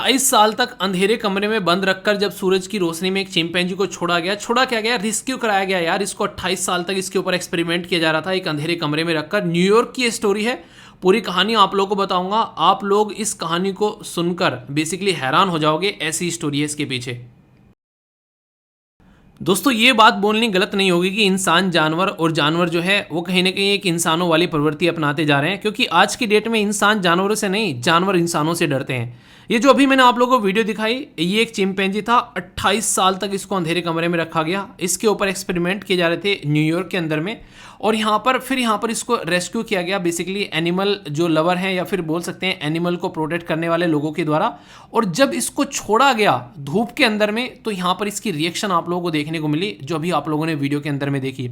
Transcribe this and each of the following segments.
28 साल तक अंधेरे कमरे में बंद रखकर जब सूरज की रोशनी में एक चिंपैंजी को छोड़ा क्या गया, रेस्क्यू कराया गया यार। इसको 28 साल तक इसके ऊपर एक्सपेरिमेंट किया जा रहा था, एक अंधेरे कमरे में रखकर। न्यूयॉर्क की स्टोरी है, पूरी कहानी आप लोगों को बताऊंगा। आप लोग इस कहानी को सुनकर बेसिकली हैरान हो जाओगे, ऐसी स्टोरी है इसके पीछे। दोस्तों ये बात बोलनी गलत नहीं होगी कि इंसान जानवर और जानवर जो है वो कहीं ना कहीं एक इंसानों वाली प्रवृत्ति अपनाते जा रहे हैं, क्योंकि आज की डेट में इंसान जानवरों से नहीं, जानवर इंसानों से डरते हैं। ये जो अभी मैंने आप लोगों को वीडियो दिखाई, ये एक चिंपैंजी था। 28 साल तक इसको अंधेरे कमरे में रखा गया, इसके ऊपर एक्सपेरिमेंट किए जा रहे थे न्यूयॉर्क के अंदर में। और यहाँ पर इसको रेस्क्यू किया गया बेसिकली एनिमल जो लवर हैं, या फिर बोल सकते हैं एनिमल को प्रोटेक्ट करने वाले लोगों के द्वारा। और जब इसको छोड़ा गया धूप के अंदर में, तो यहाँ पर इसकी रिएक्शन आप लोगों को देखने को मिली, जो अभी आप लोगों ने वीडियो के अंदर में देखी।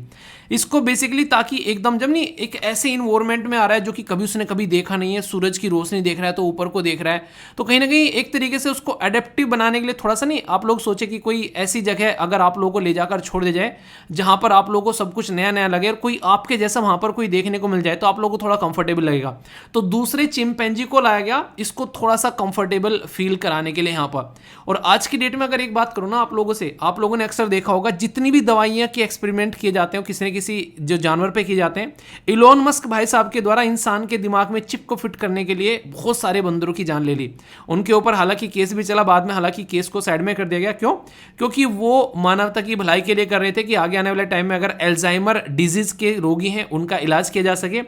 इसको बेसिकली ताकि एकदम जब नहीं एक ऐसे इन्वायरमेंट में आ रहा है जो कि कभी उसने कभी देखा नहीं है, सूरज की रोशनी देख रहा है तो ऊपर को देख रहा है, तो कहीं ना कहीं एक तरीके से उसको एडेप्टिव बनाने के लिए थोड़ा सा नहीं, आप लोग सोचे कि कोई ऐसी जगह अगर आप लोगों को ले जाकर छोड़ दे जाए जहां पर आप लोगों को सब कुछ नया नया लगे और कोई आपके जैसा वहां पर कोई देखने को मिल जाए, तो आप लोगों को थोड़ा कंफर्टेबल लगेगा। तो दूसरे चिंपैंजी को लाया गया इसको थोड़ा सा कंफर्टेबल फील कराने के लिए यहाँ पर। और आज की डेट में अगर एक बात करूँ ना आप लोगों से, आप लोगों ने अक्सर देखा होगा जितनी भी दवाइयां के एक्सपेरिमेंट किए जाते हैं किसी न किसी जो जानवर पे किए जाते हैं, इलोन मस्क भाई साहब के द्वारा इंसान के दिमाग में चिप को फिट करने के लिए बहुत सारे बंदरों की जान ले ली। उनके ऊपर हालांकि केस भी चला, बाद में हालांकि केस को साइड में कर दिया गया। क्यों? क्योंकि वो मानवता की भलाई के लिए कर रहे थे कि आगे आने वाले टाइम में अगर एल्जाइमर डिजीज के रोगी हैं उनका इलाज किया जा सके।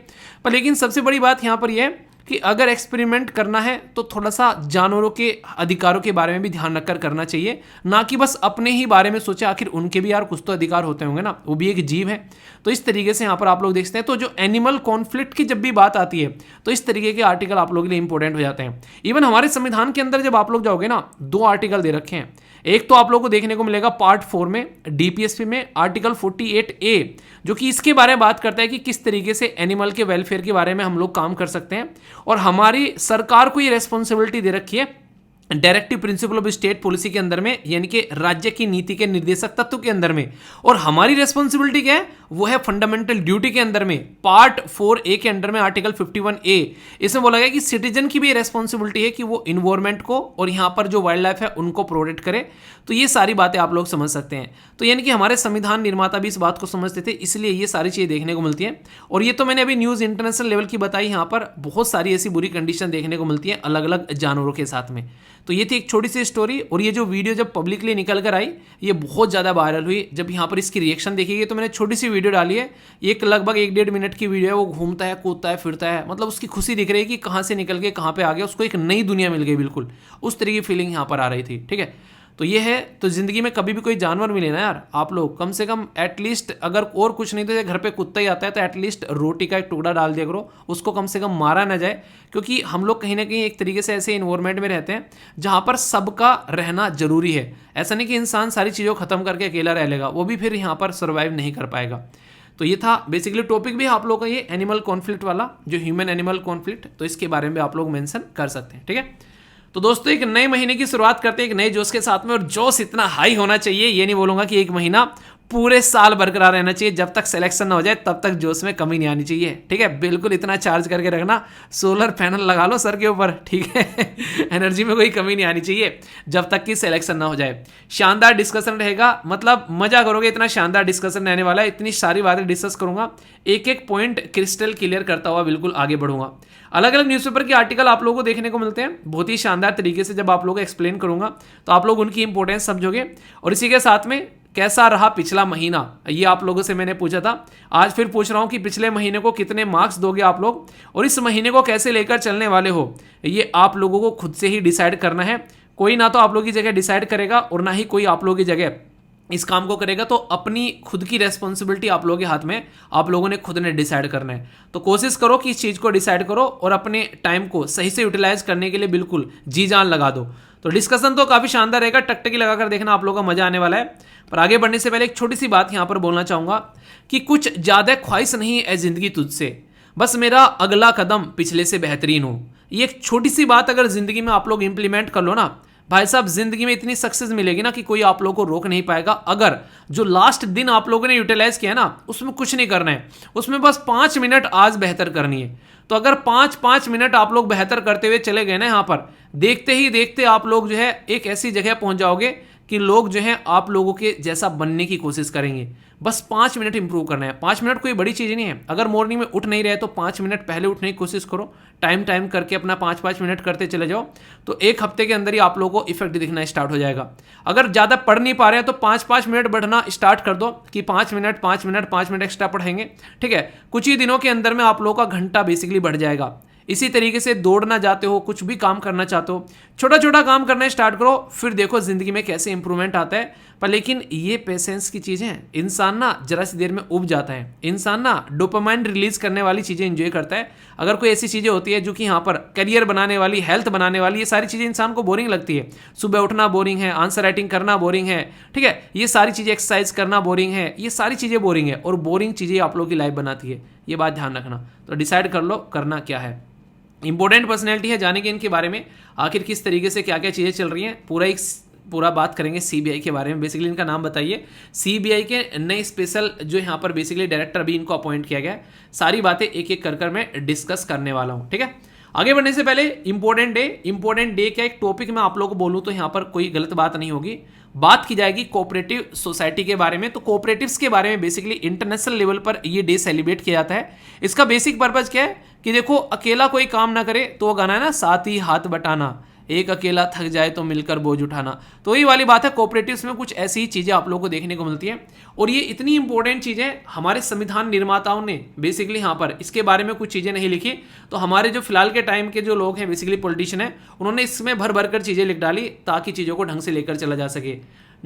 पर लेकिन सबसे बड़ी बात यहां पर यह है कि अगर एक्सपेरिमेंट करना है तो थोड़ा सा जानवरों के अधिकारों के बारे में भी ध्यान रखकर करना चाहिए, ना कि बस अपने ही बारे में सोचे। आखिर उनके भी यार कुछ तो अधिकार होते होंगे ना, वो भी एक जीव है। तो इस तरीके से यहाँ पर आप लोग देखते हैं, तो जो एनिमल कॉन्फ्लिक्ट की जब भी बात आती है तो इस तरीके के आर्टिकल आप लोगों के लिए इंपॉर्टेंट हो जाते हैं। इवन हमारे संविधान के अंदर जब आप लोग जाओगे ना, 2 आर्टिकल दे रखे हैं। एक तो आप लोगों को देखने को मिलेगा पार्ट 4 में डीपीएसपी में आर्टिकल 48A, जो कि इसके बारे में बात करता है कि किस तरीके से एनिमल के वेलफेयर के बारे में हम लोग काम कर सकते हैं। और हमारी सरकार को ये रेस्पॉन्सिबिलिटी दे रखी है directive principle of state policy के अंदर में, यानी कि राज्य की नीति के निर्देशक तत्व के अंदर में। और हमारी रेस्पॉन्सिबिलिटी क्या है? वो है फंडामेंटल ड्यूटी के अंदर में पार्ट 4A के अंदर में आर्टिकल 51A। इसमें बोला गया कि सिटीजन की भी रेस्पॉन्सिबिलिटी है कि वो इन्वायरमेंट को और यहाँ पर जो वाइल्ड लाइफ है उनको प्रोटेक्ट करे। तो ये सारी बातें आप लोग समझ सकते हैं। तो यानी कि हमारे संविधान निर्माता भी इस बात को समझते थे, इसलिए ये सारी चीज़ें देखने को मिलती हैं। और ये तो मैंने अभी न्यूज़ इंटरनेशनल लेवल की बताई, यहाँ पर बहुत सारी ऐसी बुरी कंडीशन देखने को मिलती है अलग अलग जानवरों के साथ में। तो ये थी एक छोटी सी स्टोरी। और ये जो वीडियो जब पब्लिकली निकल कर आई, ये बहुत ज़्यादा वायरल हुई। जब यहाँ पर इसकी रिएक्शन देखी गई तो मैंने छोटी सी वीडियो डाली है, एक लगभग 1-1.5 मिनट की वीडियो है। वो घूमता है, कूदता है, फिरता है, मतलब उसकी खुशी दिख रही है कि कहाँ से निकल के कहाँ पे आ गया, उसको एक नई दुनिया मिल गई, बिल्कुल उस तरह की फीलिंग यहाँ पर आ रही थी। ठीक है, तो ये है। तो ज़िंदगी में कभी भी कोई जानवर मिले ना यार, आप लोग कम से कम एटलीस्ट, अगर और कुछ नहीं तो घर पे कुत्ता ही आता है तो एटलीस्ट रोटी का एक टुकड़ा डाल दिया करो, उसको कम से कम मारा ना जाए। क्योंकि हम लोग कहीं ना कहीं एक तरीके से ऐसे इन्वायरमेंट में रहते हैं जहाँ पर सबका रहना जरूरी है। ऐसा नहीं कि इंसान सारी चीज़ों को ख़त्म करके अकेला रह लेगा, वो भी फिर यहाँ पर सर्वाइव नहीं कर पाएगा। तो ये था बेसिकली टॉपिक भी आप लोगों का, ये एनिमल कॉन्फ्लिक्ट वाला, जो ह्यूमन एनिमल कॉन्फ्लिक्ट, तो इसके बारे में आप लोग मेंशन कर सकते हैं। ठीक है, तो दोस्तों एक नए महीने की शुरुआत करते हैं एक नए जोश के साथ में। और जोश इतना हाई होना चाहिए, ये नहीं बोलूंगा कि एक महीना, पूरे साल बरकरार रहना चाहिए। जब तक सिलेक्शन ना हो जाए तब तक जोश में कमी नहीं आनी चाहिए। ठीक है, बिल्कुल इतना चार्ज करके रखना, सोलर पैनल लगा लो सर के ऊपर। ठीक है एनर्जी में कोई कमी नहीं आनी चाहिए जब तक कि सिलेक्शन ना हो जाए। शानदार डिस्कशन रहेगा, मतलब मजा करोगे, इतना शानदार डिस्कशन रहने वाला है। इतनी सारी बातें डिस्कस करूंगा, एक एक पॉइंट क्रिस्टल क्लियर करता हुआ बिल्कुल आगे बढ़ूंगा। अलग अलग न्यूज़पेपर के आर्टिकल आप लोगों को देखने को मिलते हैं बहुत ही शानदार तरीके से। जब आप लोग एक्सप्लेन करूंगा तो आप लोग उनकी इंपॉर्टेंस समझोगे। और इसी के साथ में कैसा रहा पिछला महीना, ये आप लोगों से मैंने पूछा था, आज फिर पूछ रहा हूं कि पिछले महीने को कितने मार्क्स दोगे आप लोग, और इस महीने को कैसे लेकर चलने वाले हो, ये आप लोगों को खुद से ही डिसाइड करना है। कोई ना तो आप लोगों की जगह डिसाइड करेगा और ना ही कोई आप लोगों की जगह इस काम को करेगा। तो अपनी खुद की रेस्पॉन्सिबिलिटी आप लोगों के हाथ में, आप लोगों ने खुद ने डिसाइड करना है। तो कोशिश करो कि इस चीज़ को डिसाइड करो और अपने टाइम को सही से यूटिलाइज करने के लिए बिल्कुल जी जान लगा दो। तो डिस्कशन तो काफ़ी शानदार रहेगा, टकटकी लगाकर देखना, आप लोगों का मजा आने वाला है। पर आगे बढ़ने से पहले एक छोटी सी बात यहाँ पर बोलना चाहूँगा कि कुछ ज़्यादा ख्वाहिश नहीं है जिंदगी तुझसे, बस मेरा अगला कदम पिछले से बेहतरीन हो। ये एक छोटी सी बात अगर जिंदगी में आप लोग इंप्लीमेंट कर लो ना, भाई साहब जिंदगी में इतनी सक्सेस मिलेगी ना कि कोई आप लोगों को रोक नहीं पाएगा। अगर जो लास्ट दिन आप लोगों ने यूटिलाइज किया ना, उसमें कुछ नहीं करना है, उसमें बस 5 मिनट आज बेहतर करनी है। तो अगर 5-5 मिनट आप लोग बेहतर करते हुए चले गए ना यहाँ पर, देखते ही देखते आप लोग जो है एक ऐसी जगह पहुंच जाओगे कि लोग जो है आप लोगों के जैसा बनने की कोशिश करेंगे। बस 5 मिनट इंप्रूव करना है। 5 मिनट कोई बड़ी चीज़ नहीं है। अगर मॉर्निंग में उठ नहीं रहे तो 5 मिनट पहले उठने की कोशिश करो, टाइम करके अपना 5-5 मिनट करते चले जाओ, तो एक हफ्ते के अंदर ही आप लोगों को इफेक्ट दिखना स्टार्ट हो जाएगा। अगर ज़्यादा पढ़ नहीं पा रहे हैं तो 5-5 मिनट बढ़ना स्टार्ट कर दो कि 5 मिनट एक्स्ट्रा पढ़ेंगे, ठीक है। कुछ ही दिनों के अंदर में आप लोगों का घंटा बेसिकली बढ़ जाएगा। इसी तरीके से दौड़ना चाहते हो, कुछ भी काम करना चाहते हो, छोटा छोटा काम करना स्टार्ट करो, फिर देखो जिंदगी में कैसे इंप्रूवमेंट आता है। पर लेकिन ये पेशेंस की चीज़ें हैं। इंसान ना जरा सी देर में उब जाता है। इंसान ना डोपामाइन रिलीज करने वाली चीज़ें एंजॉय करता है। अगर कोई ऐसी चीज़ें होती है जो कि यहाँ पर करियर बनाने वाली, हेल्थ बनाने वाली, ये सारी चीज़ें इंसान को बोरिंग लगती है। सुबह उठना बोरिंग है, आंसर राइटिंग करना बोरिंग है, ठीक है, ये सारी चीज़ें, एक्सरसाइज करना बोरिंग है, ये सारी चीज़ें बोरिंग है और बोरिंग चीज़ें आप लोगों की लाइफ बनाती है। ये बात ध्यान रखना। तो डिसाइड कर लो करना क्या है। इंपॉर्टेंट पर्सनैलिटी है, जानेंगे इनके बारे में आखिर किस तरीके से क्या क्या चीज़ें चल रही हैं। पूरा बात करेंगे सीबीआई के बारे में। बेसिकली इनका नाम बताइए। सीबीआई के नए स्पेशल जो यहाँ पर बेसिकली डायरेक्टर अभी इनको अपॉइंट किया गया है। सारी बातें एक एक कर मैं डिस्कस करने वाला हूँ, ठीक है। आगे बढ़ने से पहले इंपॉर्टेंट डे क्या एक टॉपिक मैं आप लोगों को बोलूँ तो यहाँ पर कोई गलत बात नहीं होगी। बात की जाएगी कोऑपरेटिव सोसाइटी के बारे में। तो कोऑपरेटिव्स के बारे में बेसिकली इंटरनेशनल लेवल पर ये डे सेलिब्रेट किया जाता है। इसका बेसिक पर्पज क्या है कि देखो, अकेला कोई काम ना करे, तो वो गाना है ना, साथ ही हाथ बटाना, एक अकेला थक जाए तो मिलकर बोझ उठाना। तो यही वाली बात है। कोऑपरेटिव्स में कुछ ऐसी चीजें आप लोगों को देखने को मिलती हैं और ये इतनी इंपॉर्टेंट चीजें हमारे संविधान निर्माताओं ने बेसिकली यहाँ पर इसके बारे में कुछ चीजें नहीं लिखी। तो हमारे जो फिलहाल के टाइम के जो लोग हैं बेसिकली पॉलिटिशियन है, उन्होंने इसमें भर भर कर चीजें लिख डाली ताकि चीजों को ढंग से लेकर चला जा सके।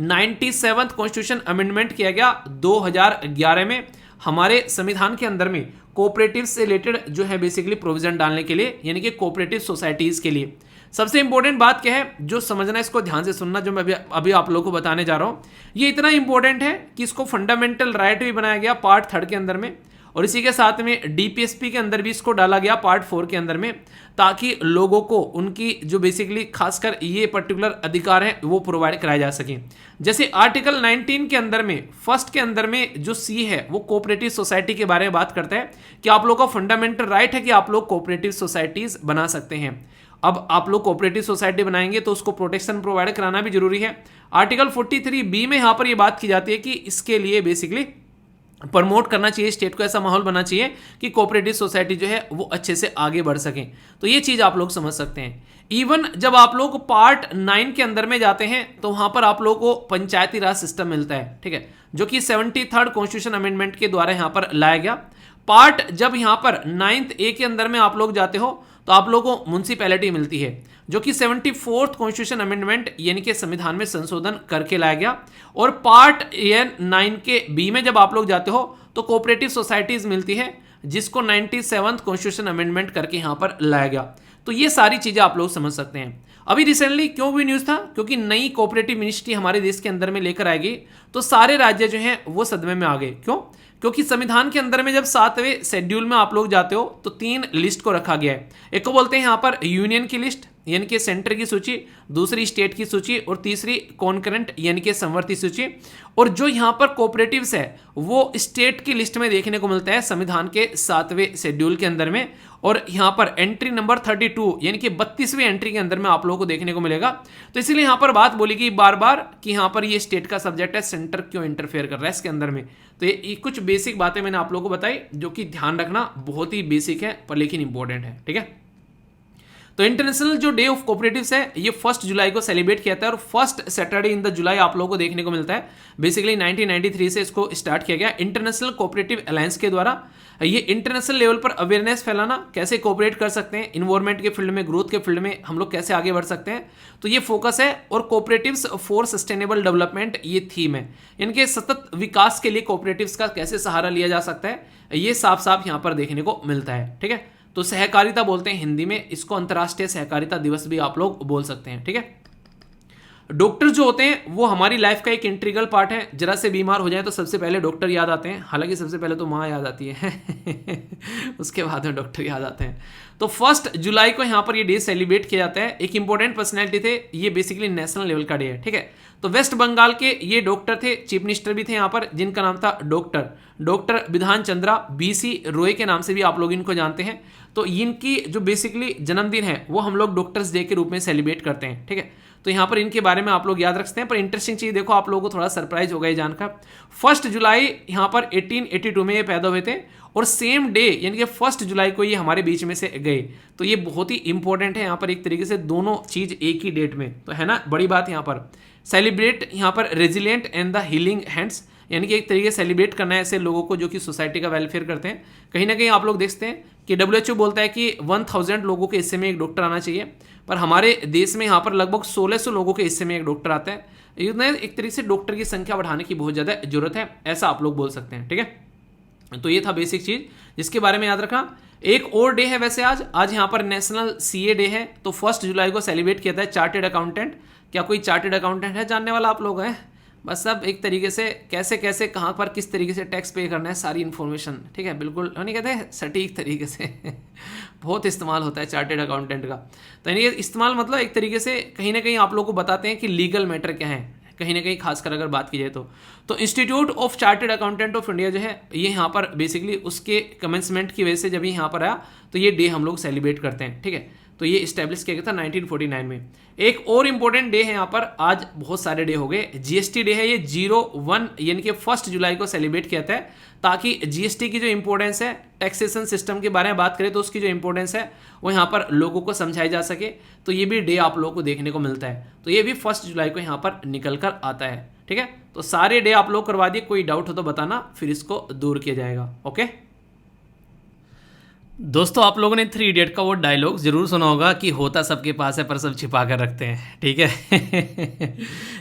97th कॉन्स्टिट्यूशन अमेंडमेंट किया गया 2011 में हमारे संविधान के अंदर में कोऑपरेटिव से रिलेटेड जो है बेसिकली प्रोविजन डालने के लिए, यानी कि कोऑपरेटिव सोसाइटीज के लिए। सबसे इंपॉर्टेंट बात क्या है, जो समझना, इसको ध्यान से सुनना, जो मैं अभी आप लोगों को बताने जा रहा हूं, ये इतना इंपॉर्टेंट है कि इसको फंडामेंटल राइट भी बनाया गया पार्ट 3 के अंदर में, और इसी के साथ में डीपीएसपी के अंदर भी इसको डाला गया पार्ट 4 के अंदर में, ताकि लोगों को उनकी जो बेसिकली खासकर ये पर्टिकुलर अधिकार हैं वो प्रोवाइड कराए जा सकें। जैसे आर्टिकल 19 के अंदर में फर्स्ट के अंदर में जो सी है वो कोऑपरेटिव सोसाइटी के बारे में बात करता है कि आप लोगों का फंडामेंटल राइट है कि आप लोग कोऑपरेटिव सोसाइटीज बना सकते हैं। अब आप लोग कोऑपरेटिव सोसाइटी बनाएंगे तो उसको प्रोटेक्शन प्रोवाइड कराना भी जरूरी है। आर्टिकल 43B में यहां पर यह बात की जाती है कि इसके लिए बेसिकली प्रमोट करना चाहिए, स्टेट को ऐसा माहौल बनना चाहिए कि कोऑपरेटिव सोसाइटी जो है वो अच्छे से आगे बढ़ सकें। तो ये चीज आप लोग समझ सकते हैं। इवन जब आप लोग पार्ट 9 के अंदर में जाते हैं तो वहां पर आप लोगों को पंचायती राज सिस्टम मिलता है, ठीक है, जो कि 73rd कॉन्स्टिट्यूशन अमेंडमेंट के द्वारा यहां पर लाया गया। पार्ट जब यहां पर 9th A के अंदर में आप लोग जाते हो तो आप लोगों को म्युनिसिपैलिटी मिलती है, जो कि 74th कॉन्स्टिट्यूशन अमेंडमेंट यानी कि संविधान में संशोधन करके लाया गया। और पार्ट 9 के बी में जब आप लोग जाते हो तो कोऑपरेटिव सोसाइटीज मिलती है, जिसको 97th कॉन्स्टिट्यूशन अमेंडमेंट करके यहां पर लाया गया। तो ये सारी चीजें आप लोग समझ सकते हैं। अभी रिसेंटली क्यों भी न्यूज था, क्योंकि नई कोऑपरेटिव मिनिस्ट्री हमारे देश के अंदर में लेकर आएगी तो सारे राज्य जो हैं वो सदमे में आ गए। क्यों? क्योंकि संविधान के अंदर में जब 7वें शेड्यूल में आप लोग जाते हो तो 3 लिस्ट को रखा गया है। एक को बोलते हैं यहाँ पर यूनियन की लिस्ट यानी कि सेंटर की सूची, दूसरी स्टेट की सूची और तीसरी कॉन्करेंट यानी कि समवर्ती सूची। और जो यहाँ पर कोऑपरेटिव्स है वो स्टेट की लिस्ट में देखने को मिलता है संविधान के 7वें शेड्यूल के अंदर में। और यहाँ पर एंट्री नंबर 32 यानी कि 32वीं एंट्री के अंदर में आप लोगों को देखने को मिलेगा। तो इसीलिए यहाँ पर बात बोली गई बार बार कि यहाँ पर ये स्टेट का सब्जेक्ट है, सेंटर क्यों इंटरफेयर कर रहा है इसके अंदर में। तो ये कुछ बेसिक बातें मैंने आप लोगों को बताई जो कि ध्यान रखना बहुत ही बेसिक है पर लेकिन इंपॉर्टेंट है, ठीक है। तो इंटरनेशनल जो डे ऑफ कोऑपरेटिव्स है ये 1 जुलाई को सेलिब्रेट किया था और फर्स्ट सैटरडे इन द जुलाई आप लोगों को देखने को मिलता है। बेसिकली 1993 से इसको स्टार्ट किया गया इंटरनेशनल कोऑपरेटिव अलायंस के द्वारा। ये इंटरनेशनल लेवल पर अवेयरनेस फैलाना, कैसे कोऑपरेट कर सकते हैं इन्वायरमेंट के फील्ड में, ग्रोथ के फील्ड में हम लोग कैसे आगे बढ़ सकते हैं, तो ये फोकस है। और कोऑपरेटिव्स फॉर सस्टेनेबल डेवलपमेंट ये थीम है। इनके सतत विकास के लिए कोऑपरेटिव्स का कैसे सहारा लिया जा सकता है ये साफ साफ यहाँ पर देखने को मिलता है, ठीक है। तो सहकारिता बोलते हैं हिंदी में, इसको अंतर्राष्ट्रीय सहकारिता दिवस भी आप लोग बोल सकते हैं, ठीक है। डॉक्टर जो होते हैं वो हमारी लाइफ का एक इंटीग्रल पार्ट है। जरा से बीमार हो जाए तो सबसे पहले डॉक्टर याद आते हैं, हालांकि सबसे पहले तो माँ याद आती है उसके बाद में डॉक्टर याद आते हैं। तो 1 जुलाई को यहाँ पर ये डे सेलिब्रेट किया जाता है। एक इंपॉर्टेंट पर्सनैलिटी थे, ये बेसिकली नेशनल लेवल का डे है, ठीक है। तो वेस्ट बंगाल के ये डॉक्टर थे, चीफ मिनिस्टर भी थे यहाँ पर, जिनका नाम था डॉक्टर विधान चंद्रा BC रॉय के नाम से भी आप लोग इनको जानते हैं। तो इनकी जो बेसिकली जन्मदिन है वो हम लोग डॉक्टर्स डे के रूप में सेलिब्रेट करते हैं, ठीक है। तो यहाँ पर इनके बारे में आप लोग याद रखते हैं। पर इंटरेस्टिंग चीज देखो, आप लोगों को थोड़ा सरप्राइज होगा ये जानकर, 1 जुलाई यहाँ पर 1882 में ये पैदा हुए थे और सेम डे यानी कि 1 जुलाई को ये हमारे बीच में से गए। तो ये बहुत ही इंपॉर्टेंट है यहाँ पर, एक तरीके से दोनों चीज एक ही डेट में, तो है ना बड़ी बात। यहाँ पर सेलिब्रेट यहाँ पर resilient and the healing hands, यानी कि एक तरीके से सेलिब्रेट करना है ऐसे लोगों को जो कि सोसाइटी का वेलफेयर करते हैं। कहीं ना कहीं आप लोग देखते हैं कि WHO बोलता है कि 1000 लोगों के हिस्से में एक डॉक्टर आना चाहिए, पर हमारे देश में यहाँ पर लगभग 1600 लोगों के हिस्से में एक डॉक्टर आता है। एक तरीके से डॉक्टर की संख्या बढ़ाने की बहुत ज़्यादा जरूरत है, ऐसा आप लोग बोल सकते हैं, ठीक है। तो ये था बेसिक चीज़ जिसके बारे में याद रखना। एक और डे है वैसे आज यहाँ पर नेशनल CA डे है। तो 1 जुलाई को सेलिब्रेट किया था चार्टेड अकाउंटेंट। क्या कोई चार्टेड अकाउंटेंट है जानने वाला आप लोग हैं? बस सब एक तरीके से कैसे कैसे कहाँ पर किस तरीके से टैक्स पे करना है सारी इन्फॉर्मेशन, ठीक है, बिल्कुल नहीं कहते हैं सटीक तरीके से बहुत इस्तेमाल होता है चार्टेड अकाउंटेंट का। तो यानी इस्तेमाल मतलब एक तरीके से कहीं ना कहीं आप लोगों को बताते हैं कि लीगल मैटर क्या है, कहीं ना कहीं खासकर अगर बात की जाए तो institute of chartered accountant of India जो है ये यहाँ पर बेसिकली उसके कमेंसमेंट की वजह से जब यहाँ पर आया तो ये डे हम लोग सेलिब्रेट करते हैं, ठीक है। तो ये इस्टेब्लिश किया गया था 1949 में। एक और इंपॉर्टेंट डे है यहाँ पर, आज बहुत सारे डे हो गए। GST डे है, ये 01 यानी कि 1 जुलाई को सेलिब्रेट किया था ताकि GST की जो इंपॉर्टेंस है, टैक्सेशन सिस्टम के बारे में बात करें तो उसकी जो इंपॉर्टेंस है वो यहाँ पर लोगों को समझाई जा सके। तो ये भी डे आप लोगों को देखने को मिलता है। तो ये भी 1 जुलाई को यहाँ पर निकल कर आता है, ठीक है। तो सारे डे आप लोग करवा दिए, कोई डाउट हो तो बताना, फिर इसको दूर किया जाएगा, ओके। दोस्तों आप लोगों ने 3 इडियट का वो डायलॉग जरूर सुना होगा कि होता सबके पास है पर सब छिपा कर रखते हैं, ठीक है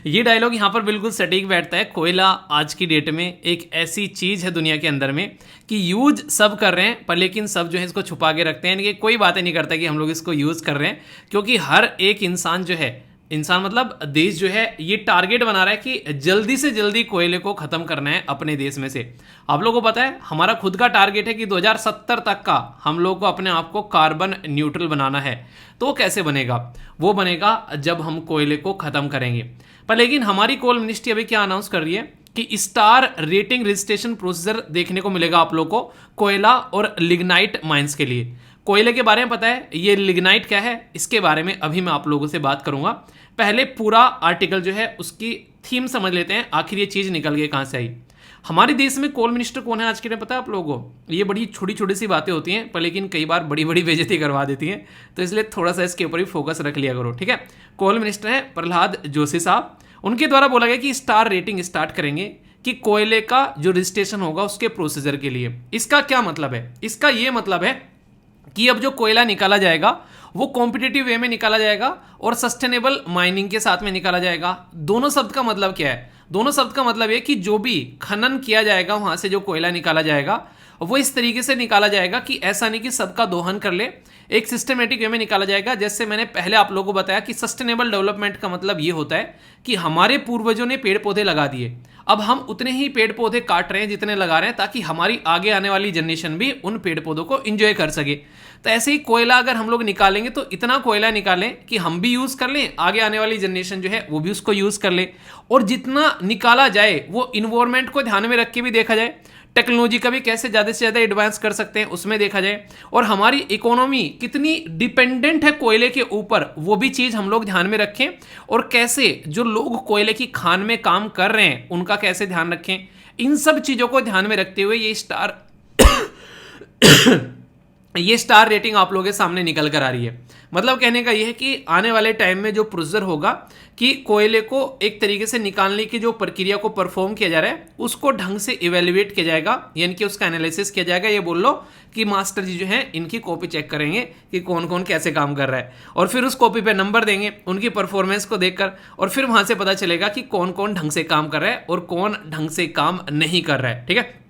ये डायलॉग यहाँ पर बिल्कुल सटीक बैठता है। कोयला आज की डेट में एक ऐसी चीज़ है दुनिया के अंदर में कि यूज सब कर रहे हैं पर लेकिन सब जो है इसको छुपा के रखते हैं, यानी कि कोई बातें नहीं करता कि हम लोग इसको यूज़ कर रहे हैं, क्योंकि हर एक इंसान जो है, इंसान मतलब देश जो है, ये टारगेट बना रहा है कि जल्दी से जल्दी कोयले को खत्म करना है अपने देश में से। आप लोगों को पता है हमारा खुद का टारगेट है कि 2070 तक का हम लोग को अपने आप को कार्बन न्यूट्रल बनाना है। तो वो कैसे बनेगा? वो बनेगा जब हम कोयले को खत्म करेंगे। पर लेकिन हमारी कोल मिनिस्ट्री अभी क्या अनाउंस कर रही है कि स्टार रेटिंग रजिस्ट्रेशन प्रोसीजर देखने को मिलेगा आप लोग को कोयला और लिग्नाइट माइंस के लिए। कोयले के बारे में पता है, ये लिग्नाइट क्या है इसके बारे में अभी मैं आप लोगों से बात करूंगा। पहले पूरा आर्टिकल जो है उसकी थीम समझ लेते हैं, आखिर ये चीज़ निकल गई कहाँ से आई। हमारे देश में कोल मिनिस्टर कौन है आज के लिए पता है आप लोगों को? ये बड़ी छोटी छोटी सी बातें होती हैं पर लेकिन कई बार बड़ी बड़ी बेइज्जती करवा देती हैं, तो इसलिए थोड़ा सा इसके ऊपर भी फोकस रख लिया करो, ठीक है। कोल मिनिस्टर है प्रहलाद जोशी साहब, उनके द्वारा बोला गया कि स्टार रेटिंग स्टार्ट करेंगे कि कोयले का जो रजिस्ट्रेशन होगा उसके प्रोसीजर के लिए। इसका क्या मतलब है? इसका ये मतलब है कि अब जो कोयला निकाला जाएगा वो कॉम्पिटिटिव वे में निकाला जाएगा और सस्टेनेबल माइनिंग के साथ में निकाला जाएगा। दोनों शब्द का मतलब क्या है? दोनों शब्द का मतलब है कि जो भी खनन किया जाएगा वहां से जो कोयला निकाला जाएगा वो इस तरीके से निकाला जाएगा कि ऐसा नहीं कि सबका दोहन कर ले, एक सिस्टमेटिक वे में निकाला जाएगा। जैसे मैंने पहले आप लोगों को बताया कि सस्टेनेबल डेवलपमेंट का मतलब ये होता है कि हमारे पूर्वजों ने पेड़ पौधे लगा दिए, अब हम उतने ही पेड़ पौधे काट रहे हैं जितने लगा रहे हैं, ताकि हमारी आगे आने वाली जनरेशन भी उन पेड़ पौधों को एंजॉय कर सके। तो ऐसे ही कोयला अगर हम लोग निकालेंगे तो इतना कोयला निकालें कि हम भी यूज कर लें, आगे आने वाली जनरेशन जो है वो भी उसको यूज कर ले, और जितना निकाला जाए वो इन्वायरमेंट को ध्यान में रख के भी देखा जाए, टेक्नोलॉजी का भी कैसे ज़्यादा से ज़्यादा एडवांस कर सकते हैं उसमें देखा जाए, और हमारी इकोनॉमी कितनी डिपेंडेंट है कोयले के ऊपर वो भी चीज़ हम लोग ध्यान में रखें, और कैसे जो लोग कोयले की खान में काम कर रहे हैं उनका कैसे ध्यान रखें। इन सब चीज़ों को ध्यान में रखते हुए ये स्टार रेटिंग आप लोगों के सामने निकल कर आ रही है। मतलब कहने का यह है कि आने वाले टाइम में जो प्रोसीजर होगा कि कोयले को एक तरीके से निकालने की जो प्रक्रिया को परफॉर्म किया जा रहा है उसको ढंग से इवेल्युएट किया जाएगा, यानी कि उसका एनालिसिस किया जाएगा। ये बोल लो कि मास्टर जी जो है इनकी कॉपी चेक करेंगे कि कौन कौन कैसे काम कर रहा है, और फिर उस कॉपी पे नंबर देंगे उनकी परफॉर्मेंस को देखकर, और फिर वहां से पता चलेगा कि कौन कौन ढंग से काम कर रहा है और कौन ढंग से काम नहीं कर रहा है, ठीक है।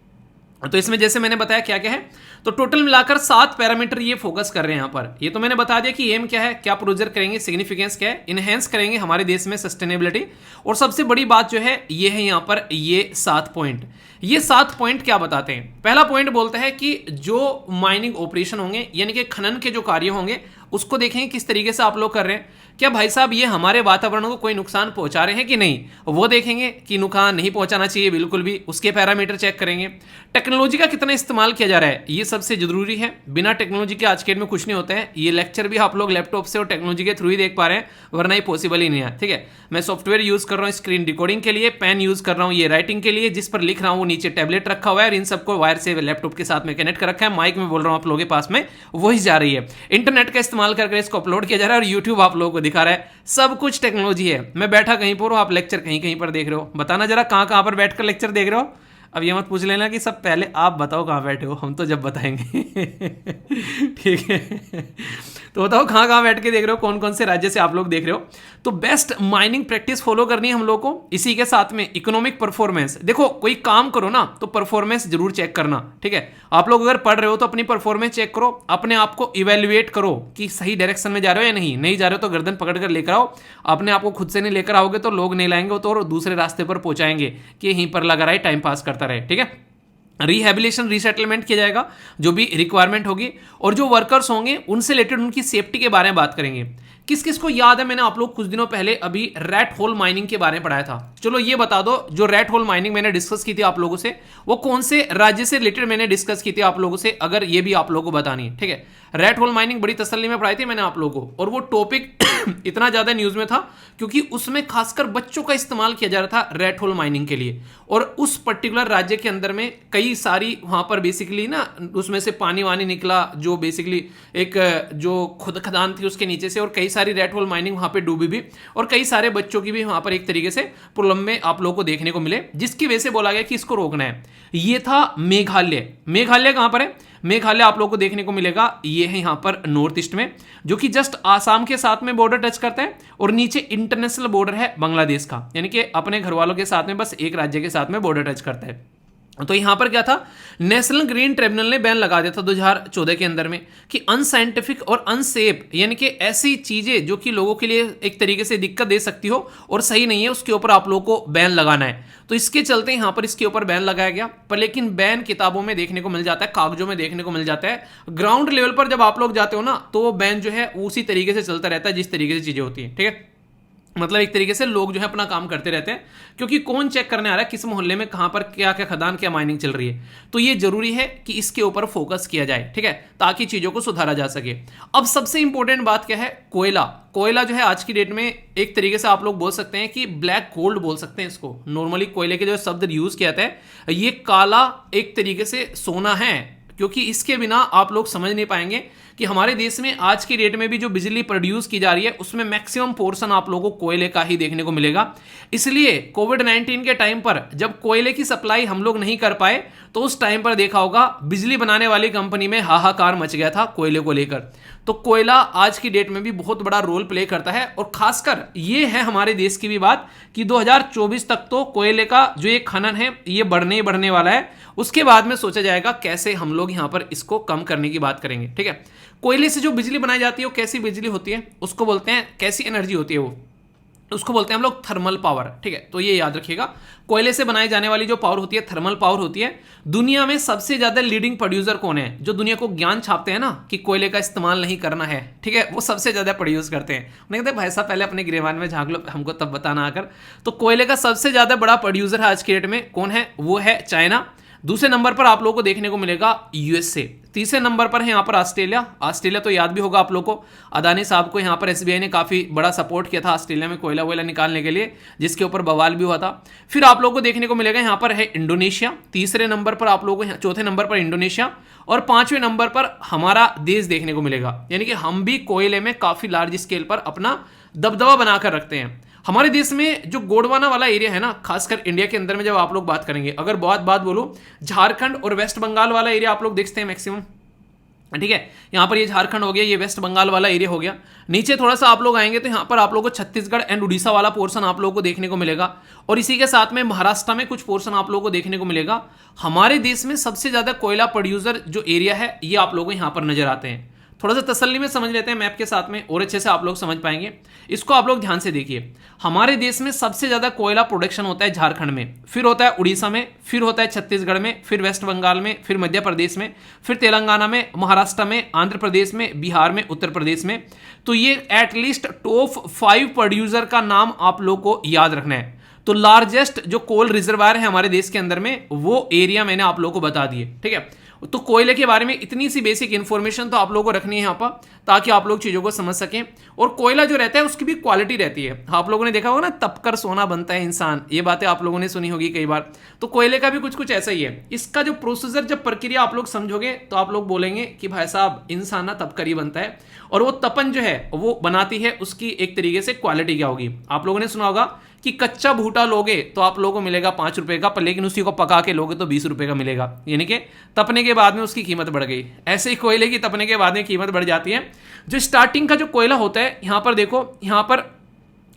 तो इसमें जैसे मैंने बताया क्या क्या है, तो टोटल मिलाकर 7 पैरामीटर ये फोकस कर रहे हैं यहाँ पर। ये तो मैंने बता दिया कि एम क्या है, क्या प्रोजेक्ट करेंगे, सिग्निफिकेंस क्या है, इनहेंस करेंगे हमारे देश में सस्टेनेबिलिटी, और सबसे बड़ी बात जो है ये है यहाँ पर ये 7 पॉइंट। ये 7 पॉइंट क्या बताते हैं? पहला पॉइंट बोलता है कि जो माइनिंग ऑपरेशन होंगे यानी कि खनन के जो कार्य होंगे उसको देखेंगे किस तरीके से आप लोग कर रहे हैं, क्या भाई साहब ये हमारे वातावरण को कोई नुकसान पहुंचा रहे हैं कि नहीं, वो देखेंगे कि नुकसान नहीं पहुंचाना चाहिए बिल्कुल भी, उसके पैरामीटर चेक करेंगे। टेक्नोलॉजी का कितना इस्तेमाल किया जा रहा है ये सबसे जरूरी है, बिना टेक्नोलॉजी के आज के डेट में कुछ नहीं होता है। ये लेक्चर भी आप लोग लैपटॉप से और टेक्नोलॉजी के थ्रू ही देख पा रहे हैं, वरना ये पॉसिबल ही नहीं है। ठीक है, मैं सॉफ्टवेयर यूज कर रहा हूँ स्क्रीन रिकॉर्डिंग के लिए, पेन यूज कर रहा हूँ ये राइटिंग के लिए, जिस पर लिख रहा हूँ वो नीचे टैबलेट रखा हुआ है और इन सबको वायर से लैपटॉप के साथ में कनेक्ट कर रखा है, माइक में बोल रहा हूँ आप लोगों के पास में वही जा रही है, इंटरनेट का इस्तेमाल करके इसको अपलोड किया जा रहा है और यूट्यूब आप लोगों को दिखा रहा है, सब कुछ टेक्नोलॉजी है। मैं बैठा कहीं पर हूँ, आप लेक्चर कहीं कहीं पर देख रहे हो, बताना जरा कहाँ कहाँ पर बैठकर लेक्चर देख रहे हो। अब ये मत पूछ लेना कि सब पहले आप बताओ कहाँ बैठे हो, हम तो जब बताएंगे ठीक है तो बताओ कहाँ कहाँ बैठ के देख रहे हो, कौन कौन से राज्य से आप लोग देख रहे हो। तो बेस्ट माइनिंग प्रैक्टिस फॉलो करनी है हम लोग को, इसी के साथ में इकोनॉमिक परफॉर्मेंस। देखो कोई काम करो ना तो परफॉर्मेंस जरूर चेक करना, ठीक है। आप लोग अगर पढ़ रहे हो तो अपनी परफॉर्मेंस चेक करो, अपने आप को इवेल्युएट करो कि सही डायरेक्शन में जा रहे हो या नहीं जा रहे हो तो गर्दन पकड़ कर लेकर आओ। अपने आप को खुद से नहीं लेकर आओगे तो लोग नहीं लाएंगे तो, और दूसरे रास्ते पर पहुंचाएंगे कि यहीं पर लगा रहे टाइम पास करता रहे, ठीक है। रिहेबिलिटेशन रीसेटलमेंट किया जाएगा जो भी रिक्वायरमेंट होगी, और जो वर्कर्स होंगे उनसे रिलेटेड उनकी सेफ्टी के बारे में बात करेंगे। किस किस को याद है, मैंने आप लोग कुछ दिनों पहले अभी रेड होल माइनिंग के बारे में पढ़ाया था। चलो ये बता दो, जो रेड होल माइनिंग मैंने डिस्कस की थी आप लोगों से, वो कौन से राज्य से रिलेटेड मैंने डिस्कस की थी आप लोगों से, अगर ये भी आप लोगों को बतानी है, ठीक है। रेड होल माइनिंग बड़ी तसल्ली में पढ़ाई थी मैंने आप लोगों को, और वो टॉपिक इतना ज्यादा न्यूज में था क्योंकि उसमें खासकर बच्चों का इस्तेमाल किया जा रहा था रेड होल माइनिंग के लिए, और उस पर्टिकुलर राज्य के अंदर में कई सारी वहां पर बेसिकली ना उसमें से पानी वानी निकला, जो बेसिकली एक जो खुद खदान थी उसके नीचे से, और कई सारी रेड होल माइनिंग वहां पे डूबी भी, और कई सारे बच्चों की भी वहां पर एक तरीके से प्रॉब्लम में आप लोगों को देखने को मिले, जिसकी वजह से बोला गया कि इसको रोकना है। ये था मेघालय। मेघालय कहां पर है? मेघालय आप लोगों को देखने को मिलेगा ये है यहां पर नॉर्थ ईस्ट में, जो कि जस्ट आसाम के साथ में बॉर्डर टच करता है, और नीचे इंटरनेशनल बॉर्डर है बांग्लादेश का, यानी कि अपने घर वालों के साथ में बस एक राज्य के साथ में बॉर्डर टच करता है। तो यहां पर क्या था, नेशनल ग्रीन ट्रिब्यूनल ने बैन लगा दिया था 2014 के अंदर में कि अनसाइंटिफिक और अनसेफ, यानी कि ऐसी चीजें जो कि लोगों के लिए एक तरीके से दिक्कत दे सकती हो और सही नहीं है, उसके ऊपर आप लोगों को बैन लगाना है। तो इसके चलते यहां पर इसके ऊपर बैन लगाया गया, पर लेकिन बैन किताबों में देखने को मिल जाता है, कागजों में देखने को मिल जाता है। ग्राउंड लेवल पर जब आप लोग जाते हो ना तो वो बैन जो है उसी तरीके से चलता रहता है जिस तरीके से चीजें होती है, ठीक है। मतलब एक तरीके से लोग जो है अपना काम करते रहते हैं, क्योंकि कौन चेक करने आ रहा है किस मोहल्ले में कहां पर क्या क्या खदान क्या माइनिंग चल रही है। तो ये जरूरी है कि इसके ऊपर फोकस किया जाए, ठीक है, ताकि चीजों को सुधारा जा सके। अब सबसे इंपॉर्टेंट बात क्या है, कोयला। कोयला जो है आज की डेट में एक तरीके से आप लोग बोल सकते हैं कि ब्लैक गोल्ड बोल सकते हैं इसको। नॉर्मली कोयले के जो शब्द यूज किया जाता है, ये काला एक तरीके से सोना है, क्योंकि इसके बिना आप लोग समझ नहीं पाएंगे कि हमारे देश में आज की डेट में भी जो बिजली प्रोड्यूस की जा रही है उसमें मैक्सिमम पोर्शन आप लोगों को कोयले का ही देखने को मिलेगा। इसलिए कोविड-19 के टाइम पर जब कोयले की सप्लाई हम लोग नहीं कर पाए तो उस टाइम पर देखा होगा बिजली बनाने वाली कंपनी में हाहाकार मच गया था कोयले को लेकर। तो कोयला आज की डेट में भी बहुत बड़ा रोल प्ले करता है, और खासकर ये है हमारे देश की भी बात कि 2024 तक तो कोयले का जो ये खनन है ये बढ़ने वाला है। उसके बाद में सोचा जाएगा कैसे हम लोग यहां पर इसको कम करने की बात करेंगे, ठीक है। कोयले से जो बिजली बनाई जाती है वो कैसी बिजली होती है, उसको बोलते हैं, कैसी एनर्जी होती है वो, उसको बोलते हैं हम लोग थर्मल पावर, ठीक है। तो ये याद रखिएगा, कोयले से बनाई जाने वाली जो पावर होती है थर्मल पावर होती है। दुनिया में सबसे ज्यादा लीडिंग प्रोड्यूसर कौन है, जो दुनिया को ज्ञान छापते हैं ना कि कोयले का इस्तेमाल नहीं करना है, ठीक है, वो सबसे ज्यादा प्रोड्यूस करते हैं। उन्हें कहते हैं भाई साहब पहले अपने गिरेबान में झांक लो, हमको तब बताना आकर। तो कोयले का सबसे ज्यादा बड़ा प्रोड्यूसर है आज के डेट में, कौन है, वो है चाइना। दूसरे नंबर पर आप लोगों को देखने को मिलेगा यूएसए। तीसरे नंबर पर है यहाँ पर ऑस्ट्रेलिया। ऑस्ट्रेलिया तो याद भी होगा आप लोगों को, अदानी साहब को यहाँ पर एसबीआई ने काफी बड़ा सपोर्ट किया था ऑस्ट्रेलिया में कोयला वोयला निकालने के लिए, जिसके ऊपर बवाल भी हुआ था। फिर आप लोगों को देखने को मिलेगा यहाँ पर है इंडोनेशिया। तीसरे नंबर पर आप लोगों को, चौथे नंबर पर इंडोनेशिया, और पांचवें नंबर पर हमारा देश देखने को मिलेगा। यानी कि हम भी कोयले में काफी लार्ज स्केल पर अपना दबदबा बनाकर रखते हैं। हमारे देश में जो गोंडवाना वाला एरिया है ना, खासकर इंडिया के अंदर में जब आप लोग बात करेंगे, अगर बहुत बात बोलूं, झारखंड और वेस्ट बंगाल वाला एरिया आप लोग देखते हैं मैक्सिमम, ठीक है। यहाँ पर ये झारखंड हो गया, ये वेस्ट बंगाल वाला एरिया हो गया। नीचे थोड़ा सा आप लोग आएंगे तो यहाँ पर आप लोगों को छत्तीसगढ़ एंड उड़ीसा वाला पोर्शन आप लोगों को देखने को मिलेगा, और इसी के साथ में महाराष्ट्र में कुछ पोर्शन आप लोगों को देखने को मिलेगा। हमारे देश में सबसे ज्यादा कोयला प्रोड्यूसर जो एरिया है ये आप लोगों को यहाँ पर नजर आते हैं। थोड़ा सा तसल्ली में समझ लेते हैं मैप के साथ में, और अच्छे से आप लोग समझ पाएंगे। इसको आप लोग ध्यान से देखिए। हमारे देश में सबसे ज्यादा कोयला प्रोडक्शन होता है झारखंड में, फिर होता है उड़ीसा में, फिर होता है छत्तीसगढ़ में, फिर वेस्ट बंगाल में, फिर मध्य प्रदेश में, फिर तेलंगाना में, महाराष्ट्र में, आंध्र प्रदेश में, बिहार में, उत्तर प्रदेश में। तो ये एटलीस्ट टॉप 5 प्रोड्यूसर का नाम आप लोग को याद रखना है। तो लार्जेस्ट जो कोल रिजर्वायर है हमारे देश के अंदर में, वो एरिया मैंने आप लोगों को बता दिए। ठीक है, तो कोयले के बारे में इतनी सी बेसिक इंफॉर्मेशन तो आप लोगों को रखनी है यहाँ पर, ताकि आप लोग चीज़ों को समझ सकें। और कोयला जो रहता है उसकी भी क्वालिटी रहती है। आप लोगों ने देखा होगा ना, तपकर सोना बनता है इंसान, ये बातें आप लोगों ने सुनी होगी कई बार। तो कोयले का भी कुछ कुछ ऐसा ही है। इसका जो प्रोसीजर, जब प्रक्रिया आप लोग समझोगे तो आप लोग बोलेंगे कि भाई साहब इंसान ना तपकर ही बनता है, और वो तपन जो है वो बनाती है, उसकी एक तरीके से क्वालिटी क्या होगी। आप लोगों ने सुना होगा कि कच्चा भूटा लोगे तो आप लोगों को मिलेगा 5 रुपए का, पर लेकिन उसी को पका के लोगे तो 20 रुपए का मिलेगा, यानी कि तपने के बाद में उसकी कीमत बढ़ गई। ऐसे ही कोयले की तपने के बाद में कीमत बढ़ जाती है। जो स्टार्टिंग का जो कोयला होता है, यहां पर देखो, यहां पर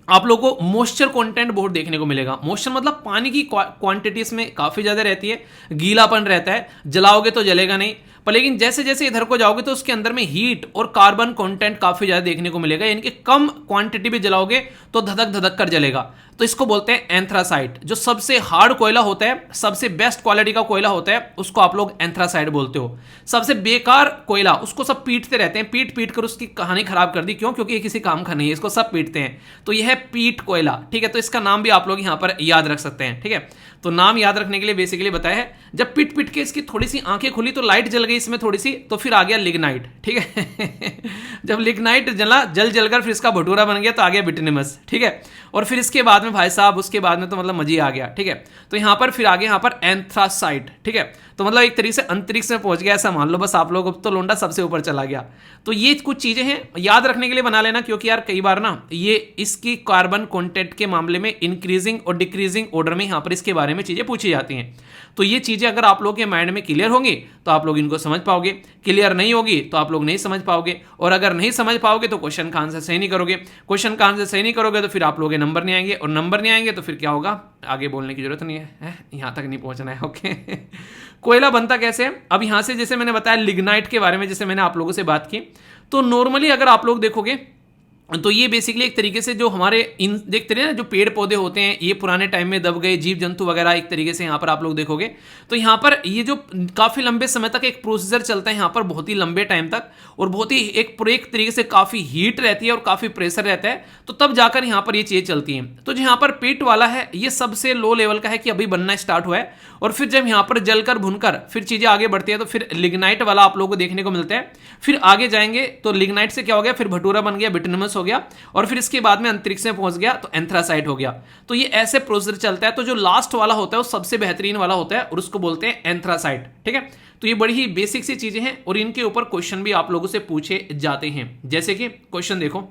आप लोगों को मॉइस्चर कंटेंट बहुत देखने को मिलेगा। मॉइस्चर मतलब पानी की क्वांटिटी इसमें काफी ज्यादा रहती है, गीलापन रहता है, जलाओगे तो जलेगा नहीं। पर लेकिन जैसे जैसे इधर को जाओगे तो उसके अंदर में हीट और कार्बन कंटेंट काफी ज्यादा देखने को मिलेगा, यानी कि कम क्वांटिटी में जलाओगे तो धधक धधक कर जलेगा। तो इसको बोलते हैं एंथ्रासाइट। जो सबसे हार्ड कोयला होता है, सबसे बेस्ट क्वालिटी का कोयला होता है, उसको आप लोग एंथ्रासाइट बोलते हो। सबसे बेकार कोयला, उसको सब पीटते रहते हैं, पीट पीट कर उसकी कहानी खराब कर दी। क्यों? क्योंकि ये किसी काम का नहीं है, इसको सब पीटते हैं। तो यह है पीट कोयला। ठीक है, तो इसका नाम भी आप लोग यहां पर याद रख सकते हैं। ठीक है, तो नाम याद रखने के लिए बेसिकली बताया है। जब पीट पीट के इसकी थोड़ी सी आंखें खुली तो लाइट जल गई इसमें थोड़ी सी, तो फिर आ गया लिग्नाइट। ठीक है जब लिग्नाइट जला, जलकर फिर इसका भटूरा बन गया तो आ गया बिटुमिनस। ठीक है, और फिर इसके बाद में भाई साहब, उसके बाद में तो मतलब मजा ही आ गया। ठीक है, तो यहां पर फिर आगे यहां पर एंथ्रासाइट। ठीक है, तो मतलब एक तरीके से अंतरिक्ष में पहुंच गया ऐसा मान लो बस आप लोग। अब तो लोंडा सबसे ऊपर चला गया। तो ये कुछ चीजें हैं, याद रखने के लिए बना लेना, क्योंकि यार कई बार ना ये इसकी कार्बन कंटेंट के मामले में इंक्रीजिंग और डिक्रीजिंग ऑर्डर में यहां पर इसके बारे में चीजें पूछी जाती हैं। तो ये चीजें अगर आप लोग के माइंड में क्लियर होंगी तो आप लोग इनको समझ पाओगे, क्लियर नहीं होगी तो आप लोग नहीं समझ पाओगे, और अगर नहीं समझ पाओगे तो क्वेश्चन का आंसर सही नहीं करोगे। क्वेश्चन का आंसर सही नहीं करोगे तो फिर आप लोग के नंबर नहीं आएंगे, और नंबर नहीं आएंगे तो फिर क्या होगा, आगे बोलने की जरूरत नहीं है, यहां तक नहीं पहुंचना है। ओके कोयला बनता कैसे है? अब यहां से जैसे मैंने बताया लिग्नाइट के बारे में, जैसे मैंने आप लोगों से बात की, तो नॉर्मली अगर आप लोग देखोगे तो ये बेसिकली एक तरीके से जो हमारे इन देखते रहे ना, जो पेड़ पौधे होते हैं ये पुराने टाइम में दब गए, जीव जंतु वगैरह, एक तरीके से यहाँ पर आप लोग देखोगे तो यहाँ पर ये जो काफी लंबे समय तक एक प्रोसीजर चलता है यहाँ पर, बहुत ही लंबे टाइम तक, और बहुत ही एक तरीके से काफी हीट रहती है और काफी प्रेशर रहता है, तो तब जाकर यहाँ पर ये चीजें चलती हैं। तो जो यहाँ पर पेट वाला है ये सबसे लो लेवल का है कि अभी बनना स्टार्ट हुआ है, और फिर जब यहाँ पर जलकर भुनकर फिर चीजें आगे बढ़ती है तो फिर लिग्नाइट वाला आप लोगों को देखने को मिलता है। फिर आगे जाएंगे तो लिग्नाइट से क्या हो गया, फिर भटूरा बन गया, बिटुमिनस हो गया, और फिर इसके बाद में अंतरिक्ष में पहुंच गया तो एंथ्रासाइट हो गया। तो ये ऐसे प्रोसीजर चलता है। तो जो लास्ट वाला होता है वो सबसे बेहतरीन वाला होता है और उसको बोलते हैं एंथ्रासाइट। ठीक है, तो ये बड़ी ही बेसिक सी चीजें हैं और इनके ऊपर क्वेश्चन भी आप लोगों से पूछे जाते हैं। जैसे कि क्वेश्चन देखो,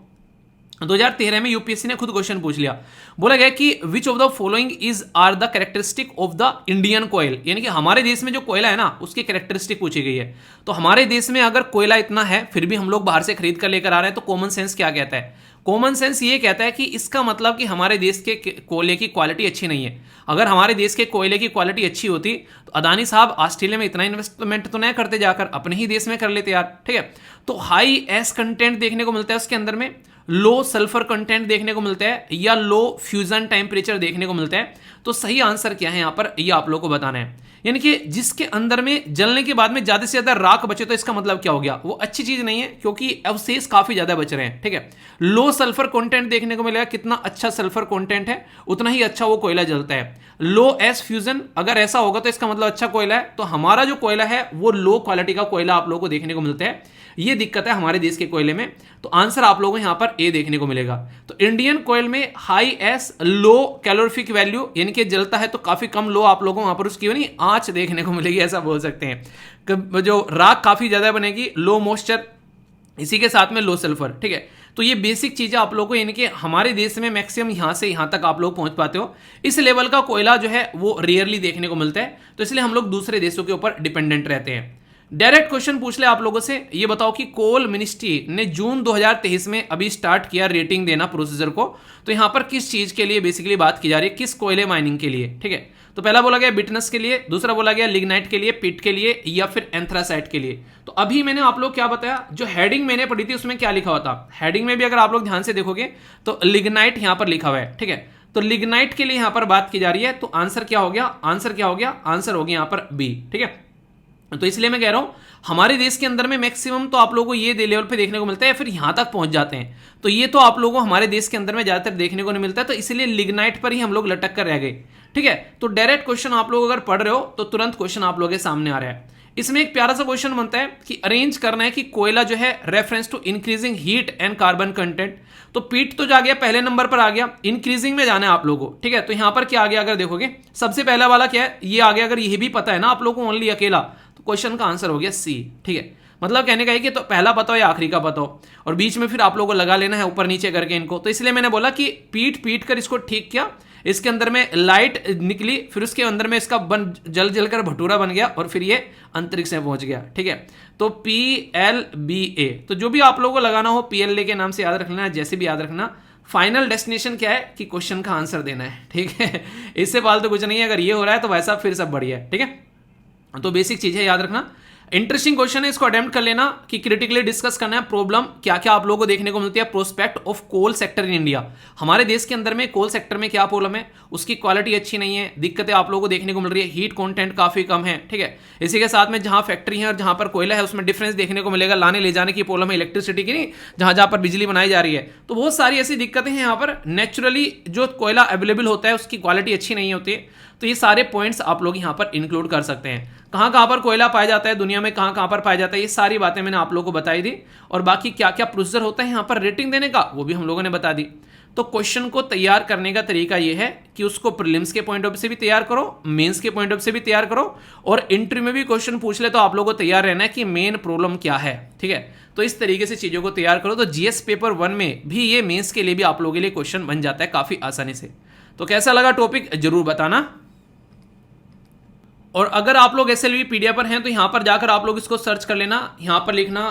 2013 में यूपीएससी ने खुद क्वेश्चन पूछ लिया, बोला गया कि which of the following is are the characteristic of the Indian koel, यानी कि हमारे देश में जो कोयला है ना उसकी कैरेक्टरिस्टिक पूछी गई है। तो हमारे देश में अगर कोयला इतना है फिर भी हम लोग बाहर से खरीद कर लेकर आ रहे हैं, तो कॉमन सेंस क्या कहता है? कॉमन सेंस ये कहता है कि इसका मतलब कि हमारे देश के कोयले की क्वालिटी अच्छी नहीं है। अगर हमारे देश के कोयले की क्वालिटी अच्छी होती तो अदानी साहब ऑस्ट्रेलिया में इतना इन्वेस्टमेंट तो नहीं करते, जाकर अपने ही देश में कर लेते यार। ठीक है, तो हाई एस कंटेंट देखने को मिलता है उसके अंदर में, लो सल्फर कंटेंट देखने को मिलता है, या लो फ्यूजन टेम्परेचर देखने को मिलता है। तो सही आंसर क्या है यहाँ पर, ये आप लोगों को बताना है। यानी कि जिसके अंदर में जलने के बाद में ज्यादा से ज्यादा राख बचे तो इसका मतलब क्या हो गया, वो अच्छी चीज नहीं है, क्योंकि अवशेष काफी ज्यादा बच रहे हैं। ठीक है, लो सल्फर कंटेंट देखने को मिलेगा, कितना अच्छा सल्फर कंटेंट है उतना ही अच्छा वो कोयला जलता है। लो एस फ्यूजन अगर ऐसा होगा तो इसका मतलब अच्छा कोयला है। तो हमारा जो कोयला है वो लो क्वालिटी का कोयला आप लोगों को देखने को मिलता है, ये दिक्कत है हमारे देश के कोयले में। तो आंसर आप लोगों को यहां पर ए देखने को मिलेगा। तो इंडियन कोयल में हाई एस लो कैलोरीफिक वैल्यू, यानी कि जलता है तो काफी कम लो आप लोगों को वहां पर उसकी नहीं आंच देखने को मिलेगी, ऐसा बोल सकते हैं। जो राख काफी ज्यादा बनेगी, लो मॉइस्चर, इसी के साथ में लो सल्फर। ठीक है, तो ये बेसिक चीजें आप लोगों को, यानी कि हमारे देश में मैक्सिमम यहां से यहां तक आप लोग पहुंच पाते हो। इस लेवल का कोयला जो है वो रेयरली देखने को मिलता है, तो इसलिए हम लोग दूसरे देशों के ऊपर डिपेंडेंट रहते हैं। डायरेक्ट क्वेश्चन पूछ ले आप लोगों से, ये बताओ कि कोल मिनिस्ट्री ने जून 2023 में अभी स्टार्ट किया रेटिंग देना प्रोसीजर को, तो यहां पर किस चीज के लिए बेसिकली बात की जा रही है, किस कोयले माइनिंग के लिए, ठीक है। तो पहला बोला गया बिटनस के लिए, दूसरा बोला गया लिग्नाइट के लिए, पिट के लिए, या फिर एंथ्रासाइट के लिए। तो अभी मैंने आप लोग क्या बताया, जो हेडिंग मैंने पढ़ी थी उसमें क्या लिखा हुआ था, हेडिंग में भी अगर आप लोग ध्यान से देखोगे तो लिग्नाइट यहां पर लिखा हुआ है, ठीक है। तो लिग्नाइट के लिए यहां पर बात की जा रही है, तो आंसर क्या हो गया, आंसर क्या हो गया, आंसर हो गया यहां पर बी, ठीक है। तो इसलिए मैं कह रहा हूं हमारे देश के अंदर में मैक्सिमम तो आप लोगों को ये लेवल पे देखने को मिलता है, फिर यहां तक पहुंच जाते हैं, तो ये तो आप लोगों को हमारे देश के अंदर में ज्यादातर देखने को नहीं मिलता है, तो इसलिए लिग्नाइट पर ही हम लोग लटक कर रह गए, ठीक है। तो डायरेक्ट क्वेश्चन आप लोग अगर पढ़ रहे हो तो तुरंत क्वेश्चन आप लोगों के सामने आ रहा है। इसमें एक प्यारा सा क्वेश्चन बनता है कि अरेंज करना है कि कोयला जो है reference to increasing heat and carbon content, तो पीट तो जा गया, पहले नंबर पर आ गया, इंक्रीजिंग में जाना है आप लोगों को, ठीक है। तो यहां पर क्या आ गया, अगर देखोगे सबसे पहला वाला क्या है, ये आ गया। अगर ये भी पता है ना आप लोगों को ओनली अकेला, तो क्वेश्चन का आंसर हो गया सी, ठीक है। मतलब कहने का है कि तो पहला पता हो या आखिरी का पता हो, और बीच में फिर आप लोगों को लगा लेना है ऊपर नीचे करके इनको। तो इसलिए मैंने बोला कि पीट कर इसको ठीक किया, इसके अंदर में लाइट निकली, फिर उसके अंदर में इसका जल कर भटूरा बन गया, और फिर ये अंतरिक्ष में पहुंच गया, ठीक है। तो PLBA, तो जो भी आप लोगों को लगाना हो PLA के नाम से याद रख लेना, जैसे भी याद रखना, फाइनल डेस्टिनेशन क्या है कि क्वेश्चन का आंसर देना है, ठीक है। इससे फालतू कुछ नहीं है, अगर ये हो रहा है तो वैसा फिर सब बढ़िया है, ठीक है। तो बेसिक चीज है, याद रखना। इंटरेस्टिंग क्वेश्चन है, इसको अटेम्प्ट कर लेना कि क्रिटिकली डिस्कस करना है प्रॉब्लम क्या क्या आप लोगों को देखने को मिलती है, prospect of coal sector in India. हमारे देश के अंदर में कोल सेक्टर में क्या प्रॉब्लम है, उसकी क्वालिटी अच्छी नहीं है, दिक्कतें आप लोगों को देखने को मिल रही है, हीट कंटेंट काफी कम है, ठीक है। इसी के साथ में जहां फैक्ट्री है और जहां पर कोयला है उसमें डिफरेंस देखने को मिलेगा, लाने ले जाने की प्रॉब्लम है, इलेक्ट्रिसिटी की नहीं, जहां जहां पर बिजली बनाई जा रही है। तो बहुत सारी ऐसी दिक्कतें हैं यहाँ पर, नेचुरली जो कोयला अवेलेबल होता है उसकी क्वालिटी अच्छी नहीं होती है। तो ये सारे पॉइंट्स आप लोग यहाँ पर इंक्लूड कर सकते हैं। कहाँ कहाँ पर कोयला पाया जाता है दुनिया में, कहाँ कहाँ पर पाया जाता है, ये सारी बातें मैंने आप लोगों को बताई दी, और बाकी क्या क्या प्रोसीजर होता है यहाँ पर रेटिंग देने का वो भी हम लोगों ने बता दी। तो क्वेश्चन को तैयार करने का तरीका ये है कि उसको प्रीलिम्स के पॉइंट ऑफ व्यू से भी तैयार करो, मेंस के पॉइंट ऑफ व्यू से भी तैयार करो, और इंटरव्यू में भी क्वेश्चन पूछ ले तो आप लोगों को तैयार रहना है कि मेन प्रॉब्लम क्या है, ठीक है। तो इस तरीके से चीजों को तैयार करो, तो जीएस पेपर 1 में भी ये मेंस के लिए भी आप लोगों के लिए क्वेश्चन बन जाता है काफी आसानी से। तो कैसा लगा टॉपिक जरूर बताना। और अगर आप लोग SLV PDF पर हैं तो यहां पर जाकर आप लोग इसको सर्च कर लेना, यहां पर लिखना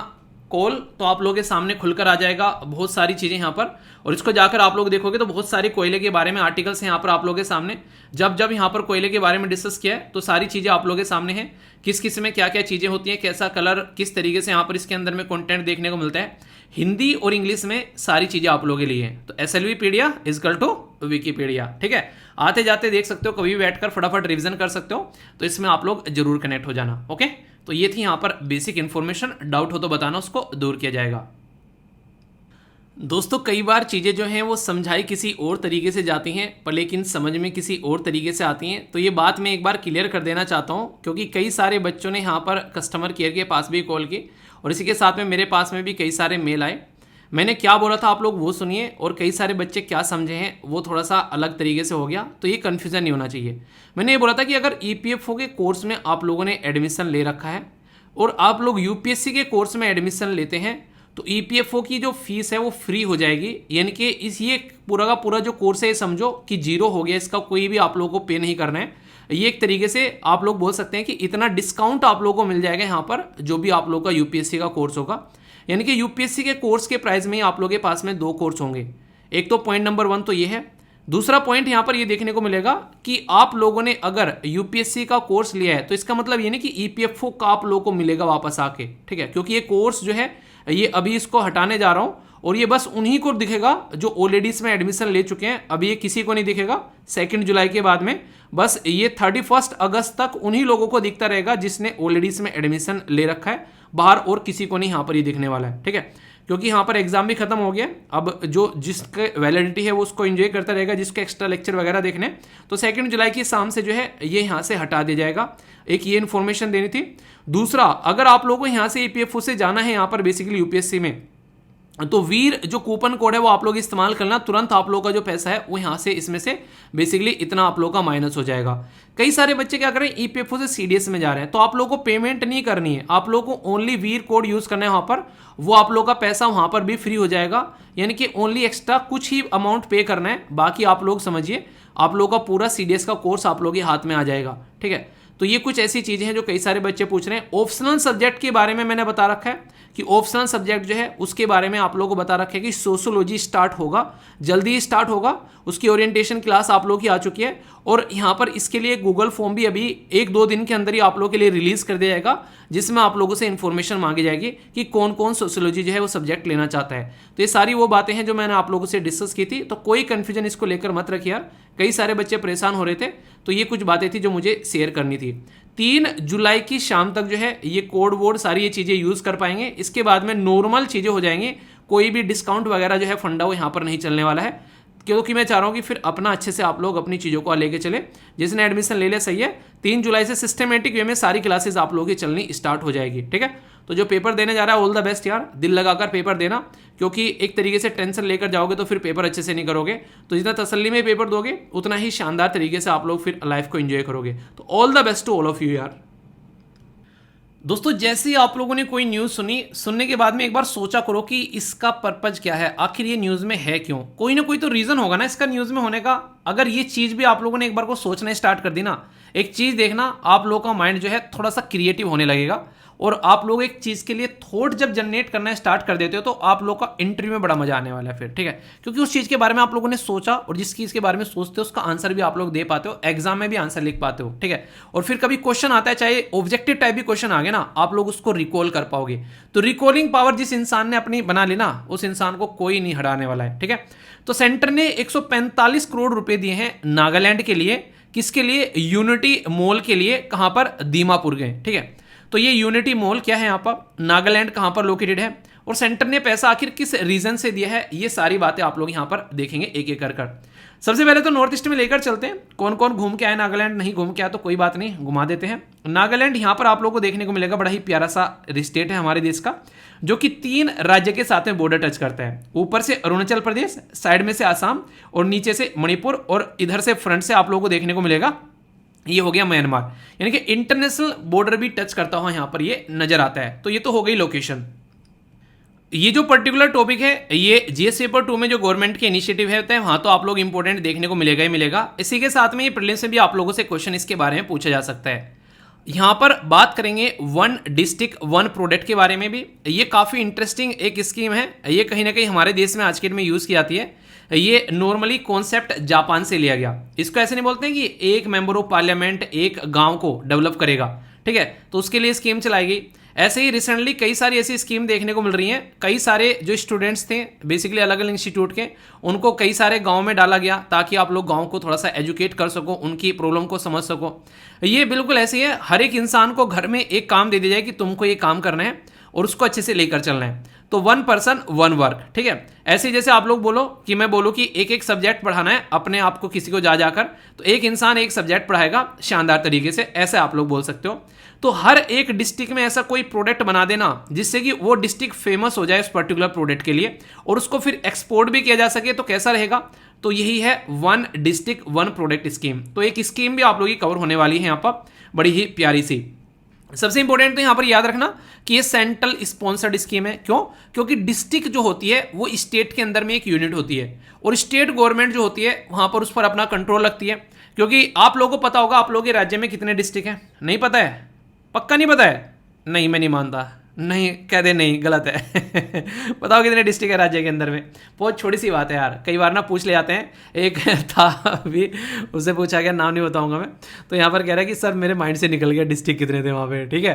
कोल, तो आप लोगों के सामने खुलकर आ जाएगा बहुत सारी चीजें यहां पर, और इसको जाकर आप लोग देखोगे तो बहुत सारे कोयले के बारे में आर्टिकल्स हैं यहां पर आप लोगों के सामने। जब जब यहां पर कोयले के बारे में डिस्कस किया है तो सारी चीजें आप लोगों के सामने हैं, किस किस में क्या क्या चीजें होती हैं, कैसा कलर, किस तरीके से यहां पर इसके अंदर में कंटेंट देखने को मिलता है, हिंदी और इंग्लिश में सारी चीजें आप लोगों के लिए हैं। तो SLVpedia इजकल टू विकीपीडिया, ठीक है। आते जाते देख सकते हो, कभी भी बैठकर फटाफट रिवीजन कर सकते हो, तो इसमें आप लोग जरूर कनेक्ट हो जाना, ओके। तो ये थी यहाँ पर बेसिक इन्फॉर्मेशन, डाउट हो तो बताना, उसको दूर किया जाएगा। दोस्तों कई बार चीज़ें जो हैं वो समझाई किसी और तरीके से जाती हैं पर लेकिन समझ में किसी और तरीके से आती हैं, तो ये बात मैं एक बार क्लियर कर देना चाहता हूँ, क्योंकि कई सारे बच्चों ने यहाँ पर कस्टमर केयर के पास भी कॉल की, और इसी के साथ में मेरे पास में भी कई सारे मेल आए। मैंने क्या बोला था आप लोग वो सुनिए, और कई सारे बच्चे क्या समझे हैं वो थोड़ा सा अलग तरीके से हो गया, तो ये कन्फ्यूज़न नहीं होना चाहिए। मैंने ये बोला था कि अगर EPFO के कोर्स में आप लोगों ने एडमिशन ले रखा है और आप लोग UPSC के कोर्स में एडमिशन लेते हैं, तो EPFO की जो फीस है वो फ्री हो जाएगी, यानी कि इस ये पूरा का पूरा जो कोर्स है समझो कि जीरो हो गया, इसका कोई भी आप लोगों को पे नहीं करना है। ये एक तरीके से आप लोग बोल सकते हैं कि इतना डिस्काउंट आप लोगों को मिल जाएगा यहाँ पर जो भी आप लोगों का UPSC का कोर्स होगा, यानी कि UPSC के कोर्स के प्राइस में ही आप लोगों के पास में 2 कोर्स होंगे। एक तो पॉइंट नंबर 1 तो ये है, दूसरा पॉइंट यहाँ पर ये देखने को मिलेगा कि आप लोगों ने अगर UPSC का कोर्स लिया है तो इसका मतलब ये नहीं कि EPFO का आप लोगों को मिलेगा वापस आके, ठीक है, क्योंकि ये कोर्स जो है ये अभी इसको हटाने जा रहा हूँ, और ये बस उन्हीं को दिखेगा जो ऑलरेडी इसमें एडमिशन ले चुके हैं, अभी ये किसी को नहीं दिखेगा 2 जुलाई के बाद में, बस ये 31 अगस्त तक उन्हीं लोगों को दिखता रहेगा जिसने ऑलरेडी इसमें एडमिशन ले रखा है, बाहर और किसी को नहीं यहाँ पर ये दिखने वाला है, ठीक है। क्योंकि यहाँ पर एग्जाम भी खत्म हो गया, अब जो जिसके वैलिडिटी है वो उसको एंजॉय करता रहेगा, जिसके एक्स्ट्रा लेक्चर वगैरह देखने, तो 2 जुलाई की शाम से जो है ये यहाँ से हटा दिया जाएगा। एक ये इन्फॉर्मेशन देनी थी। दूसरा, अगर आप लोगों को यहाँ से EPFO से जाना है यहाँ पर बेसिकली UPSC में, तो वीर जो कूपन कोड है वो आप लोग इस्तेमाल करना, तुरंत आप लोगों का जो पैसा है वो यहाँ से इसमें से बेसिकली इतना आप लोगों का माइनस हो जाएगा। कई सारे बच्चे क्या कर रहे हैं EPFO से CDS में जा रहे हैं, तो आप लोगों को पेमेंट नहीं करनी है, आप लोगों को ओनली वीर कोड यूज करना है वहाँ पर, वो आप लोगों का पैसा वहाँ पर भी फ्री हो जाएगा, यानी कि ओनली एक्स्ट्रा कुछ ही अमाउंट पे करना है, बाकी आप लोग समझिए आप लोगों का पूरा CDS का कोर्स आप लोगों के हाथ में आ जाएगा, ठीक है। तो ये कुछ ऐसी चीज़ें हैं जो कई सारे बच्चे पूछ रहे हैं। ऑप्शनल सब्जेक्ट के बारे में मैंने बता रखा है कि ऑप्शनल सब्जेक्ट जो है उसके बारे में आप लोगों को बता रखा है कि सोशियोलॉजी स्टार्ट होगा, जल्दी ही स्टार्ट होगा, उसकी ओरिएंटेशन क्लास आप लोगों की आ चुकी है और यहाँ पर इसके लिए गूगल फॉर्म भी अभी 1-2 दिन के अंदर ही आप लोगों के लिए रिलीज कर दिया जाएगा, जिसमें आप लोगों से इन्फॉर्मेशन मांगी जाएगी कि कौन कौन सोशियोलॉजी जो है वो सब्जेक्ट लेना चाहता है। तो ये सारी वो बातें हैं जो मैंने आप लोगों से डिस्कस की थी, तो कोई कन्फ्यूजन इसको लेकर मत रखिए यार, कई सारे बच्चे परेशान हो रहे थे, तो ये कुछ बातें थी जो मुझे शेयर करनी थी। 3 जुलाई की शाम तक जो है ये कोड वोड सारी ये चीज़ें यूज़ कर पाएंगे, इसके बाद में नॉर्मल चीज़ें हो जाएंगी, कोई भी डिस्काउंट वगैरह जो है फंडा वो यहाँ पर नहीं चलने वाला है, क्योंकि मैं चाह रहा हूँ कि फिर अपना अच्छे से आप लोग अपनी चीज़ों को लेके चले। जिसने एडमिशन ले लिया सही है, 3 जुलाई से सिस्टमेटिक वे में सारी क्लासेस आप लोगों की चलनी स्टार्ट हो जाएगी, ठीक है। तो जो पेपर देने जा रहा है ऑल द बेस्ट यार, दिल लगाकर पेपर देना, क्योंकि एक तरीके से टेंशन लेकर जाओगे तो फिर पेपर अच्छे से नहीं करोगे, तो जितना तसल्ली में पेपर दोगे उतना ही शानदार तरीके से आप लोग फिर लाइफ को एंजॉय करोगे। तो all the best to all of you यार। दोस्तों जैसे ही आप लोगों ने कोई न्यूज़ सुनी, सुनने के बाद में एक बार सोचा करो कि इसका पर्पज क्या है, आखिर ये न्यूज़ में है क्यों। कोई ना कोई तो रीज़न होगा ना इसका न्यूज़ में होने का। अगर ये चीज़ भी आप लोगों ने एक बार को सोचना स्टार्ट कर दी ना, एक चीज़ देखना, आप लोगों का माइंड जो है थोड़ा सा क्रिएटिव होने लगेगा और आप लोग एक चीज़ के लिए थॉट जब जनरेट करना स्टार्ट कर देते हो तो आप लोग का इंटरव्यू में बड़ा मजा आने वाला है फिर, ठीक है। क्योंकि उस चीज़ के बारे में आप लोगों ने सोचा और जिस चीज़ के बारे में सोचते हो उसका आंसर भी आप लोग दे पाते हो, एग्जाम में भी आंसर लिख पाते हो, ठीक है। और फिर कभी क्वेश्चन आता है, चाहे ऑब्जेक्टिव टाइप भी क्वेश्चन आ गया ना, आप लोग उसको रिकॉल कर पाओगे। तो रिकॉलिंग पावर जिस इंसान ने अपनी बना ली ना, उस इंसान को कोई नहीं हराने वाला है, ठीक है। तो सेंटर ने 145 करोड़ रुपए दिए हैं नागालैंड के लिए। किसके लिए? यूनिटी मॉल के लिए। कहां पर? दीमापुर गए, ठीक है। तो ये यूनिटी मॉल क्या है यहाँ पर, नागालैंड कहाँ पर लोकेटेड है और सेंटर ने पैसा आखिर किस रीजन से दिया है, ये सारी बातें आप लोग यहाँ पर देखेंगे एक एक कर। सबसे पहले तो नॉर्थ ईस्ट में लेकर चलते हैं, कौन कौन घूम के आए नागालैंड, नहीं घूम के आए तो कोई बात नहीं, घुमा देते हैं। नागालैंड यहाँ पर आप लोगों को देखने को मिलेगा, बड़ा ही प्यारा सा स्टेट है हमारे देश का, जो कि 3 राज्य के साथ में बॉर्डर टच करता है। ऊपर से अरुणाचल प्रदेश, साइड में से आसाम और नीचे से मणिपुर और इधर से फ्रंट से आप लोगों को देखने को मिलेगा ये हो गया म्यांमार, यानी कि इंटरनेशनल बॉर्डर भी टच करता हुआ यहां पर ये नजर आता है। तो ये तो हो गई लोकेशन। ये जो पर्टिकुलर टॉपिक है ये जीएस पेपर 2 में जो गवर्नमेंट के इनिशिएटिव है वहां तो आप लोग इंपॉर्टेंट देखने को मिलेगा ही मिलेगा। इसी के साथ में ये प्रीलिम्स में भी आप लोगों से क्वेश्चन इसके बारे में पूछा जा सकता है। यहाँ पर बात करेंगे 1 डिस्ट्रिक्ट 1 प्रोडक्ट के बारे में भी। ये काफ़ी इंटरेस्टिंग एक स्कीम है, ये कहीं ना कहीं हमारे देश में आज के डेट में यूज़ की जाती है। ये नॉर्मली कॉन्सेप्ट जापान से लिया गया। इसको ऐसे नहीं बोलते हैं कि एक मेंबर ऑफ पार्लियामेंट एक गांव को डेवलप करेगा, ठीक है, तो उसके लिए स्कीम चलाई गई। ऐसे ही रिसेंटली कई सारी ऐसी स्कीम देखने को मिल रही हैं। कई सारे जो स्टूडेंट्स थे बेसिकली अलग अलग इंस्टीट्यूट के, उनको कई सारे गांव में डाला गया ताकि आप लोग गांव को थोड़ा सा एजुकेट कर सको, उनकी प्रॉब्लम को समझ सको। ये बिल्कुल ऐसे ही है, हर एक इंसान को घर में एक काम दे दिया जाए कि तुमको ये काम करना है और उसको अच्छे से लेकर चलना है। तो 1 पर्सन 1 वर्क, ठीक है। ऐसे जैसे आप लोग बोलो कि मैं बोलूँ कि एक एक सब्जेक्ट पढ़ाना है अपने आप को किसी को जा जाकर, तो एक इंसान एक सब्जेक्ट पढ़ाएगा शानदार तरीके से, ऐसे आप लोग बोल सकते हो। तो हर एक डिस्ट्रिक्ट में ऐसा कोई प्रोडक्ट बना देना जिससे कि वो डिस्ट्रिक्ट फेमस हो जाए उस पर्टिकुलर प्रोडक्ट के लिए और उसको फिर एक्सपोर्ट भी किया जा सके, तो कैसा रहेगा। तो यही है 1 डिस्ट्रिक्ट 1 प्रोडक्ट स्कीम। तो एक स्कीम भी आप लोगों की कवर होने वाली है यहाँ पर, बड़ी ही प्यारी सी। सबसे इंपॉर्टेंट तो यहां पर याद रखना कि ये सेंट्रल स्पॉन्सर्ड स्कीम है। क्यों? क्योंकि डिस्ट्रिक्ट जो होती है वो स्टेट के अंदर में एक यूनिट होती है और स्टेट गवर्नमेंट जो होती है वहां पर उस पर अपना कंट्रोल रखती है। क्योंकि आप लोगों को पता होगा, आप लोगों के राज्य में कितने डिस्ट्रिक्ट हैं? नहीं पता है? पक्का नहीं पता है? नहीं, मैं नहीं मानता। नहीं कह दे, नहीं गलत है बताओ कितने डिस्ट्रिक्ट है राज्य के अंदर में? बहुत छोटी सी बात है यार, कई बार ना पूछ ले जाते हैं। एक था अभी, उससे पूछा गया, नाम नहीं बताऊंगा मैं, तो यहाँ पर कह रहा है कि सर मेरे माइंड से निकल गया डिस्ट्रिक्ट कितने थे वहाँ पे, ठीक है।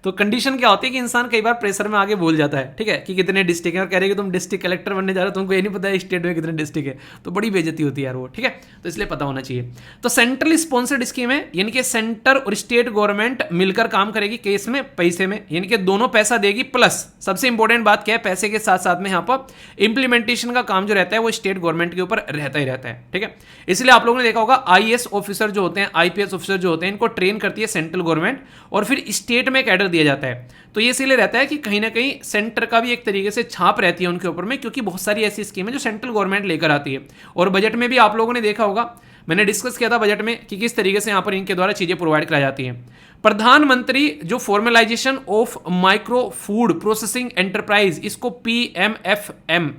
तो कंडीशन क्या होती है कि इंसान कई बार प्रेशर में आगे भूल जाता है, ठीक है, कि कितने डिस्ट्रिक्ट है और कह रहे कि तुम डिस्ट्रिक्ट कलेक्टर बनने जा रहे हो, तुमको ये नहीं पता है स्टेट में कितने डिस्ट्रिक्ट है, तो बड़ी बेइज्जती होती है यार वो, ठीक है। तो इसलिए पता होना चाहिए। तो सेंट्रल स्पॉन्सर्ड स्कीम है, यानी कि सेंटर और स्टेट गवर्नमेंट मिलकर काम करेगी केस में, पैसे में, यानी कि दोनों पैसा देगी। प्लस सबसे इंपॉर्टेंट बात क्या है, पैसे के साथ साथ में यहाँ पर इंप्लीमेंटेशन का काम जो रहता है वो स्टेट गवर्नमेंट के ऊपर रहता ही रहता है, ठीक है। इसलिए आप लोगों ने देखा होगा आईएएस ऑफिसर जो होते हैं, आईपीएस ऑफिसर जो होते हैं, इनको ट्रेन करती है सेंट्रल गवर्नमेंट और फिर स्टेट में कैडर दिया जाता है। तो ये इसीलिए रहता है कि कहीं ना कहीं सेंटर का भी एक तरीके से छाप रहती है उनके ऊपर में, क्योंकि बहुत सारी ऐसी स्कीम है जो सेंट्रल गवर्नमेंट लेकर आती है। और बजट में भी आप लोगों ने देखा होगा, मैंने डिस्कस किया था बजट में कि किस तरीके से यहाँ पर इनके द्वारा चीजें प्रोवाइड कराई जाती हैं। प्रधानमंत्री जो formalisation of micro food processing enterprise, इसको PMFM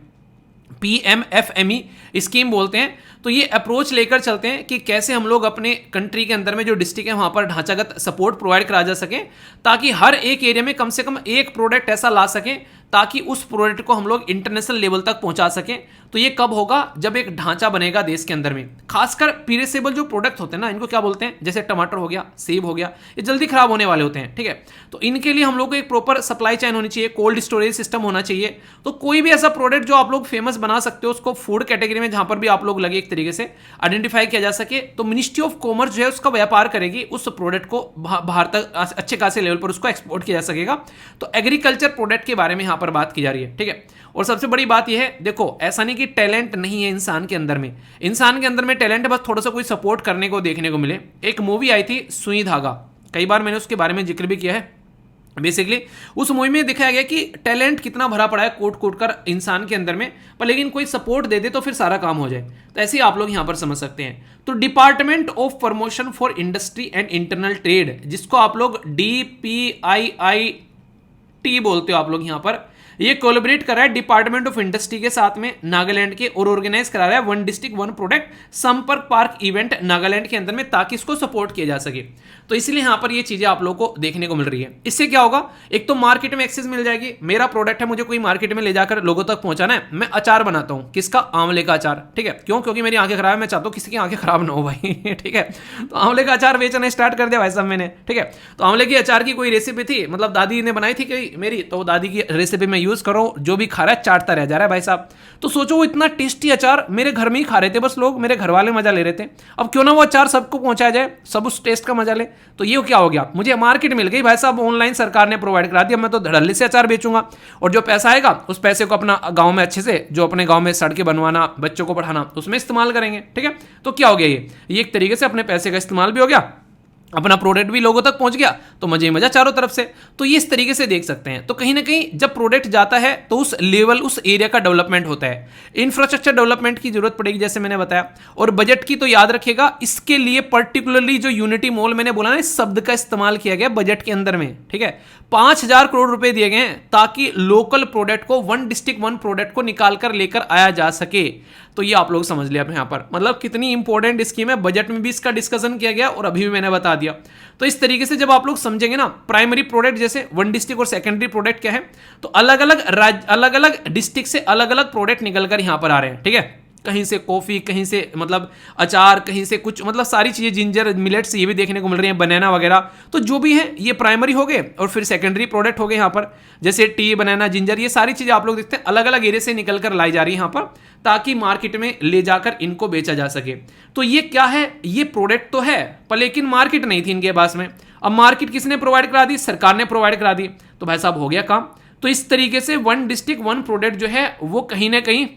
PMFME स्कीम बोलते हैं। तो ये अप्रोच लेकर चलते हैं कि कैसे हम लोग अपने कंट्री के अंदर में जो डिस्ट्रिक्ट है वहाँ पर ढांचागत सपोर्ट प्रोवाइड करा जा सके, ताकि हर एक एरिया में कम से कम एक प्रोडक्ट ऐसा ला सकें ताकि उस प्रोडक्ट को हम लोग इंटरनेशनल लेवल तक पहुंचा सकें। तो ये कब होगा? जब एक ढांचा बनेगा देश के अंदर में। खासकर पीरिसेबल जो प्रोडक्ट होते हैं ना, इनको क्या बोलते हैं, जैसे टमाटर हो गया, सेब हो गया, ये जल्दी खराब होने वाले होते हैं, ठीक है। तो इनके लिए हम लोग को एक प्रॉपर सप्लाई चेन होनी चाहिए, कोल्ड स्टोरेज सिस्टम होना चाहिए। तो कोई भी ऐसा प्रोडक्ट जो आप लोग फेमस बना सकते हो, उसको फूड कैटेगरी में जहां पर भी आप लोग लगे एक तरीके से आइडेंटिफाई किया जा सके, तो मिनिस्ट्री ऑफ कॉमर्स जो है उसका व्यापार करेगी, उस प्रोडक्ट को बाहर तक अच्छे खासे लेवल पर उसको एक्सपोर्ट किया जा सकेगा। तो एग्रीकल्चर प्रोडक्ट के बारे में यहां पर बात की जा रही है, ठीक है। और सबसे बड़ी बात यह है, देखो ऐसा नहीं कि टैलेंट नहीं है इंसान के अंदर में, इंसान के अंदर में टैलेंट है, बस थोड़ा सा कोई सपोर्ट करने को देखने को मिले। एक मूवी आई थी सुई धागा, कई बार मैंने उसके बारे में जिक्र भी किया है। बेसिकली उस मूवी में दिखाया गया कि टैलेंट कितना भरा पड़ा है कोट कोट कर इंसान के अंदर में, पर लेकिन कोई सपोर्ट दे दे तो फिर सारा काम हो जाए। तो ऐसे ही आप लोग यहां पर समझ सकते हैं। तो department of promotion for industry and internal trade, जिसको आप लोग DPIIT बोलते हो आप लोग यहां पर, ये कोलैबोरेट कर रहा है डिपार्टमेंट ऑफ इंडस्ट्री के साथ में नागालैंड के, और ऑर्गेनाइज करा रहा है वन डिस्ट्रिक्ट वन प्रोडक्ट संपर्क पार्क इवेंट नागालैंड के अंदर में, ताकि इसको सपोर्ट किया जा सके। तो इसलिए यहां पर ये चीजें आप लोगों को देखने को मिल रही है। इससे क्या होगा, एक तो मार्केट में एक्सेस मिल जाएगी, मेरा प्रोडक्ट है, मुझे कोई मार्केट में ले जाकर लोगों तक पहुंचाना है। मैं अचार बनाता हूं, किसका? आंवले का अचार, ठीक है। क्यों? क्योंकि मेरी आंखें खराब है, मैं चाहता हूं किसी की आंखें खराब ना हो भाई ठीक है। तो आंवले का अचार बेचना स्टार्ट कर दिया भाई साहब मैंने, ठीक है। तो आंवले की अचार की कोई रेसिपी थी, मतलब दादी ने बनाई थी कि मेरी, तो दादी की रेसिपी मैं यूज कर रहा हूं, जो भी खा रहा है चाटता रह जा रहा है भाई साहब। तो सोचो वो इतना टेस्टी अचार मेरे घर में ही खा रहे थे बस लोग, मेरे घर वाले मजा ले रहे थे। अब क्यों ना वो अचार सबको पहुंचाया जाए, सब उस टेस्ट का मजा ले। तो ये क्या हो गया, मुझे मार्केट मिल गई भाई साहब, ऑनलाइन सरकार ने प्रोवाइड करा दिया, मैं तो धड़ल्ले से अचार बेचूंगा, और जो पैसा आएगा उस पैसे को अपना गांव में अच्छे से, जो अपने गांव में सड़कें बनवाना, बच्चों को पढ़ाना, उसमें इस्तेमाल करेंगे, ठीक है। तो क्या हो गया, ये एक तरीके से अपने पैसे का इस्तेमाल भी हो गया, अपना प्रोडक्ट भी लोगों तक पहुंच गया, तो मजे ही मजा चारों तरफ से। तो ये इस तरीके से देख सकते हैं। तो कहीं ना कहीं जब प्रोडक्ट जाता है तो उस लेवल, उस एरिया का डेवलपमेंट होता है, इंफ्रास्ट्रक्चर डेवलपमेंट की जरूरत पड़ेगी, जैसे मैंने बताया। और बजट की तो याद रखिएगा, इसके लिए पर्टिकुलरली जो यूनिटी मॉल मैंने बोला ना, इस शब्द का इस्तेमाल किया गया बजट के अंदर में, ठीक है। 5,000 करोड़ रुपए दिए गए हैं ताकि लोकल प्रोडक्ट को, वन डिस्ट्रिक्ट वन प्रोडक्ट को निकाल कर लेकर आया जा सके। तो ये आप लोग समझ लिया यहां पर, मतलब कितनी इंपॉर्टेंट स्कीम है। बजट में भी इसका डिस्कशन किया गया और अभी भी मैंने बता दिया। तो इस तरीके से जब आप लोग समझेंगे ना, प्राइमरी प्रोडक्ट जैसे वन डिस्ट्रिक्ट और सेकेंडरी प्रोडक्ट क्या है, तो अलग अलग राज्य, अलग अलग डिस्ट्रिक्ट से अलग अलग प्रोडक्ट निकल कर यहां पर आ रहे हैं, ठीक है। कहीं से कॉफी, कहीं से मतलब अचार, कहीं से कुछ, मतलब सारी चीजें, जिंजर, मिलेट्स, ये भी देखने को मिल रही हैं, बनाना वगैरह। तो जो भी है ये प्राइमरी हो गए, और फिर सेकेंडरी प्रोडक्ट हो गए यहाँ पर, जैसे टी, बनाना, जिंजर, ये सारी चीजें आप लोग देखते हैं अलग अलग एरिया से निकल कर लाई जा रही है यहाँ पर, ताकि मार्केट में ले जाकर इनको बेचा जा सके। तो ये क्या है, ये प्रोडक्ट तो है, पर लेकिन मार्केट नहीं थी इनके पास में। अब मार्केट किसने प्रोवाइड करा दी? सरकार ने प्रोवाइड करा दी। तो भाई साहब हो गया काम। तो इस तरीके से वन डिस्ट्रिक्ट वन प्रोडक्ट जो है वो कहीं ना कहीं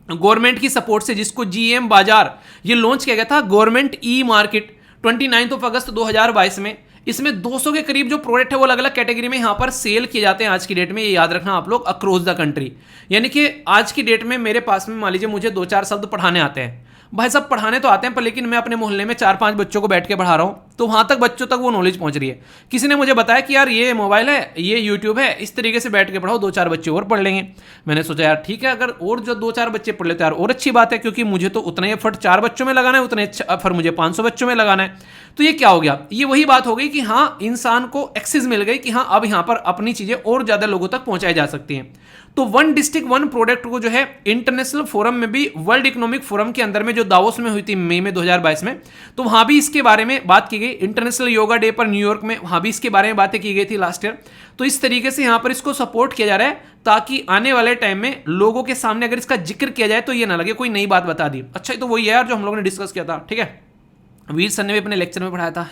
गवर्नमेंट की सपोर्ट से, जिसको GM बाजार ये लॉन्च किया गया था, गवर्नमेंट ई मार्केट 29 अगस्त 2022 में। इसमें 200 के करीब जो प्रोडक्ट है वो अलग अलग कैटेगरी में यहां पर सेल किए जाते हैं आज की डेट में। ये याद रखना आप लोग, अक्रॉस द कंट्री। यानी कि आज की डेट में मेरे पास में मान लीजिए मुझे 2-4 शब्द पढ़ाने आते हैं, भाई साहब पढ़ाने तो आते हैं, पर लेकिन मैं अपने मोहल्ले में 4-5 बच्चों को बैठ के पढ़ा रहा हूं, तो वहां तक बच्चों तक वो नॉलेज पहुंच रही है। किसी ने मुझे बताया कि यार ये मोबाइल है, ये यूट्यूब है, इस तरीके से बैठ के पढ़ाओ, 2-4 बच्चे और पढ़ लेंगे। मैंने सोचा यार ठीक है, अगर और जो 2-4 बच्चे पढ़ लेते हैं यार और अच्छी बात है, क्योंकि मुझे तो उतना ही एफर्ट 4 बच्चों में लगाना है, उतने एफर्ट मुझे 500 बच्चों में लगाना है। तो ये क्या हो गया, ये वही बात हो गई कि हाँ, इंसान को एक्सेस मिल गई कि हाँ अब यहां पर अपनी चीजें और ज्यादा लोगों तक पहुंचाई जा सकती हैं। तो वन डिस्ट्रिक्ट वन प्रोडक्ट को जो है इंटरनेशनल फोरम में भी, वर्ल्ड इकोनॉमिक फोरम के अंदर में जो दावोस में हुई थी मई में 2022 में, तो वहां भी इसके बारे में बात की गई। इंटरनेशनल योगा डे पर न्यूयॉर्क में, वहां भी इसके बारे में बातें की गई थी लास्ट ईयर। तो इस तरीके से यहां पर इसको सपोर्ट किया जा रहा है, ताकि आने वाले टाइम में लोगों के सामने अगर इसका जिक्र किया जाए तो ये ना लगे कोई नई बात बता दी। अच्छा, तो वही है यार जो हम लोगों ने डिस्कस किया था, ठीक है। वीर सर ने भी अपने लेक्चर में पढ़ाया था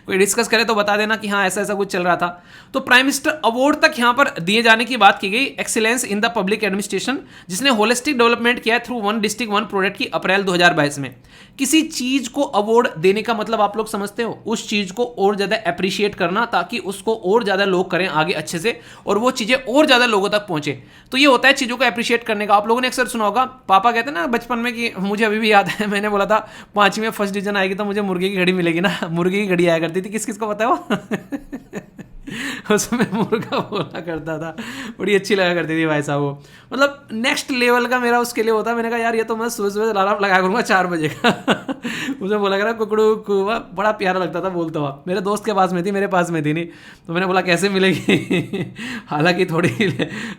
कोई डिस्कस करे तो बता देना कि हाँ ऐसा ऐसा कुछ चल रहा था। तो प्राइम मिनिस्टर अवार्ड तक यहां पर दिए जाने की बात की गई, excellence in the public administration, जिसने होलिस्टिक डेवलपमेंट किया through one district one product की अप्रैल 2022 में। किसी चीज को अवार्ड देने का मतलब आप लोग समझते हो, उस चीज को और ज्यादा अप्रिशिएट करना, ताकि उसको और ज्यादा लोग करें आगे अच्छे से, और वो चीजें और ज्यादा लोगों तक पहुंचे। तो ये होता है चीजों को अप्रिशिएट करने का। आप लोगों ने अक्सर सुना होगा, पापा कहते हैं ना बचपन में, कि मुझे अभी भी याद है, मैंने बोला था 5वीं में फर्स्ट डिवीजन आएगी तो मुझे मुर्गे की घड़ी मिलेगी ना, मुर्गे की घड़ी आया करती थी, किस किस को पता है वो उसमें मुर्गा बोला करता था, बड़ी अच्छी लगा करती थी भाई साहब वो। मतलब नेक्स्ट लेवल का मेरा उसके लिए होता। मैंने कहा यार ये तो मैं सुबह सुबह अलार्म लगा करूँगा 4 बजे का। उसमें बोला करा कुकड़ू कुआ, बड़ा प्यारा लगता था बोलता हुआ। मेरे दोस्त के पास में थी, मेरे पास में थी नहीं, तो मैंने बोला कैसे मिलेगी। हालांकि थोड़ी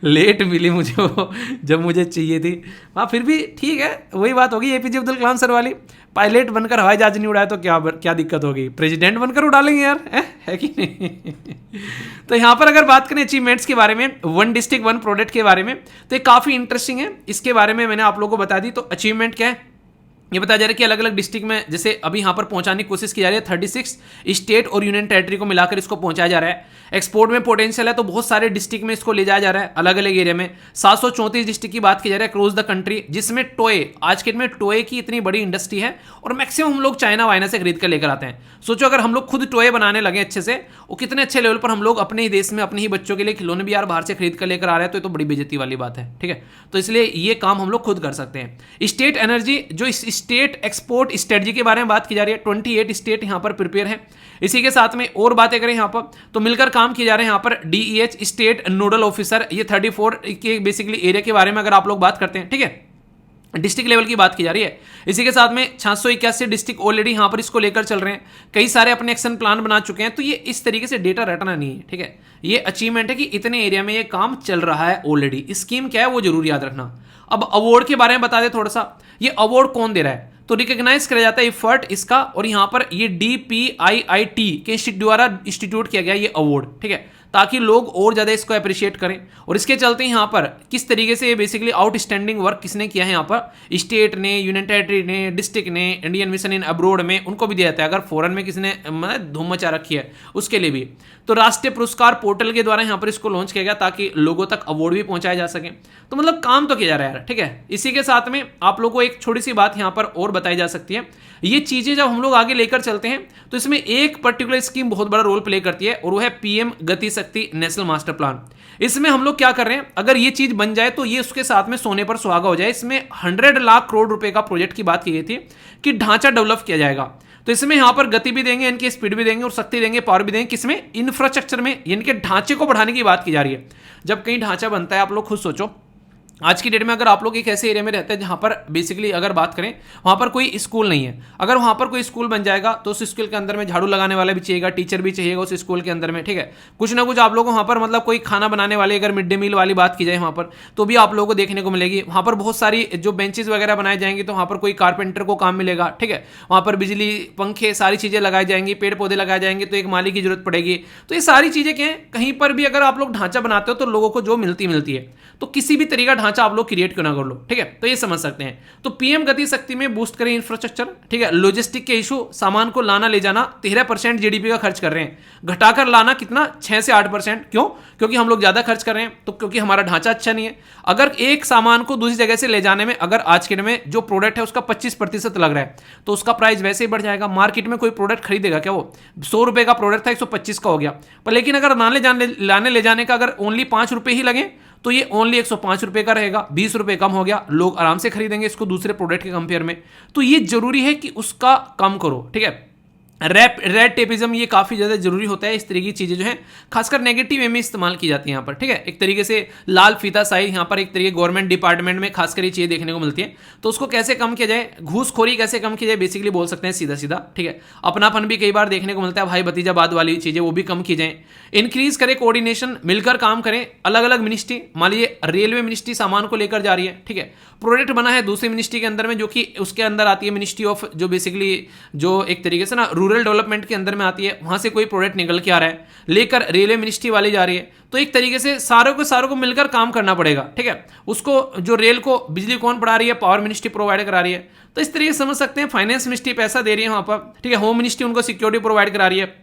लेट मिली मुझे वो, जब मुझे चाहिए थी। हाँ फिर भी ठीक है, वही बात होगी एपीजे अब्दुल कलाम सर वाली। पायलट बनकर हवाई जहाज नहीं उड़ाया तो क्या दिक्कत होगी, प्रेसिडेंट बनकर उड़ा लेंगे यार, है कि नहीं। तो यहाँ पर अगर बात करें अचीवमेंट्स के बारे में, वन डिस्ट्रिक्ट वन प्रोडक्ट के बारे में, तो ये काफ़ी इंटरेस्टिंग है। इसके बारे में मैंने आप लोगों को बता दी। तो अचीवमेंट क्या है ये बताया जा रहा है कि अलग अलग डिस्ट्रिक्ट में जैसे अभी यहाँ पर पहुंचाने की कोशिश की जा रही है। 36 स्टेट और यूनियन टेरिटरी को मिलाकर इसको पहुंचाया जा रहा है। एक्सपोर्ट में पोटेंशियल है तो बहुत सारे डिस्ट्रिक्ट में इसको ले जाया जा रहा है, अलग अलग एरिया में। 734 डिस्ट्रिक्ट की बात की जा रही है क्रॉस द कंट्री, जिसमें टोए, आज के दिन में टोए की इतनी बड़ी इंडस्ट्री है और मैक्सिमम हम लोग चाइना वाइना से खरीद कर लेकर आते हैं। सोचो अगर हम लोग खुद टोए बनाने लगे अच्छे से, वो कितने अच्छे लेवल पर हम लोग अपने ही देश में अपने ही बच्चों के लिए खिलौने भी यार बाहर से खरीद कर लेकर आ रहे हैं, तो ये तो बड़ी बेइज्जती वाली बात है। ठीक है, तो इसलिए ये काम हम लोग खुद कर सकते हैं। स्टेट एनर्जी, जो इस स्टेट एक्सपोर्ट स्ट्रेटजी के बारे में बात की जा रही है, 28 स्टेट यहां पर प्रिपेयर है। इसी के साथ में और बातें करें यहां पर तो मिलकर काम किए जा रहे हैं यहां पर डीईएच स्टेट नोडल ऑफिसर, ये 34 के बेसिकली एरिया के बारे में अगर आप लोग बात करते हैं। ठीक है, डिस्ट्रिक्ट लेवल की बात की जा रही है। इसी के साथ में 681 डिस्ट्रिक्ट ऑलरेडी यहां पर इसको लेकर चल रहे हैं, कई सारे अपने एक्शन प्लान बना चुके हैं। तो ये इस तरीके से डेटा रटना नहीं है। ठीक है, ये अचीवमेंट है कि इतने एरिया में ये काम चल रहा है ऑलरेडी। स्कीम क्या है वो जरूर याद रखना। अब अवार्ड के बारे में बता दे थोड़ा सा, ये अवार्ड कौन दे रहा है, तो रिकॉग्नाइज किया जाता है एफर्ट इसका, और यहां पर ये DPIIT के द्वारा इंस्टीट्यूट किया गया ये अवार्ड। ठीक है, ताकि लोग और ज्यादा इसको अप्रिशिएट करें। और इसके चलते यहां पर किस तरीके से बेसिकली आउटस्टैंडिंग वर्क किसने किया है, यहां पर स्टेट ने, यूनियन टेरिटरी ने, डिस्ट्रिक्ट ने, इंडियन मिशन इन अब्रोड में, उनको भी दिया जाता है। अगर फॉरेन में किसने धूम मचा रखी है उसके लिए भी। तो राष्ट्रीय पुरस्कार पोर्टल के द्वारा यहां पर इसको लॉन्च किया गया ताकि लोगों तक अवार्ड भी पहुंचाए जा सके। तो मतलब काम तो किया जा रहा है यार। ठीक है, इसी के साथ में आप लोगों को एक छोटी सी बात यहां पर और बताई जा सकती है। ये चीजें जब हम लोग आगे लेकर चलते हैं तो इसमें एक पर्टिकुलर स्कीम बहुत बड़ा रोल प्ले करती है, और वो है PM गति शक्ति नेशनल मास्टर प्लान। इसमें हम लोग क्या कर रहे हैं, अगर ये चीज बन जाए तो ये उसके साथ में सोने पर सुहागा हो जाए। इसमें 100 लाख करोड़ रुपए का प्रोजेक्ट की बात की गई थी कि ढांचा डेवलप किया जाएगा। तो इसमें यहां पर गति भी देंगे, इनकी स्पीड भी देंगे और शक्ति देंगे, पावर भी देंगे। किसमें, इंफ्रास्ट्रक्चर में, इनके ढांचे को बढ़ाने की बात की जा रही है। जब कहीं ढांचा बनता है, आप लोग खुद सोचो, आज की डेट में अगर आप लोग एक ऐसे एरिया में रहते हैं जहां पर बेसिकली अगर बात करें वहां पर कोई स्कूल नहीं है, अगर वहां पर कोई स्कूल बन जाएगा तो उस स्कूल के अंदर में झाड़ू लगाने वाला भी चाहिएगा, टीचर भी चाहिएगा उस स्कूल के अंदर में। ठीक है, कुछ ना कुछ आप लोगों को वहां पर मतलब कोई खाना बनाने वाले, अगर मिड डे मील वाली बात की जाए वहां पर, तो भी आप लोगों को देखने को मिलेगी। वहां पर बहुत सारी जो बेंचेज वगैरह बनाए जाएंगे तो वहां पर कोई कारपेंटर को काम मिलेगा। ठीक है, वहां पर बिजली, पंखे, सारी चीजें लगाई जाएंगी, पेड़ पौधे लगाए जाएंगे, तो एक माली की जरूरत पड़ेगी। तो ये सारी चीजें क्या है, कहीं पर भी अगर आप लोग ढांचा बनाते हो तो लोगों को जो मिलती है, तो किसी भी तरीका ढांचा आप लोग क्रिएट कर लो। ठीक है, तो ये समझ सकते हैं। तो PM गति शक्ति में बूस्ट करें इंफ्रास्ट्रक्चर। ठीक है, लॉजिस्टिक के इशू, सामान को लाना ले जाना 13% GDP का खर्च कर रहे हैं, घटाकर लाना कितना 6 से 8%। क्यों, क्योंकि हम लोग ज्यादा खर्च कर रहे हैं, तो क्योंकि हमारा ढांचा अच्छा नहीं है। अगर एक सामान को दूसरी जगह से ले जाने में अगर आज के दिन में जो प्रोडक्ट है उसका 25% लग रहा है तो उसका प्राइस वैसे ही बढ़ जाएगा। मार्केट में कोई प्रोडक्ट खरीदेगा क्या, वो 100 रुपए का प्रोडक्ट था 125 का हो गया। पर लेकिन अगर लाने ले जाने का अगर ओनली 5 रुपए ही लगे तो ये ओनली 105 रुपए का रहेगा, 20 रुपए कम हो गया, लोग आराम से खरीदेंगे इसको दूसरे प्रोडक्ट के कंपेयर में। तो ये जरूरी है कि उसका कम करो। ठीक है, रेड टेपिज्म ये काफी ज्यादा जरूरी होता है। इस तरह की चीजें जो है खासकर नेगेटिव वे में इस्तेमाल की जाती है यहाँ पर। ठीक है, एक तरीके से लाल फीता साई यहाँ पर एक तरीके गवर्नमेंट डिपार्टमेंट में खासकर ये चीजें देखने को मिलती है। तो उसको कैसे कम किया जाए, घूसखोरी कैसे कम की जाए, बेसिकली बोल सकते हैं सीधा सीधा। ठीक है, अपनापन भी कई बार देखने को मिलता है, भाई भतीजाबाद वाली चीजें वो भी कम की जाए। इंक्रीज करें कोऑर्डिनेशन, मिलकर काम करें, अलग अलग मिनिस्ट्री, मान लीजिए रेलवे मिनिस्ट्री सामान को लेकर जा रही है। ठीक है, प्रोडक्ट बना है दूसरी मिनिस्ट्री के अंदर में, जो कि उसके अंदर आती है मिनिस्ट्री ऑफ, जो बेसिकली जो एक तरीके से ना रूरल डेवलपमेंट के अंदर में आती है, वहां से कोई प्रोडक्ट निकल के आ रहा है, लेकर रेलवे मिनिस्ट्री वाली जा रही है। तो एक तरीके से सारों को मिलकर काम करना पड़ेगा। ठीक है, उसको जो रेल को बिजली कौन पड़ा रही है, पावर मिनिस्ट्री प्रोवाइड करा रही है। तो इस तरीके से समझ सकते हैं, फाइनेंस मिनिस्ट्री पैसा दे रही है वहां पर। ठीक है, होम मिनिस्ट्री उनको सिक्योरिटी प्रोवाइड करा रही है।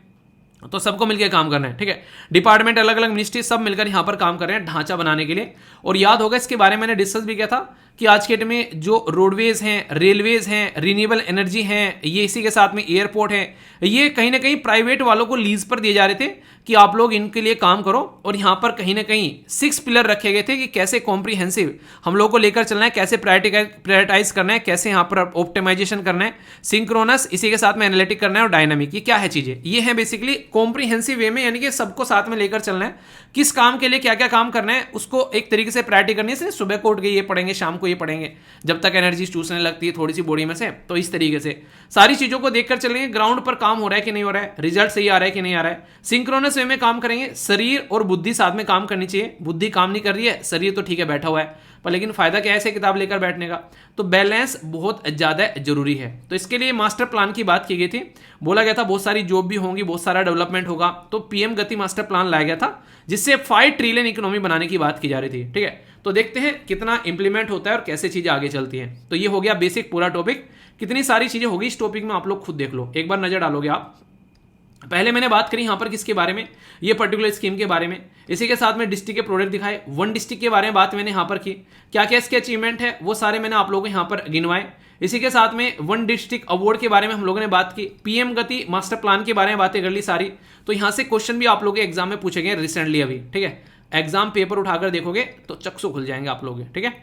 तो सबको मिलकर काम करना है। ठीक है, डिपार्टमेंट अलग अलग मिनिस्ट्री सब मिलकर यहां पर काम कर रहे हैं ढांचा बनाने के लिए। और याद होगा इसके बारे में मैंने डिस्कस भी किया था कि आज के डेट में जो रोडवेज हैं, रेलवेज हैं, रिन्यूएबल एनर्जी हैं, ये इसी के साथ में एयरपोर्ट है, ये कहीं ना कहीं प्राइवेट वालों को लीज पर दिए जा रहे थे कि आप लोग इनके लिए काम करो। और यहाँ पर कहीं ना कहीं 6 पिलर रखे गए थे कि कैसे कॉम्प्रिहेंसिव हम लोग को लेकर चलना है, कैसे प्रायोरिटाइज करना है, कैसे यहाँ पर ऑप्टिमाइजेशन करना है, सिंक्रोनस, इसी के साथ में एनालिटिक करना है और डायनामिक। ये क्या है चीजें? ये है बेसिकली कॉम्प्रिहेंसिव वे में, यानी कि सबको साथ में लेकर चलना है, किस काम के लिए क्या क्या काम करना है उसको एक तरीके से प्रायोरिटी करनी है। सुबह को उठ के ये पढ़ेंगे, शाम को ये पढ़ेंगे, जब तक एनर्जी चूसने लगती है थोड़ी सी बॉडी में से। तो इस तरीके से सारी चीजों को देखकर चलेंगे, ग्राउंड पर काम हो रहा है कि नहीं हो रहा है, रिजल्ट सही आ रहा है कि नहीं आ रहा है। सिंक्रोनस वे में काम करेंगे, शरीर और बुद्धि साथ में काम करनी चाहिए। बुद्धि काम नहीं कर रही है, शरीर तो ठीक है बैठा हुआ है, पर लेकिन फायदा क्या है ऐसे किताब लेकर बैठने का? तो बैलेंस बहुत ज्यादा जरूरी है। तो इसके लिए मास्टर प्लान की बात की गई थी, बोला गया था बहुत सारी जॉब भी होंगी, बहुत सारा डेवलपमेंट होगा, तो पीएम गति मास्टर प्लान लाया गया था जिससे 5 ट्रिलियन इकोनॉमी बनाने की बात की जा रही थी। ठीक है, तो देखते हैं कितना इंप्लीमेंट होता है और कैसे चीजें आगे चलती हैं। तो ये हो गया बेसिक पूरा टॉपिक। कितनी सारी चीजें होगी इस टॉपिक में आप लोग खुद देख लो, एक बार नजर डालोगे आप। पहले मैंने बात करी यहाँ पर किसके बारे में, ये पर्टिकुलर स्कीम के बारे में। इसी के साथ में डिस्ट्रिक्ट के प्रोडक्ट दिखाए, 1 डिस्ट्रिक्ट के बारे में बात मैंने यहाँ पर की, क्या क्या इसके अचीवमेंट है वो सारे मैंने आप लोगों को यहाँ पर गिनवाए। इसी के साथ में 1 डिस्ट्रिक्ट अवार्ड के बारे में हम लोगों ने बात की, पीएम गति मास्टर प्लान के बारे में बातें कर ली सारी। तो यहाँ से क्वेश्चन भी आप लोगों के एग्जाम में पूछे गए रिसेंटली अभी। ठीक है, एग्जाम पेपर उठाकर देखोगे तो चक्षु खुल जाएंगे आप लोग। ठीक है,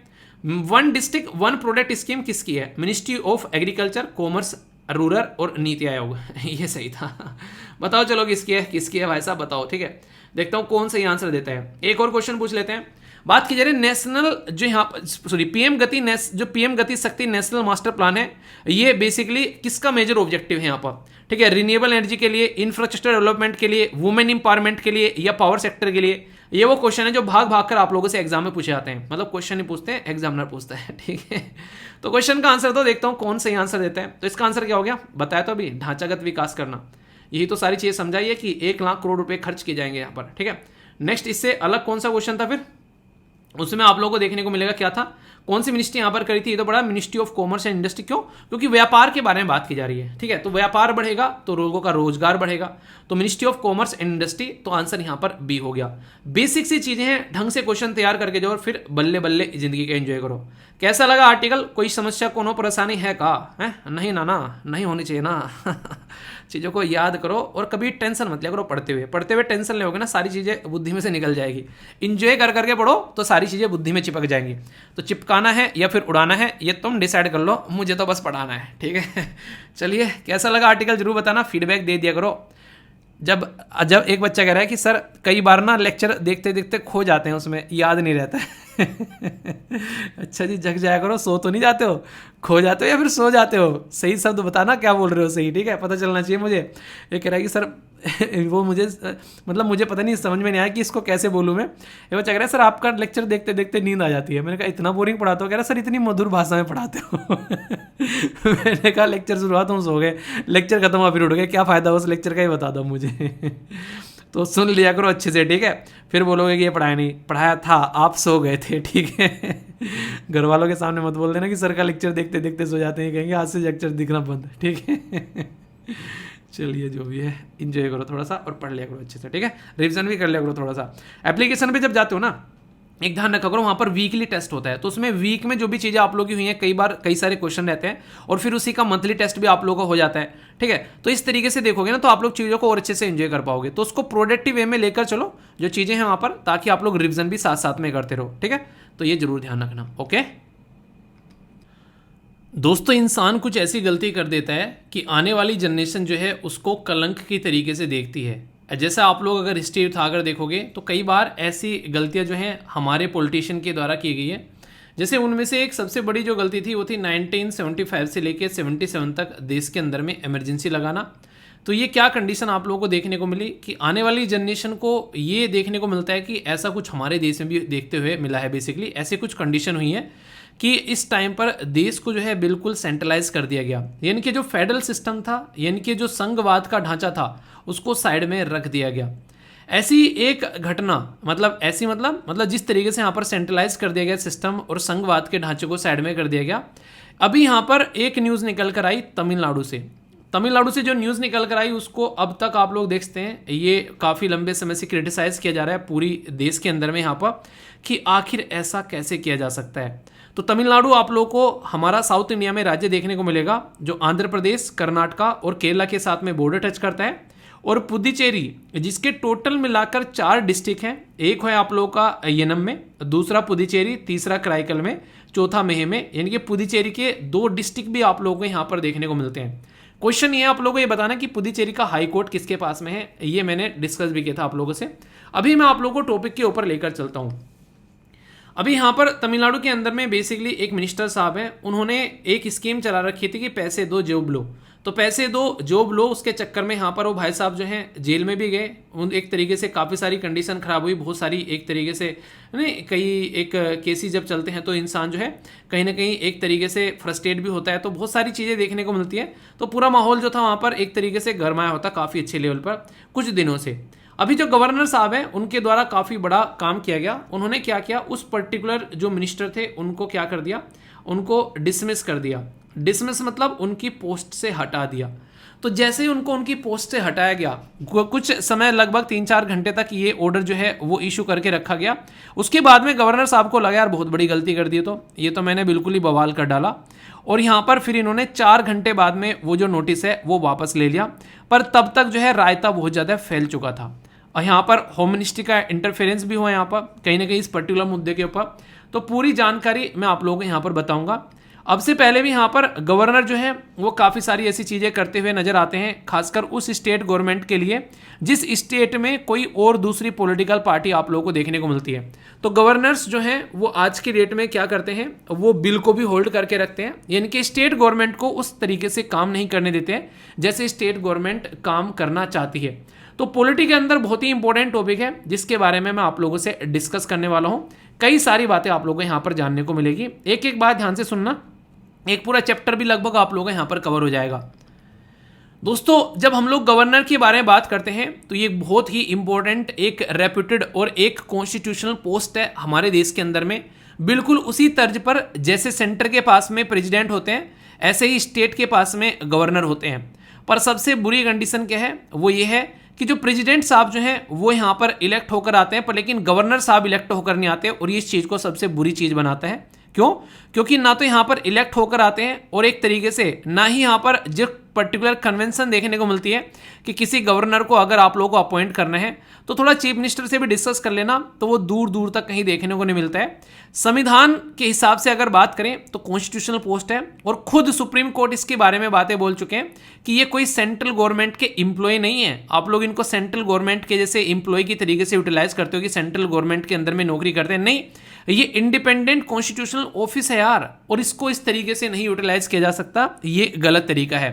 1 डिस्ट्रिक्ट 1 प्रोडक्ट स्कीम किसकी है? Ministry of agriculture, commerce, rural और नीति आयोग। ये सही था। बताओ चलो किसकी है भाई साहब, बताओ। ठीक है, देखता हूं कौन सही आंसर देता है। एक और क्वेश्चन पूछ लेते हैं। बात की जा रही नेशनल जो यहाँ सॉरी पीएम गति जो पीएम गति शक्ति नेशनल मास्टर प्लान है, ये बेसिकली किसका मेजर ऑब्जेक्टिव है यहाँ पर? ठीक है, रिन्यूएबल एनर्जी के लिए, इंफ्रास्ट्रक्चर डेवलपमेंट के लिए, वुमेन इंपावरमेंट के लिए या पावर सेक्टर के लिए? ये वो क्वेश्चन है जो भाग भाग कर आप लोगों से एग्जाम में पूछे जाते हैं, मतलब क्वेश्चन नहीं पूछते हैं, एग्जामिनर पूछता है। ठीक है, तो क्वेश्चन का आंसर तो देखता हूं कौन सही आंसर देता है। तो इसका आंसर क्या हो गया बताया तो अभी, ढांचागत विकास करना। यही तो सारी चीजें समझाई है कि 1 लाख करोड़ रुपए खर्च किए जाएंगे यहाँ पर। ठीक है, नेक्स्ट इससे अलग कौन सा क्वेश्चन था फिर? उसमें आप लोगों को देखने को मिलेगा क्या था, कौन सी मिनिस्ट्री यहाँ पर करी थी? ये तो बड़ा ministry of commerce and industry. क्यों? क्योंकि व्यापार के बारे में बात की जा रही है। ठीक है, तो व्यापार बढ़ेगा तो लोगों का रोजगार बढ़ेगा, तो ministry of commerce and industry. तो आंसर यहाँ पर बी हो गया। बेसिक सी चीजें हैं, ढंग से क्वेश्चन तैयार करके जाओ और फिर बल्ले बल्ले जिंदगी का एंजॉय करो। कैसा लगा आर्टिकल? कोई समस्या कोनो परेशानी है का? है नहीं ना, नहीं होनी चाहिए ना। चीज़ों को याद करो और कभी टेंशन मत लिया करो पढ़ते हुए टेंशन ले होगे ना, सारी चीज़ें बुद्धि में से निकल जाएगी। इंजॉय कर करके पढ़ो तो सारी चीज़ें बुद्धि में चिपक जाएंगी। तो चिपकाना है या फिर उड़ाना है ये तुम डिसाइड कर लो, मुझे तो बस पढ़ाना है। ठीक है, चलिए कैसा लगा आर्टिकल जरूर बताना, फीडबैक दे दिया करो। जब एक बच्चा कह रहा है कि सर कई बार ना लेक्चर देखते देखते खो जाते हैं, उसमें याद नहीं रहता है। अच्छा जी, जग जाया करो, सो तो नहीं जाते हो, खो जाते हो या फिर सो जाते हो? सही शब्द बताना, क्या बोल रहे हो सही। ठीक है, पता चलना चाहिए मुझे। ये कह रहा है कि सर वो मुझे मतलब मुझे पता नहीं, समझ में नहीं आया कि इसको कैसे बोलूँ मैं। ये बच्चा कह रहा है सर आपका लेक्चर देखते देखते नींद आ जाती है। मैंने कहा इतना बोरिंग पढ़ाते हो? कह रहा सर इतनी मधुर भाषा में पढ़ाते हो। मैंने कहा लेक्चर शुरुआत हम सो गए, लेक्चर खत्म हुआ फिर उठ गए, क्या फ़ायदा उस लेक्चर का ही बता दो मुझे। तो सुन लिया करो अच्छे से। ठीक है, फिर बोलोगे कि ये पढ़ाया नहीं, पढ़ाया था, आप सो गए थे। ठीक है, घर वालों के सामने मत बोल देना कि सर का लेक्चर देखते देखते सो जाते हैं, कहेंगे आज से लेक्चर दिखना बंद। ठीक है, चलिए जो भी है इंजॉय करो थोड़ा सा और पढ़ लिया करो अच्छे से। ठीक है, रिवीजन भी कर लिया करो थोड़ा सा। एप्लीकेशन पे जब जाते हो ना, एक ध्यान रखा करो, वहाँ पर वीकली टेस्ट होता है, तो उसमें वीक में जो भी चीज़ें आप लोगों की हुई हैं, कई बार कई सारे क्वेश्चन रहते हैं और फिर उसी का मंथली टेस्ट भी आप लोगों का हो जाता है। ठीक है, तो इस तरीके से देखोगे ना तो आप लोग चीज़ों को और अच्छे से एंजॉय कर पाओगे। तो उसको प्रोडक्टिव वे में लेकर चलो जो चीज़ें हैं वहाँ पर, ताकि आप लोग रिविजन भी साथ साथ में करते रहो। ठीक है, तो ये जरूर ध्यान रखना। ओके दोस्तों, इंसान कुछ ऐसी गलती कर देता है कि आने वाली जनरेशन जो है उसको कलंक की तरीके से देखती है। जैसा आप लोग अगर हिस्ट्री उठाकर देखोगे तो कई बार ऐसी गलतियां जो हैं हमारे पॉलिटिशियन के द्वारा की गई है। जैसे उनमें से एक सबसे बड़ी जो गलती थी वो थी 1975 से लेकर 77 तक देश के अंदर में इमरजेंसी लगाना। तो ये क्या कंडीशन आप लोगों को देखने को मिली कि आने वाली जनरेशन को ये देखने को मिलता है कि ऐसा कुछ हमारे देश में भी देखते हुए मिला है। बेसिकली ऐसी कुछ कंडीशन हुई है कि इस टाइम पर देश को जो है बिल्कुल सेंट्रलाइज कर दिया गया, यानी कि जो फेडरल सिस्टम था, यानी कि जो संघवाद का ढांचा था, उसको साइड में रख दिया गया। ऐसी एक घटना मतलब जिस तरीके से यहाँ पर सेंट्रलाइज कर दिया गया सिस्टम और संघवाद के ढांचे को साइड में कर दिया गया। अभी यहाँ पर एक न्यूज़ निकल कर आई तमिलनाडु से जो न्यूज़ निकल कर आई उसको अब तक आप लोग देखते हैं, ये काफ़ी लंबे समय से क्रिटिसाइज़ किया जा रहा है पूरी देश के अंदर में यहाँ पर कि आखिर ऐसा कैसे किया जा सकता है। तो तमिलनाडु आप लोगों को हमारा साउथ इंडिया में राज्य देखने को मिलेगा जो आंध्र प्रदेश, कर्नाटका और केरला के साथ में बॉर्डर टच करता है। और पुदुचेरी जिसके टोटल मिलाकर 4 डिस्ट्रिक्ट हैं, एक है आप लोगों का येनम में, दूसरा पुदुचेरी, तीसरा कराईकल में, चौथा मेह में, यानी कि पुदुचेरी के 2 डिस्ट्रिक्ट भी आप लोगों को यहाँ पर देखने को मिलते हैं। क्वेश्चन ये आप लोगों को ये बताना कि पुदुचेरी का हाई कोर्ट किसके पास में है, ये मैंने डिस्कस भी किया था आप लोगों से। अभी मैं आप लोगों को टॉपिक के ऊपर लेकर चलता हूँ। अभी यहाँ पर तमिलनाडु के अंदर में बेसिकली एक मिनिस्टर साहब हैं, उन्होंने एक स्कीम चला रखी थी कि पैसे दो जॉब लो। तो पैसे दो जॉब लो, उसके चक्कर में यहाँ पर वो भाई साहब जो हैं जेल में भी गए। उन एक तरीके से काफ़ी सारी कंडीशन खराब हुई, बहुत सारी एक तरीके से नहीं, कई एक केसेस जब चलते हैं तो इंसान जो है कहीं ना कहीं एक तरीके से फ्रस्ट्रेट भी होता है, तो बहुत सारी चीज़ें देखने को मिलती है। तो पूरा माहौल जो था वहाँ पर एक तरीके से गरमाया होता काफ़ी अच्छे लेवल पर कुछ दिनों से। अभी जो गवर्नर साहब हैं उनके द्वारा काफ़ी बड़ा काम किया गया। उन्होंने क्या किया, उस पर्टिकुलर जो मिनिस्टर थे उनको क्या कर दिया, उनको डिसमिस कर दिया। डिसमिस मतलब उनकी पोस्ट से हटा दिया। तो जैसे ही उनको उनकी पोस्ट से हटाया गया, कुछ समय लगभग 3-4 घंटे तक ये ऑर्डर जो है वो इशू करके रखा गया। उसके बाद में गवर्नर साहब को लगा यार बहुत बड़ी गलती कर दी, तो ये तो मैंने बिल्कुल ही बवाल कर डाला। और यहाँ पर फिर इन्होंने 4 घंटे बाद में वो जो नोटिस है वो वापस ले लिया। पर तब तक जो है रायता बहुत ज़्यादा फैल चुका था और यहाँ पर होम मिनिस्ट्री का इंटरफेरेंस भी हुआ यहाँ पर कहीं ना कहीं इस पर्टिकुलर मुद्दे के ऊपर। तो पूरी जानकारी मैं आप लोगों को यहाँ पर बताऊंगा। अब से पहले भी यहाँ पर गवर्नर जो है वो काफ़ी सारी ऐसी चीज़ें करते हुए नजर आते हैं, खासकर उस स्टेट गवर्नमेंट के लिए जिस स्टेट में कोई और दूसरी पॉलिटिकल पार्टी आप लोगों को देखने को मिलती है। तो गवर्नर्स जो हैं वो आज की डेट में क्या करते हैं, वो बिल को भी होल्ड करके रखते हैं, यानी कि स्टेट गवर्नमेंट को उस तरीके से काम नहीं करने देते हैं जैसे स्टेट गवर्नमेंट काम करना चाहती है। तो पॉलिटी के अंदर बहुत ही इंपॉर्टेंट टॉपिक है जिसके बारे में मैं आप लोगों से डिस्कस करने वाला हूं। कई सारी बातें आप लोगों को यहां पर जानने को मिलेगी, एक एक बात ध्यान से सुनना। एक पूरा चैप्टर भी लगभग आप लोगों को यहां पर कवर हो जाएगा। दोस्तों जब हम लोग गवर्नर के बारे में बात करते हैं तो ये बहुत ही इंपॉर्टेंट, एक रेप्यूटेड और एक कॉन्स्टिट्यूशनल पोस्ट है हमारे देश के अंदर में। बिल्कुल उसी तर्ज पर जैसे सेंटर के पास में प्रेसिडेंट होते हैं ऐसे ही स्टेट के पास में गवर्नर होते हैं। पर सबसे बुरी कंडीशन क्या है, वो ये है कि जो प्रेसिडेंट साहब जो हैं वो यहाँ पर इलेक्ट होकर आते हैं, पर लेकिन गवर्नर साहब इलेक्ट होकर नहीं आते। और ये इस चीज़ को सबसे बुरी चीज़ बनाता है। क्यों? क्योंकि ना तो यहाँ पर इलेक्ट होकर आते हैं और एक तरीके से ना ही यहाँ पर जो पर्टिकुलर कन्वेंशन देखने को मिलती है कि किसी गवर्नर को अगर आप लोगों को अपॉइंट करना है तो थोड़ा चीफ मिनिस्टर से भी डिस्कस कर लेना, तो वो दूर दूर तक कहीं देखने को नहीं मिलता है। संविधान के हिसाब से अगर बात करें तो कॉन्स्टिट्यूशनल पोस्ट है और खुद सुप्रीम कोर्ट इसके बारे में बातें बोल चुके हैं कि ये कोई सेंट्रल गवर्नमेंट के एम्प्लॉय नहीं है। आप लोग इनको सेंट्रल गवर्नमेंट के जैसे एम्प्लॉय की तरीके से यूटिलाइज करते हो कि सेंट्रल गवर्नमेंट के अंदर में नौकरी करते हैं, नहीं, ये इंडिपेंडेंट कॉन्स्टिट्यूशनल ऑफिस है यार, और इसको इस तरीके से नहीं यूटिलाइज किया जा सकता, ये गलत तरीका है।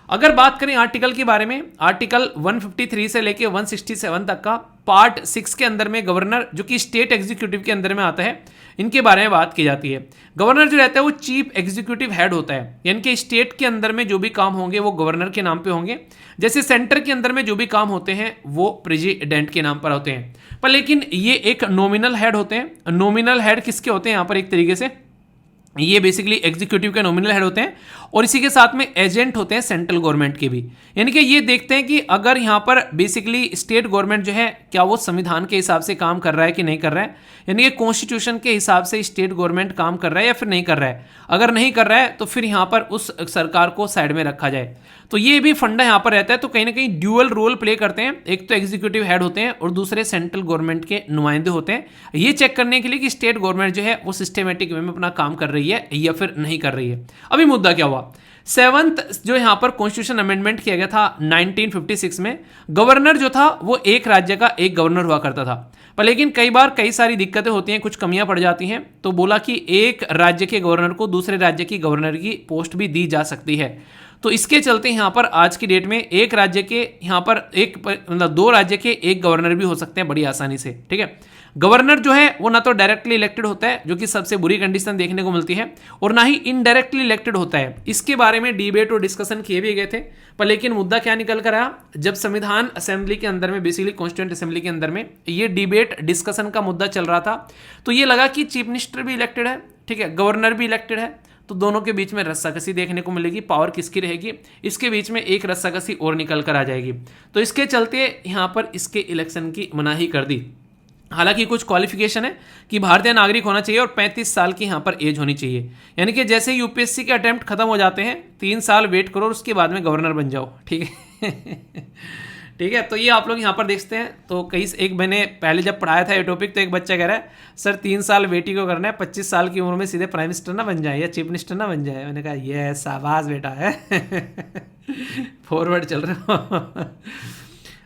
अगर बात करें आर्टिकल के बारे में, आर्टिकल 153 से लेके 167 तक का पार्ट 6 के अंदर में गवर्नर जो कि स्टेट एग्जीक्यूटिव के अंदर में आता है, इनके बारे में बात की जाती है। गवर्नर जो रहता है वो चीफ एग्जीक्यूटिव हेड होता है, यानी कि स्टेट के अंदर में जो भी काम होंगे वो गवर्नर के नाम पे होंगे, जैसे सेंटर के अंदर में जो भी काम होते हैं वो प्रेसिडेंट के नाम पर होते हैं। पर लेकिन ये एक नॉमिनल हेड होते हैं। नॉमिनल हेड किसके होते हैं यहाँ पर, एक तरीके से ये बेसिकली एग्जीक्यूटिव के नॉमिनल हेड होते हैं और इसी के साथ में एजेंट होते हैं सेंट्रल गवर्नमेंट के भी, यानी कि ये देखते हैं कि अगर यहाँ पर बेसिकली स्टेट गवर्नमेंट जो है क्या वो संविधान के हिसाब से काम कर रहा है कि नहीं कर रहा है, यानी कि कॉन्स्टिट्यूशन के हिसाब से स्टेट गवर्नमेंट काम कर रहा है या फिर नहीं कर रहा है। अगर नहीं कर रहा है तो फिर यहाँ पर उस सरकार को साइड में रखा जाए। तो ये भी फंडा यहाँ पर रहता है। तो कहीं ना कहीं ड्यूअल रोल प्ले करते हैं, एक तो एग्जीक्यूटिव हेड होते हैं और दूसरे सेंट्रल गवर्नमेंट के नुमाइंदे होते हैं, ये चेक करने के लिए कि स्टेट गवर्नमेंट जो है वो सिस्टमेटिक वे में अपना काम कर रही है या फिर नहीं कर रही है। अभी मुद्दा क्या हुआ, 7th जो यहाँ पर कॉन्स्टिट्यूशन अमेंडमेंट किया गया था 1956 में, गवर्नर जो था वो एक राज्य का एक गवर्नर हुआ करता था। पर लेकिन कई बार कई सारी दिक्कतें होती हैं, कुछ कमियां पड़ जाती हैं, तो बोला कि एक राज्य के गवर्नर को दूसरे राज्य की गवर्नर की पोस्ट भी दी जा सकती है। तो इसके चलते यहाँ पर आज की डेट में एक राज्य के यहाँ पर एक मतलब 2 राज्य के एक गवर्नर भी हो सकते हैं बड़ी आसानी से। ठीक है, गवर्नर जो है वो ना तो डायरेक्टली इलेक्टेड होता है, जो कि सबसे बुरी कंडीशन देखने को मिलती है, और ना ही इनडायरेक्टली इलेक्टेड होता है। इसके बारे में डिबेट और डिस्कशन किए भी गए थे, पर लेकिन मुद्दा क्या निकल कर आया, जब संविधान असेंबली के अंदर में बेसिकली कॉन्स्टिट्यूएंट असेंबली के अंदर में ये डिबेट डिस्कशन का मुद्दा चल रहा था, तो ये लगा कि चीफ मिनिस्टर भी इलेक्टेड है, ठीक है, गवर्नर भी इलेक्टेड है, तो दोनों के बीच में रस्साकसी देखने को मिलेगी, पावर किसकी रहेगी, इसके बीच में एक रस्साकसी और निकल कर आ जाएगी। तो इसके चलते यहाँ पर इसके इलेक्शन की मनाही कर दी। हालांकि कुछ क्वालिफिकेशन है कि भारतीय नागरिक होना चाहिए और 35 साल की यहाँ पर एज होनी चाहिए। यानी कि जैसे ही यूपीएससी के अटेम्प्ट खत्म हो जाते हैं 3 साल वेट करो और उसके बाद में गवर्नर बन जाओ, ठीक है। ठीक है, तो ये आप लोग यहाँ पर देखते हैं। तो कई एक मैंने पहले जब पढ़ाया था ये टॉपिक, तो एक बच्चा कह रहा है सर 3 साल वेट ही को करना है, 25 साल की उम्र में सीधे प्राइम मिनिस्टर ना बन जाए या चीफ मिनिस्टर ना बन जाए। मैंने कहा ये शाबाश बेटा है। फॉरवर्ड चल रहे हो।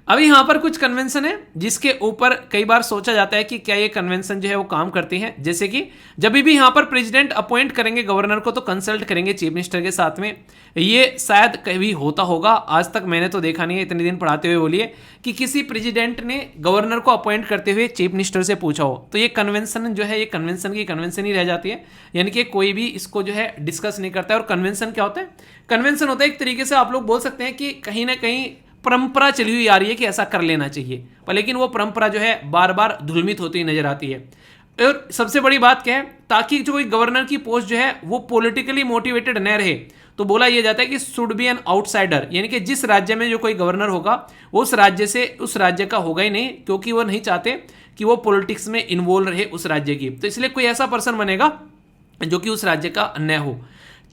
अभी यहाँ पर कुछ कन्वेंशन है जिसके ऊपर कई बार सोचा जाता है कि क्या ये कन्वेंशन जो है वो काम करती है। जैसे कि जब भी यहाँ पर प्रेसिडेंट अपॉइंट करेंगे गवर्नर को तो कंसल्ट करेंगे चीफ मिनिस्टर के साथ में। ये शायद कभी होता होगा, आज तक मैंने तो देखा नहीं है, इतने दिन पढ़ाते हुए बोलिए कि किसी प्रेसिडेंट ने गवर्नर को अपॉइंट करते हुए चीफ मिनिस्टर से पूछा हो। तो ये कन्वेंशन जो है ये कन्वेंशन की कन्वेंशन ही रह जाती है, यानी कि कोई भी इसको जो है डिस्कस नहीं करता है। और कन्वेंशन क्या होता है? कन्वेंशन होता है एक तरीके से आप लोग बोल सकते हैं कि कहीं ना कहीं परंपरा चली हुई आ रही है कि ऐसा कर लेना चाहिए, पर लेकिन वो परंपरा जो है बार बार धूमिल होती नजर आती है। और सबसे बड़ी बात क्या है, ताकि जो कोई गवर्नर की पोस्ट जो है वो पॉलिटिकली मोटिवेटेड न रहे, तो बोला यह जाता है कि शुड बी एन आउटसाइडर, यानी कि जिस राज्य में जो कोई गवर्नर होगा वो उस राज्य का होगा ही नहीं, क्योंकि वो नहीं चाहते कि वो पॉलिटिक्स में इन्वॉल्व रहे उस राज्य की। तो इसलिए कोई ऐसा पर्सन बनेगा जो कि उस राज्य का न हो।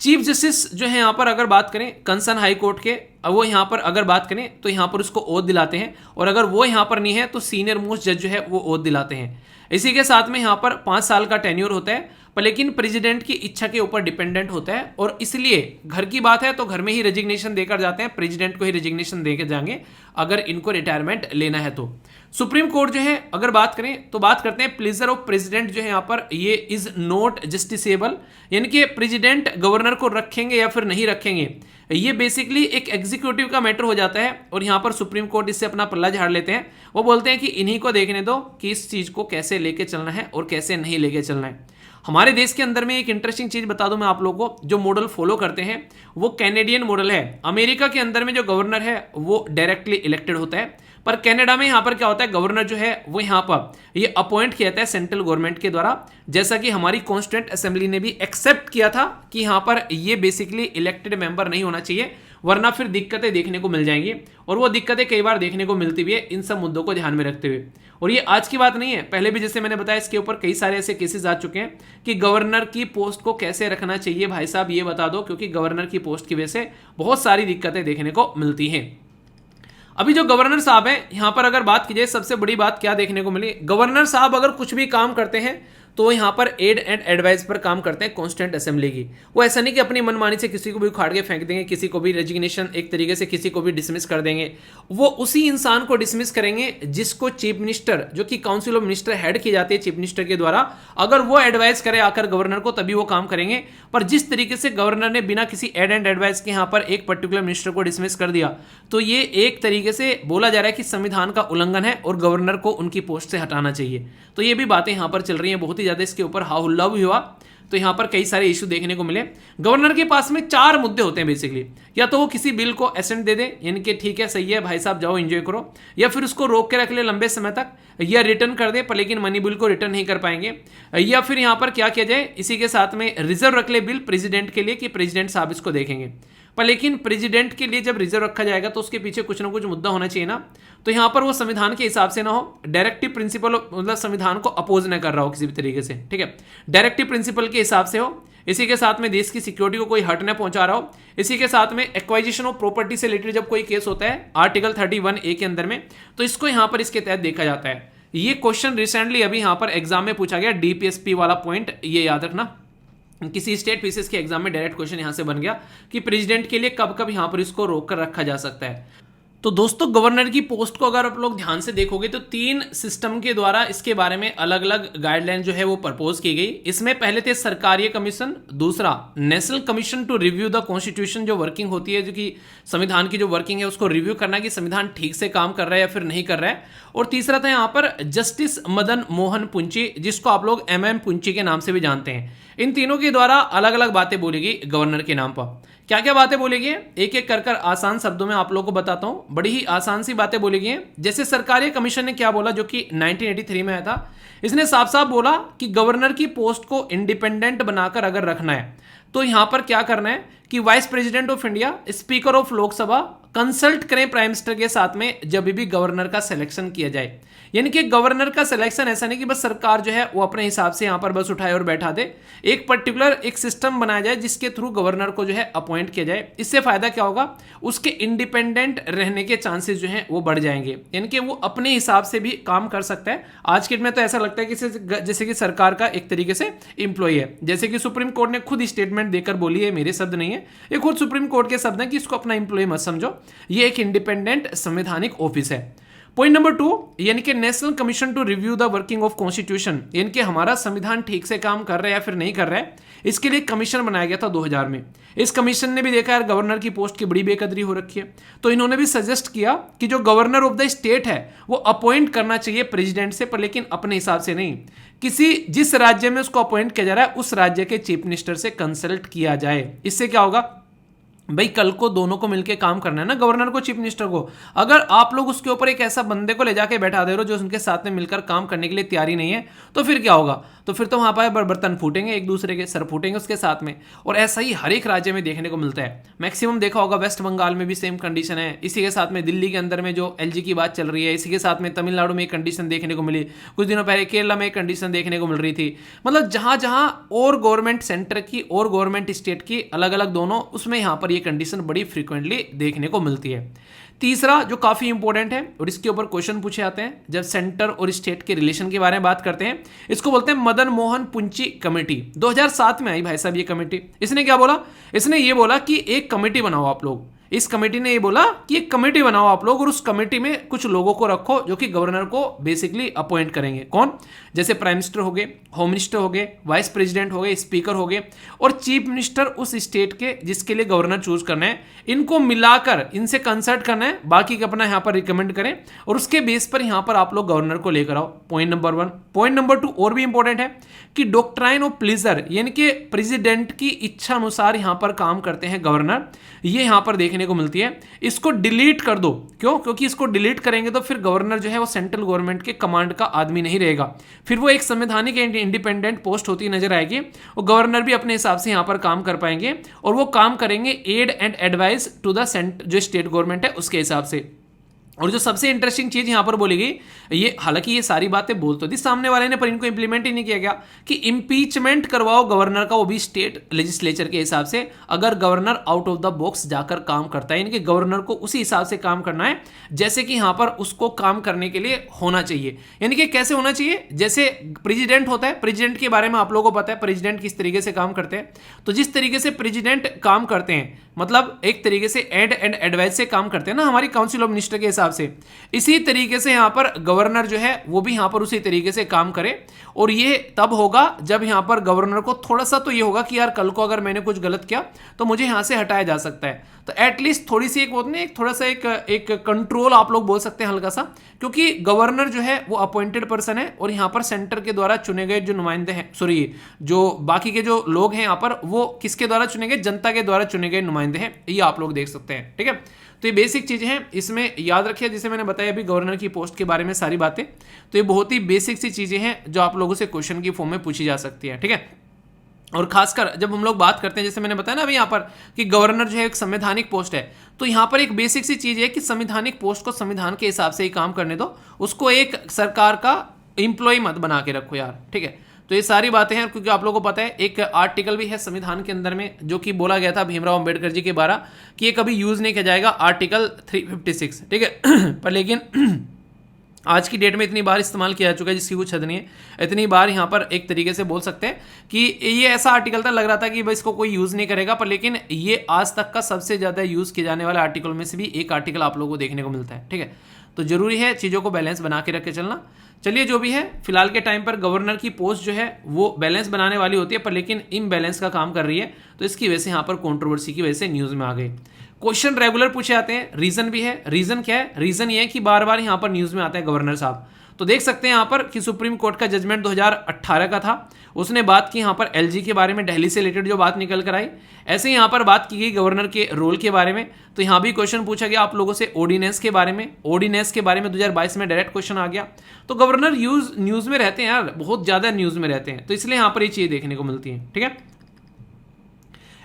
चीफ जस्टिस जो है यहाँ पर अगर बात करें कंसर्न हाई कोर्ट के, वो यहाँ पर अगर बात करें तो यहाँ पर उसको ओथ दिलाते हैं, और अगर वो यहाँ पर नहीं है तो सीनियर मोस्ट जज जो है वो ओथ दिलाते हैं। इसी के साथ में यहाँ पर 5 साल का टेन्योर होता है, पर लेकिन प्रेसिडेंट की इच्छा के ऊपर डिपेंडेंट होता है, और इसलिए घर की बात है तो घर में ही रेजिग्नेशन देकर जाते हैं, प्रेसिडेंट को ही रेजिग्नेशन देकर जाएंगे अगर इनको रिटायरमेंट लेना है तो। सुप्रीम कोर्ट जो है अगर बात करें तो बात करते हैं प्लेजर ऑफ प्रेसिडेंट जो है यहाँ पर ये इज नॉट जस्टिसेबल, यानी कि प्रेसिडेंट गवर्नर को रखेंगे या फिर नहीं रखेंगे ये बेसिकली एक एग्जीक्यूटिव का मैटर हो जाता है। और यहाँ पर सुप्रीम कोर्ट इससे अपना पल्ला झाड़ लेते हैं, वो बोलते हैं कि इन्हीं को देखने दो कि इस चीज को कैसे लेके चलना है और कैसे नहीं लेके चलना है। हमारे देश के अंदर में एक इंटरेस्टिंग चीज बता दूं मैं आप लोगों को, जो मॉडल फॉलो करते हैं वो कैनेडियन मॉडल है। अमेरिका के अंदर में जो गवर्नर है वो डायरेक्टली इलेक्टेड होता है, पर कनाडा में यहाँ पर क्या होता है, गवर्नर जो है वो यहाँ पर ये अपॉइंट किया जाता है सेंट्रल गवर्नमेंट के द्वारा, जैसा कि हमारी कॉन्स्टिट्यूएंट असेंबली ने भी एक्सेप्ट किया था कि यहाँ पर ये बेसिकली इलेक्टेड मेंबर नहीं होना चाहिए, वरना फिर दिक्कतें देखने को मिल जाएंगी। और वो दिक्कतें कई बार देखने को मिलती भी है इन सब मुद्दों को ध्यान में रखते हुए। और ये आज की बात नहीं है, पहले भी जैसे मैंने बताया इसके ऊपर कई सारे ऐसे केसेस आ चुके हैं कि गवर्नर की पोस्ट को कैसे रखना चाहिए भाई साहब ये बता दो, क्योंकि गवर्नर की पोस्ट की वजह से बहुत सारी दिक्कतें देखने को मिलती हैं। अभी जो गवर्नर साहब हैं यहाँ पर अगर बात की जाए सबसे बड़ी बात क्या देखने को मिली, गवर्नर साहब अगर कुछ भी काम करते हैं तो यहाँ पर एड एंड एडवाइस पर काम करते हैं कॉन्स्टिट्यूएंट असेंबली की। वो ऐसा नहीं कि अपनी मनमानी से किसी को भी उखाड़ के फेंक देंगे, किसी को भी रेजिग्नेशन एक तरीके से किसी को भी डिसमिस कर देंगे। वो उसी इंसान को डिसमिस करेंगे जिसको चीफ मिनिस्टर, जो कि काउंसिल ऑफ मिनिस्टर हेड की जाती है चीफ मिनिस्टर के द्वारा, अगर वो एडवाइस करे आकर गवर्नर को तभी वो काम करेंगे। पर जिस तरीके से गवर्नर ने बिना किसी एड एंड एडवाइस के यहाँ पर एक पर्टिकुलर मिनिस्टर को डिसमिस कर दिया, तो ये एक तरीके से बोला जा रहा है कि संविधान का उल्लंघन है और गवर्नर को उनकी पोस्ट से हटाना चाहिए। तो ये भी बातें यहाँ पर चल रही हैं, बहुत ही ज्यादा इसके ऊपर हा हुल्ला भी हुआ। तो यहाँ पर कई सारे इशू देखने को मिले। गवर्नर के पास में 4 मुद्दे होते हैं बेसिकली, या तो वो किसी बिल को एसेंट दे दे, यानी कि ठीक है सही है भाई साहब जाओ एंजॉय करो, या फिर उसको रोक के रख ले लंबे समय तक, या रिटर्न कर दे पर लेकिन मनी बिल को रिटर्न नहीं कर पाएंगे, या फिर यहाँ पर क्या किया जाए इसी के साथ में रिजर्व रख ले बिल प्रेसिडेंट के लिए कि प्रेसिडेंट साहब इसको देखेंगे। पर लेकिन प्रेसिडेंट के लिए जब रिजर्व रखा जाएगा तो उसके पीछे कुछ ना कुछ मुद्दा होना चाहिए ना। तो यहाँ पर वो संविधान के हिसाब से ना हो, डायरेक्टिव प्रिंसिपल मतलब संविधान को अपोज न कर रहा हो किसी भी तरीके से, ठीक है, डायरेक्टिव प्रिंसिपल के हिसाब से हो, इसी के साथ में देश की सिक्योरिटी को कोई हर्ट न पहुंचा रहा हो, इसी के साथ में एक्वाइजिशन ऑफ प्रॉपर्टी से रिलेटेड जब कोई केस होता है आर्टिकल 31A के अंदर में, तो इसको यहाँ पर इसके तहत देखा जाता है। ये क्वेश्चन रिसेंटली अभी यहाँ पर एग्जाम में पूछा गया, डीपीएसपी वाला पॉइंट ये याद रखना, किसी स्टेट पीसीएस के एग्जाम में डायरेक्ट क्वेश्चन यहां से बन गया कि प्रेसिडेंट के लिए कब कब यहां पर इसको रोक कर रखा जा सकता है। तो दोस्तों गवर्नर की पोस्ट को अगर आप लोग ध्यान से देखोगे तो 3 सिस्टम के द्वारा इसके बारे में अलग अलग गाइडलाइन जो है वो प्रपोज की गई। इसमें पहले थे सरकारीय कमीशन, दूसरा national commission to review the constitution, जो वर्किंग होती है, जो कि संविधान की जो वर्किंग है उसको रिव्यू करना कि संविधान ठीक से काम कर रहा है या फिर नहीं कर रहा है, और तीसरा था यहाँ पर जस्टिस मदन मोहन पुंची, जिसको आप लोग MM पुंची के नाम से भी जानते हैं। इन तीनों के द्वारा अलग अलग बातें बोली गई गवर्नर के नाम पर। क्या क्या बातें बोली गई एक एक कर आसान शब्दों में आप लोगों को बताता हूं, बड़ी ही आसान सी बातें बोली गई हैं। जैसे सरकारी कमीशन ने क्या बोला, जो कि 1983 में आया था, इसने साफ साफ बोला कि गवर्नर की पोस्ट को इंडिपेंडेंट बनाकर अगर रखना है तो यहां पर क्या करना है कि vice president of India, speaker of Lok Sabha, consult करें प्राइम मिनिस्टर के साथ में जब भी गवर्नर का सिलेक्शन किया जाए। यानी कि गवर्नर का सिलेक्शन ऐसा नहीं कि बस सरकार जो है वो अपने हिसाब से यहां पर बस उठाए और बैठा दे, एक पर्टिकुलर एक सिस्टम बनाया जाए जिसके थ्रू गवर्नर को जो है अपॉइंट किया जाए। इससे फायदा क्या होगा, उसके इंडिपेंडेंट रहने के चांसेस जो हैं वो बढ़ जाएंगे, यानी कि वो अपने हिसाब से भी काम कर सकता है। आज के डेट में तो ऐसा लगता है कि जैसे कि सरकार का एक तरीके से एम्प्लॉय है, जैसे कि सुप्रीम कोर्ट ने खुद स्टेटमेंट देकर बोली है, मेरे शब्द नहीं है, ये खुद सुप्रीम कोर्ट के शब्द हैं कि इसको अपना एम्प्लॉय मत समझो, ये एक इंडिपेंडेंट संवैधानिक ऑफिस है। पॉइंट नंबर 2, यानी कि national commission to review the working of constitution, यानी कि हमारा संविधान ठीक से काम कर रहा है या फिर नहीं कर रहा है, इसके लिए कमीशन बनाया गया था 2000 में। इस कमीशन ने भी देखा यार गवर्नर की पोस्ट की बड़ी बेकदरी हो रखी है, तो इन्होंने भी सजेस्ट किया कि जो गवर्नर ऑफ द स्टेट है वो अपॉइंट करना चाहिए प्रेसिडेंट से, पर लेकिन अपने हिसाब से नहीं, किसी जिस राज्य में उसको अपॉइंट किया जा रहा है उस राज्य के चीफ मिनिस्टर से कंसल्ट किया जाए। इससे क्या होगा भाई, कल को दोनों को मिलकर काम करना है ना, गवर्नर को चीफ मिनिस्टर को। अगर आप लोग उसके ऊपर एक ऐसा बंदे को ले जाके बैठा दे रहे हो जो उनके साथ में मिलकर काम करने के लिए तैयारी नहीं है, तो फिर क्या होगा, तो फिर तो वहां पर बर्तन फूटेंगे, एक दूसरे के सर फूटेंगे उसके साथ में। और ऐसा ही हर एक राज्य में देखने को मिलता है, मैक्सिमम देखा होगा वेस्ट बंगाल में भी सेम कंडीशन है, इसी के साथ में दिल्ली के अंदर में जो एलजी की बात चल रही है, इसी के साथ में तमिलनाडु में एक कंडीशन देखने को मिली, कुछ दिनों पहले केरला में एक कंडीशन देखने को मिल रही थी। मतलब जहां जहां और गवर्नमेंट सेंटर की और गवर्नमेंट स्टेट की अलग अलग दोनों, उसमें यहां पर ये कंडीशन बड़ी फ्रीक्वेंटली देखने को मिलती है। तीसरा जो काफी इंपॉर्टेंट है और इसके ऊपर क्वेश्चन पूछे जाते हैं जब सेंटर और स्टेट के रिलेशन के बारे में बात करते हैं, इसको बोलते हैं मदन मोहन पुंची कमेटी। 2007 में आई भाई साहब ये कमेटी। इसने क्या बोला, इसने ये बोला कि एक कमेटी बनाओ आप लोग, इस कमेटी ने ये बोला कि एक कमेटी बनाओ आप लोग और उस कमेटी में कुछ लोगों को रखो जो कि गवर्नर को बेसिकली अपॉइंट करेंगे। कौन, जैसे प्राइम मिनिस्टर हो गए, होम मिनिस्टर हो गए, वाइस प्रेसिडेंट हो गए, स्पीकर हो गए और चीफ मिनिस्टर उस स्टेट के जिसके लिए गवर्नर चूज करना है, इनको मिलाकर इनसे कंसल्ट करना है, बाकी का अपना यहां पर रिकमेंड करें और उसके बेस पर यहां पर आप लोग गवर्नर को लेकर आओ। Point number 1। पॉइंट नंबर 2 और भी इंपॉर्टेंट है कि डॉक्ट्राइन ऑफ प्लीजर, यानी कि प्रेसिडेंट की इच्छा अनुसार यहां पर काम करते हैं गवर्नर, ये यहां पर देखने को मिलती है। इसको डिलीट कर दो, क्यों, क्योंकि इसको डिलीट करेंगे तो फिर गवर्नर जो है वो सेंट्रल गवर्नमेंट के कमांड का आदमी नहीं रहेगा, फिर वो एक संवैधानिक इंडिपेंडेंट पोस्ट होती नजर आएगी और गवर्नर भी अपने हिसाब से यहां पर काम कर पाएंगे और वो काम करेंगे aid and advice to the जो स्टेट गवर्नमेंट है उसके हिसाब से। और जो सबसे इंटरेस्टिंग चीज यहां पर बोली गई, ये हालांकि ये सारी बातें बोल तो दी सामने वाले ने, पर इनको इंप्लीमेंट ही नहीं किया गया कि इंपीचमेंट करवाओ गवर्नर का, वो भी स्टेट लेजिस्लेचर के हिसाब से, अगर governor out of the box जाकर काम करता है, यानी कि गवर्नर को उसी हिसाब से काम करना है जैसे कि यहां पर उसको काम करने के लिए होना चाहिए। यानी कि कैसे होना चाहिए, जैसे प्रेसिडेंट होता है, प्रेसिडेंट के बारे में आप लोगों को पता है प्रेसिडेंट किस तरीके से काम करते हैं, तो जिस तरीके से प्रेसिडेंट काम करते हैं, मतलब एक तरीके से एड एंड एडवाइस से काम करते हैं ना हमारी काउंसिल ऑफ मिनिस्टर के हिसाब से, इसी तरीके से यहां पर गवर्नर जो है वो भी यहां पर उसी तरीके से काम करे। और ये तब होगा जब यहां पर गवर्नर को थोड़ा सा तो ये होगा कि यार कल को अगर मैंने कुछ गलत किया तो मुझे यहां से हटाया जा सकता है, तो एटलीस्ट थोड़ी सी एक होती है, थोड़ा सा एक कंट्रोल आप लोग बोल सकते हैं हल्का सा, क्योंकि गवर्नर जो है वो अपॉइंटेड पर्सन है और यहां पर सेंटर के द्वारा चुने गए जो नुमाइंदे हैं, सॉरी जो बाकी के जो लोग हैं यहां पर, वो किसके द्वारा चुने गए, जनता के द्वारा चुने गए नुमाइंदे हैं, ये आप लोग देख सकते हैं। ठीक है, तो ये बेसिक चीजें हैं, इसमें याद रखिए, जैसे मैंने बताया अभी गवर्नर की पोस्ट के बारे में सारी बातें, तो ये बहुत ही बेसिक सी चीजें हैं जो आप लोगों से क्वेश्चन की फॉर्म में पूछी जा सकती है। ठीक है, और खासकर जब हम लोग बात करते हैं, जैसे मैंने बताया ना अभी यहाँ पर कि गवर्नर जो है एक संवैधानिक पोस्ट है, तो यहाँ पर एक बेसिक सी चीज है कि संवैधानिक पोस्ट को संविधान के हिसाब से ही काम करने दो, उसको एक सरकार का एम्प्लॉय मत बना के रखो यार। ठीक है, तो ये सारी बातें हैं, क्योंकि आप लोगों को पता है एक आर्टिकल भी है संविधान के अंदर में जो कि बोला गया था भीमराव अंबेडकर जी के द्वारा कि ये कभी यूज नहीं किया जाएगा, आर्टिकल 356। ठीक है पर लेकिन आज की डेट में इतनी बार इस्तेमाल किया जा चुका है जिसकी कुछ हद नहीं है, इतनी बार यहाँ पर एक तरीके से बोल सकते हैं कि ये ऐसा आर्टिकल था, लग रहा था कि भाई इसको कोई यूज़ नहीं करेगा, पर लेकिन ये आज तक का सबसे ज़्यादा यूज़ किए जाने वाले आर्टिकल में से भी एक आर्टिकल आप लोगों को देखने को मिलता है। ठीक है, तो जरूरी है चीज़ों को बैलेंस बना के रख के चलना। चलिए, जो भी है फिलहाल के टाइम पर गवर्नर की पोस्ट जो है वो बैलेंस बनाने वाली होती है, पर लेकिन इम्बैलेंस का काम कर रही है, तो इसकी वजह से यहाँ पर कॉन्ट्रोवर्सी की वजह से न्यूज़ में आ गई। क्वेश्चन रेगुलर पूछे जाते हैं, रीजन भी है। रीजन क्या है, रीजन ये है कि बार बार यहाँ पर न्यूज़ में आता है गवर्नर साहब, तो देख सकते हैं यहाँ पर कि सुप्रीम कोर्ट का जजमेंट 2018 का था, उसने बात की यहाँ पर एलजी के बारे में, दिल्ली से रिलेटेड जो बात निकल कर आई, ऐसे ही यहाँ पर बात की गई गवर्नर के रोल के बारे में। तो यहाँ भी क्वेश्चन पूछा गया आप लोगों से ऑर्डिनेंस के बारे में, ऑर्डिनेंस के बारे में 2022 में डायरेक्ट क्वेश्चन आ गया। तो गवर्नर न्यूज़ में रहते हैं यार, बहुत ज़्यादा न्यूज़ में रहते हैं, तो इसलिए यहाँ पर ये चीज़ देखने को मिलती है। ठीक है,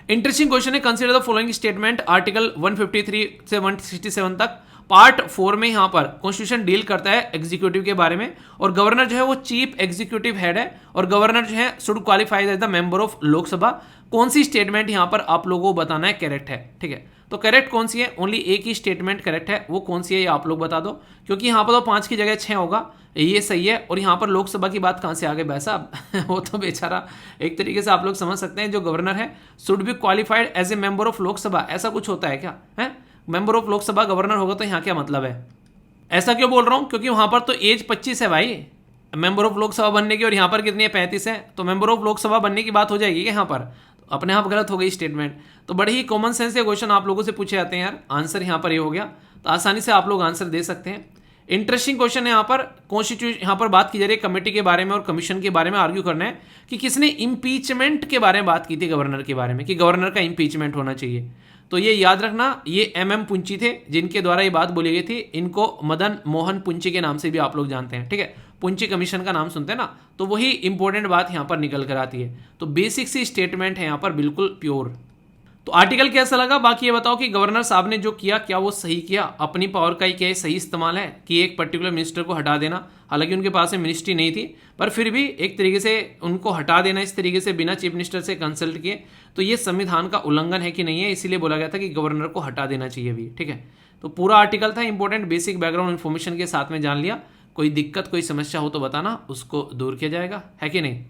इंटरेस्टिंग क्वेश्चन है, consider the following statement. Article 153 से 167 तक पार्ट 4 में यहां पर कॉन्स्टिट्यूशन डील करता है एग्जीक्यूटिव के बारे में, और गवर्नर जो है वो चीफ एग्जीक्यूटिव हेड है, और गवर्नर जो है should qualified as the member of Lok Sabha. कौन सी स्टेटमेंट यहां पर आप लोगों को बताना है करेक्ट है, ठीक है। तो करेक्ट कौन सी है, ओनली एक ही स्टेटमेंट करेक्ट है, वो कौन सी है ये आप लोग बता दो, क्योंकि यहां पर तो 5 की जगह 6 होगा, ये सही है। और यहां पर लोकसभा की बात कहां से आ गई भाई साहब वो तो बेचारा एक तरीके से आप लोग समझ सकते हैं, जो गवर्नर है should be qualified as a member of Lok Sabha, ऐसा कुछ होता है क्या है? मेंबर ऑफ लोकसभा गवर्नर होगा तो यहाँ क्या मतलब है? ऐसा क्यों बोल रहा हूं, क्योंकि वहां पर तो एज 25 है भाई मेंबर ऑफ लोकसभा बनने की, और यहाँ पर कितनी है 35 है, तो मेंबर ऑफ लोकसभा बनने की बात हो जाएगी क्या यहाँ पर? तो अपने आप गलत हो गई स्टेटमेंट। तो बड़े ही कॉमन सेंस के क्वेश्चन आप लोगों से पूछे जाते हैं यार, आंसर यहाँ पर ये हो गया, तो आसानी से आप लोग आंसर दे सकते हैं। इंटरेस्टिंग क्वेश्चन है यहाँ पर, कॉन्स्टिट्यूशन यहाँ पर बात की जा रही है कमेटी के बारे में और कमीशन के बारे में आर्ग्यू करना है कि किसने इम्पीचमेंट के बारे में बात की थी गवर्नर के बारे में, कि गवर्नर का इम्पीचमेंट होना चाहिए। तो ये याद रखना, ये MM पुंची थे जिनके द्वारा ये बात बोली गई थी, इनको मदन मोहन पुंची के नाम से भी आप लोग जानते हैं, ठीक है। पुंची कमीशन का नाम सुनते हैं ना, तो वही इंपॉर्टेंट बात यहाँ पर निकल कर आती है। तो बेसिक सी स्टेटमेंट है यहाँ पर, बिल्कुल प्योर। तो आर्टिकल कैसा लगा, बाकी ये बताओ कि गवर्नर साहब ने जो किया क्या वो सही किया, अपनी पावर का ही क्या सही इस्तेमाल है कि एक पर्टिकुलर मिनिस्टर को हटा देना, हालांकि उनके पास में मिनिस्ट्री नहीं थी, पर फिर भी एक तरीके से उनको हटा देना इस तरीके से बिना चीफ मिनिस्टर से कंसल्ट किए, तो ये संविधान का उल्लंघन है कि नहीं है, इसीलिए बोला गया था कि गवर्नर को हटा देना चाहिए भी, ठीक है। तो पूरा आर्टिकल था इंपॉर्टेंट, बेसिक बैकग्राउंड इन्फॉर्मेशन के साथ में जान लिया। कोई दिक्कत कोई समस्या हो तो बताना, उसको दूर किया जाएगा, है कि नहीं।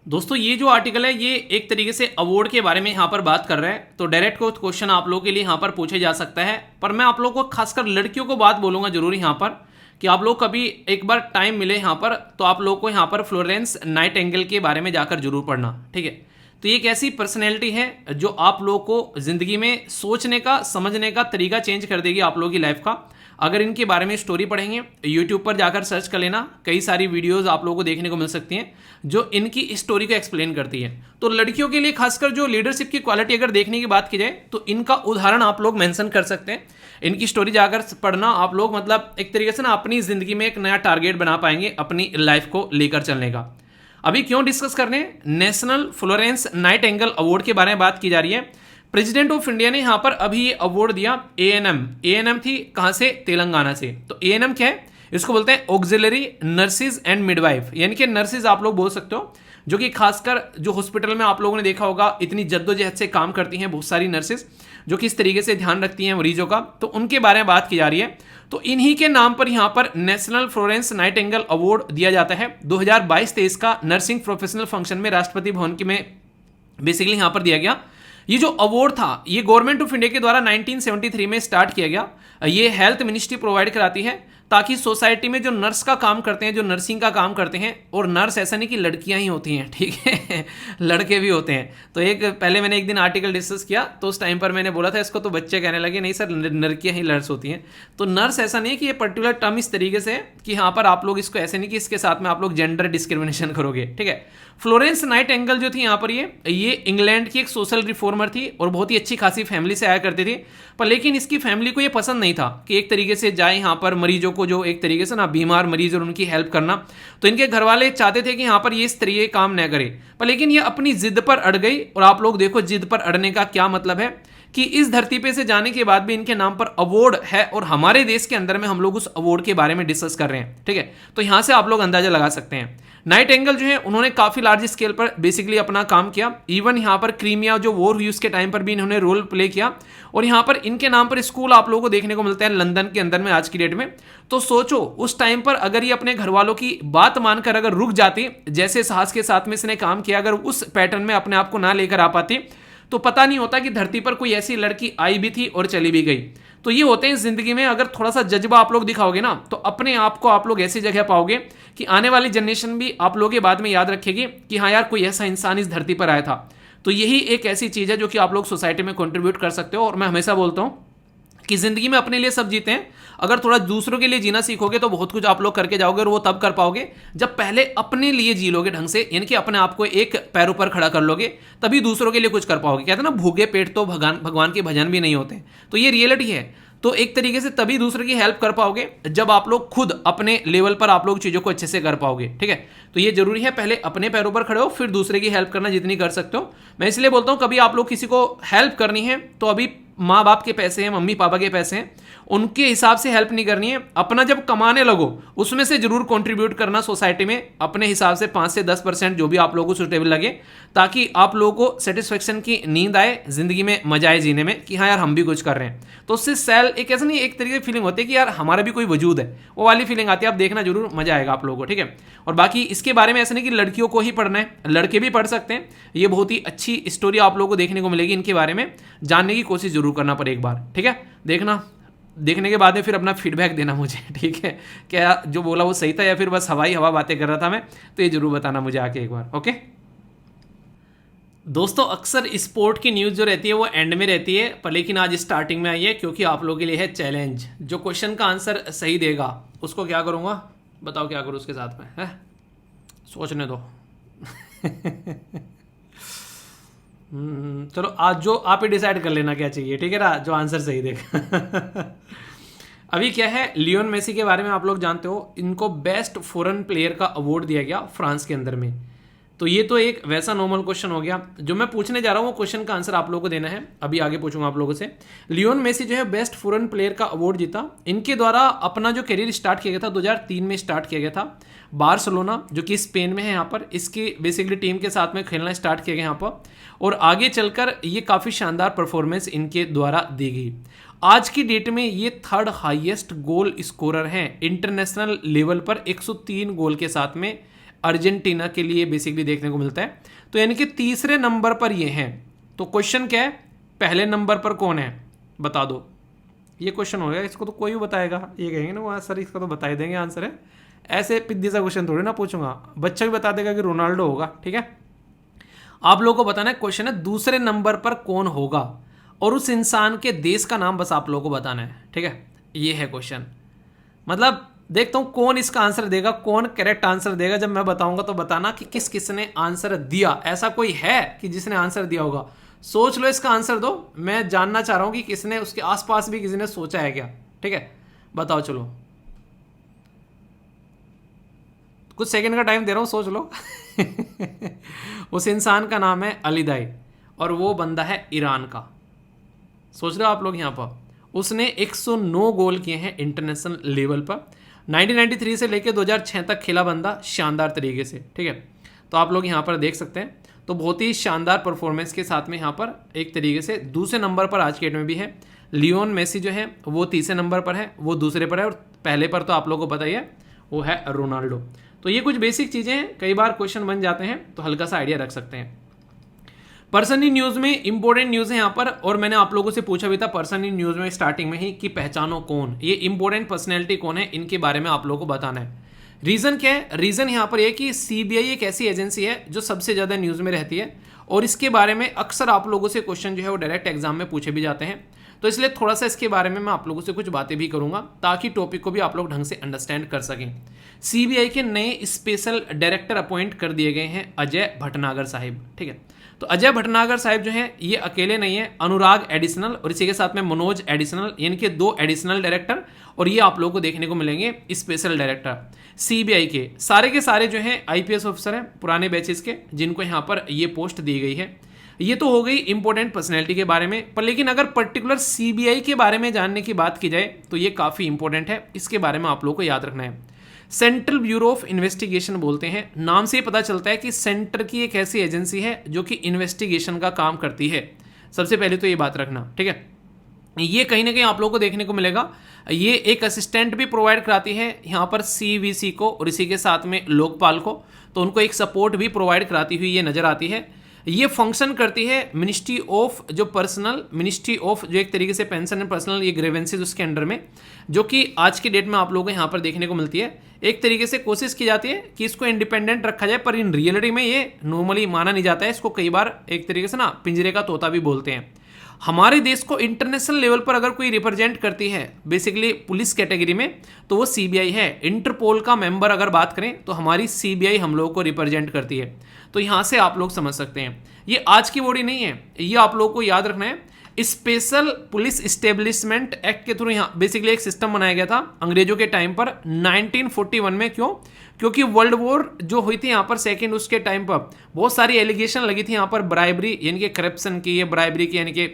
दोस्तों ये जो आर्टिकल है ये एक तरीके से अवार्ड के बारे में यहाँ पर बात कर रहा है, तो डायरेक्ट को क्वेश्चन आप लोगों के लिए यहाँ पर पूछे जा सकता है, पर मैं आप लोगों को खासकर लड़कियों को बात बोलूंगा जरूर यहाँ पर, कि आप लोग कभी एक बार टाइम मिले यहाँ पर तो आप लोग को यहाँ पर फ्लोरेंस नाइटिंगेल के बारे में जाकर जरूर पढ़ना, ठीक है। तो ये एक ऐसी पर्सनैलिटी है जो आप लोग को जिंदगी में सोचने का समझने का तरीका चेंज कर देगी आप लोगों की लाइफ का। अगर इनके बारे में स्टोरी पढ़ेंगे यूट्यूब पर जाकर सर्च कर लेना, कई सारी वीडियोस आप लोगों को देखने को मिल सकती हैं जो इनकी स्टोरी को एक्सप्लेन करती है। तो लड़कियों के लिए खासकर जो लीडरशिप की क्वालिटी अगर देखने की बात की जाए तो इनका उदाहरण आप लोग मेंशन कर सकते हैं। इनकी स्टोरी जाकर पढ़ना आप लोग, मतलब एक तरीके से ना अपनी जिंदगी में एक नया टारगेट बना पाएंगे अपनी लाइफ को लेकर चलने का। अभी क्यों डिस्कस करने, नेशनल फ्लोरेंस नाइटिंगेल अवार्ड के बारे में बात की जा रही है। प्रेसिडेंट ऑफ इंडिया ने यहां पर अभी ये अवार्ड दिया ANM थी कहां से, तेलंगाना से। तो ANM क्या है, इसको बोलते हैं ऑक्सिलरी नर्सिस एंड मिडवाइफ, यानी कि नर्सिस आप लोग बोल सकते हो, जो कि खासकर जो हॉस्पिटल में आप लोगों ने देखा होगा इतनी जद्दोजहद से काम करती हैं बहुत सारी नर्सिस, जो किस तरीके से ध्यान रखती हैं मरीजों का, तो उनके बारे में बात की जा रही है। तो इन्हीं के नाम पर यहां पर नेशनल फ्लोरेंस नाइटिंगेल अवार्ड दिया जाता है 2022-23 का नर्सिंग प्रोफेशनल फंक्शन में राष्ट्रपति भवन के में बेसिकली यहां पर दिया गया। ये जो अवार्ड था ये गवर्नमेंट ऑफ इंडिया के द्वारा 1973 में स्टार्ट किया गया। ये हेल्थ मिनिस्ट्री प्रोवाइड कराती है ताकि सोसाइटी में जो नर्स का काम करते हैं, जो नर्सिंग का काम करते हैं, और नर्स ऐसा नहीं कि लड़कियां ही होती हैं, ठीक है लड़के भी होते हैं। तो एक पहले मैंने एक दिन आर्टिकल डिस्कस किया तो उस टाइम पर मैंने बोला था इसको, तो बच्चे कहने लगे नहीं सर लड़कियां ही नर्स होती हैं। तो नर्स ऐसा नहीं है कि ये पर्टिकुलर टर्म इस तरीके से कि यहाँ पर आप लोग इसको ऐसे नहीं कि इसके साथ में आप लोग जेंडर डिस्क्रिमिनेशन करोगे, ठीक है। फ्लोरेंस नाइटिंगेल जो थी यहाँ पर ये इंग्लैंड की एक सोशल रिफॉर्मर थी और बहुत ही अच्छी खासी फैमिली से आया करती थी, पर लेकिन इसकी फैमिली को ये पसंद नहीं था कि एक तरीके से जाए यहाँ पर मरीजों को, जो एक तरीके से ना बीमार मरीज और उनकी हेल्प करना। तो इनके घर वाले चाहते थे कि यहाँ पर ये इस तरीके काम न करे, पर लेकिन ये अपनी जिद पर अड़ गई। और आप लोग देखो जिद पर अड़ने का क्या मतलब है कि इस धरती पे से जाने के बाद भी इनके नाम पर अवार्ड है और हमारे देश के अंदर में हम लोग उस अवार्ड के बारे में डिस्कस कर रहे हैं, ठीक है। तो यहां से आप लोग अंदाजा लगा सकते हैं नाइटिंगेल जो है उन्होंने काफी लार्ज स्केल पर बेसिकली अपना काम किया। इवन यहां पर क्रीमिया जो वॉर हुई उसके टाइम पर भी इन्होंने रोल प्ले किया, और यहां पर इनके नाम पर स्कूल आप लोगों को देखने को मिलता है लंदन के अंदर में आज की डेट में। तो सोचो उस टाइम पर अगर ये अपने घर वालों की बात मानकर अगर रुक जाती, जैसे साहस के साथ में इसने काम किया, अगर उस पैटर्न में अपने आप को ना लेकर आ पाती तो पता नहीं होता कि धरती पर कोई ऐसी लड़की आई भी थी और चली भी गई। तो ये होते हैं जिंदगी में, अगर थोड़ा सा जज्बा आप लोग दिखाओगे ना तो अपने आप को आप लोग ऐसी जगह पाओगे कि आने वाली जनरेशन भी आप लोगों के बाद में याद रखेगी कि हाँ यार कोई ऐसा इंसान इस धरती पर आया था। तो यही एक ऐसी चीज है जो कि आप लोग सोसाइटी में कंट्रीब्यूट कर सकते हो। और मैं हमेशा बोलता हूं कि जिंदगी में अपने लिए सब जीते हैं, अगर थोड़ा दूसरों के लिए जीना सीखोगे तो बहुत कुछ आप लोग करके जाओगे, और वो तब कर पाओगे जब पहले अपने लिए जी लोगे ढंग से, यानी कि अपने आप को एक पैरों पर खड़ा कर लोगे, तभी दूसरों के लिए कुछ कर पाओगे। कहते हैं ना भूखे पेट तो भगवान के भजन भी नहीं होते। तो ये रियलिटी है। तो एक तरीके से तभी दूसरे की हेल्प कर पाओगे जब आप लोग खुद अपने लेवल पर आप लोग चीज़ों को अच्छे से कर पाओगे। ठीक है, तो ये जरूरी है पहले अपने पैरों पर खड़े हो, फिर दूसरे की हेल्प करना जितनी कर सकते हो। मैं इसलिए बोलता हूँ कभी आप लोग किसी को हेल्प करनी है तो अभी माँ बाप के पैसे हैं, मम्मी पापा के पैसे हैं, उनके हिसाब से हेल्प नहीं करनी है। अपना जब कमाने लगो उसमें से जरूर कंट्रीब्यूट करना सोसाइटी में अपने हिसाब से 5 से 10% जो भी आप लोगों को सुटेबल लगे, ताकि आप लोगों को सेटिस्फेक्शन की नींद आए, जिंदगी में मजा आए जीने में कि हाँ यार हम भी कुछ कर रहे हैं। तो उससे एक ऐसा नहीं, एक तरीके की फीलिंग होती है कि यार हमारा भी कोई वजूद है, वो वाली फीलिंग आती है। आप देखना जरूर, मजा आएगा आप लोगों को। ठीक है, और बाकी इसके बारे में ऐसा नहीं कि लड़कियों को ही पढ़ना है, लड़के भी पढ़ सकते हैं। ये बहुत ही अच्छी स्टोरी आप लोगों को देखने को मिलेगी, इनके बारे में जानने की कोशिश जरूर करना पड़े एक बार। ठीक है, देखना, देखने के बाद में फिर अपना फीडबैक देना मुझे। ठीक है, क्या जो बोला वो सही था या फिर बस हवाई हवा बातें कर रहा था मैं, तो ये जरूर बताना मुझे आके एक बार। ओके दोस्तों, अक्सर स्पोर्ट की न्यूज़ जो रहती है वो एंड में रहती है, पर लेकिन आज स्टार्टिंग में आई है क्योंकि आप लोगों के लिए है चैलेंज। जो क्वेश्चन का आंसर सही देगा उसको क्या करूँगा, बताओ क्या करूँ उसके साथ में, है सोचने दो। चलो आज जो आप ही डिसाइड कर लेना क्या चाहिए। ठीक है ना, जो आंसर सही देगा। अभी क्या है, लियोन मेसी के बारे में आप लोग जानते हो, इनको बेस्ट फॉरेन प्लेयर का अवार्ड दिया गया फ्रांस के अंदर में। तो ये तो एक वैसा नॉर्मल क्वेश्चन हो गया। जो मैं पूछने जा रहा हूँ वो क्वेश्चन का आंसर आप लोगों को देना है, अभी आगे पूछूंगा आप लोगों से। लियोन मेसी जो है बेस्ट फॉरेन प्लेयर का अवार्ड जीता। इनके द्वारा अपना जो करियर स्टार्ट किया गया था 2003 में स्टार्ट किया गया था। बार्सिलोना जो कि स्पेन में है, यहाँ पर इसकी बेसिकली टीम के साथ में खेलना स्टार्ट किया गया यहाँ पर, और आगे चलकर ये काफ़ी शानदार परफॉर्मेंस इनके द्वारा दी गई। आज की डेट में ये थर्ड हाईएस्ट गोल स्कोरर हैं इंटरनेशनल लेवल पर, 103 गोल के साथ में अर्जेंटीना के लिए बेसिकली देखने को मिलता है। तो यानी कि तीसरे नंबर पर ये हैं। तो क्वेश्चन क्या है, पहले नंबर पर कौन है बता दो। ये क्वेश्चन हो गया, इसको तो कोई भी बताएगा, ये कहेंगे ना वहाँ सर इसका तो बता ही देंगे आंसर है। ऐसे पिद्दी सा क्वेश्चन थोड़ी ना पूछूंगा, बच्चा भी बता देगा कि रोनाल्डो होगा। ठीक है, आप लोगों को बताना है क्वेश्चन है दूसरे नंबर पर कौन होगा, और उस इंसान के देश का नाम बस आप लोगों को बताना है। ठीक है, ये है क्वेश्चन। मतलब देखता हूं कौन इसका आंसर देगा, कौन करेक्ट आंसर देगा। जब मैं बताऊंगा तो बताना कि किस किसने आंसर दिया। ऐसा कोई है कि जिसने आंसर दिया होगा, सोच लो इसका आंसर दो। मैं जानना चाह रहा हूं कि किसने, उसके आसपास भी किसी ने सोचा है क्या। ठीक है, बताओ चलो, कुछ सेकंड का टाइम दे रहा हूं, सोच लो। उस इंसान का नाम है अलीदाई, और वो बंदा है ईरान का। सोच रहे हो आप लोग यहाँ पर, उसने 109 गोल किए हैं इंटरनेशनल लेवल पर। 1993 से लेकर 2006 तक खेला बंदा शानदार तरीके से। ठीक है, तो आप लोग यहाँ पर देख सकते हैं। तो बहुत ही शानदार परफॉर्मेंस के साथ में यहाँ पर एक तरीके से दूसरे नंबर पर आज के डेट में भी है। लियोन मेसी जो है वो तीसरे नंबर पर है, वो दूसरे पर है, और पहले पर तो आप लोगों को पता ही है वो है रोनाल्डो। तो ये कुछ बेसिक चीज़ें हैं, कई बार क्वेश्चन बन जाते हैं तो हल्का सा आइडिया रख सकते हैं। पर्सन इन न्यूज़ में इंपॉर्टेंट न्यूज़ है यहाँ पर, और मैंने आप लोगों से पूछा भी था पर्सन इन न्यूज़ में स्टार्टिंग में ही कि पहचानो कौन, ये इंपॉर्टेंट पर्सनैलिटी कौन है, इनके बारे में आप लोगों को बताना है। रीज़न क्या है, रीज़न यहाँ पर यह कि सीबीआई एक ऐसी एजेंसी है जो सबसे ज़्यादा न्यूज़ में रहती है, और इसके बारे में अक्सर आप लोगों से क्वेश्चन जो है वो डायरेक्ट एग्जाम में पूछे भी जाते हैं। तो इसलिए थोड़ा सा इसके बारे में मैं आप लोगों से कुछ बातें भी करूंगा ताकि टॉपिक को भी आप लोग ढंग से अंडरस्टैंड कर सकें। सीबीआई के नए स्पेशल डायरेक्टर अपॉइंट कर दिए गए हैं अजय भटनागर साहिब। ठीक है, तो अजय भटनागर साहिब जो हैं ये अकेले नहीं है, अनुराग एडिशनल और इसी के साथ में मनोज एडिशनल, यानी कि 2 एडिशनल डायरेक्टर, और ये आप लोगों को देखने को मिलेंगे स्पेशल डायरेक्टर सीबीआई के सारे जो हैं आईपीएस ऑफिसर हैं पुराने बैचेस के, जिनको यहाँ पर ये पोस्ट दी गई है। ये तो हो गई इंपॉर्टेंट पर्सनैलिटी के बारे में, पर लेकिन अगर पर्टिकुलर सीबीआई के बारे में जानने की बात की जाए तो ये काफ़ी इंपॉर्टेंट है, इसके बारे में आप लोगों को याद रखना है। सेंट्रल ब्यूरो ऑफ इन्वेस्टिगेशन बोलते हैं, नाम से ही पता चलता है कि सेंटर की एक ऐसी एजेंसी है जो कि इन्वेस्टिगेशन का काम करती है। सबसे पहले तो ये बात रखना, ठीक है। ये कहीं ना कहीं आप लोगों को देखने को मिलेगा, ये एक असिस्टेंट भी प्रोवाइड कराती है यहाँ पर सीवीसी को, और इसी के साथ में लोकपाल को, तो उनको एक सपोर्ट भी प्रोवाइड कराती हुई ये नज़र आती है। ये फंक्शन करती है मिनिस्ट्री ऑफ जो एक तरीके से पेंशन एंड पर्सनल ये ग्रीवेंसेस उसके अंडर में, जो कि आज की डेट में आप लोगों को यहाँ पर देखने को मिलती है। एक तरीके से कोशिश की जाती है कि इसको इंडिपेंडेंट रखा जाए, पर इन रियलिटी में ये नॉर्मली माना नहीं जाता है। इसको कई बार एक तरीके से ना पिंजरे का तोता भी बोलते हैं। हमारे देश को इंटरनेशनल लेवल पर अगर कोई रिप्रेजेंट करती है बेसिकली पुलिस कैटेगरी में, तो वो सीबीआई है। इंटरपोल का मेंबर अगर बात करें तो हमारी सीबीआई हम लोगों को रिप्रेजेंट करती है। तो यहाँ से आप लोग समझ सकते हैं ये आज की बॉडी नहीं है, ये आप लोगों को याद रखना है। स्पेशल पुलिस इस्टेब्लिशमेंट एक्ट के थ्रू यहाँ बेसिकली एक सिस्टम बनाया गया था अंग्रेजों के टाइम पर 1941 में। क्यों? क्योंकि वर्ल्ड वॉर जो हुई थी यहाँ पर सेकेंड, उसके टाइम पर बहुत सारी एलिगेशन लगी थी यहाँ पर ब्राइबरी यानी कि करप्शन की, ये ब्राइबरी की यानी कि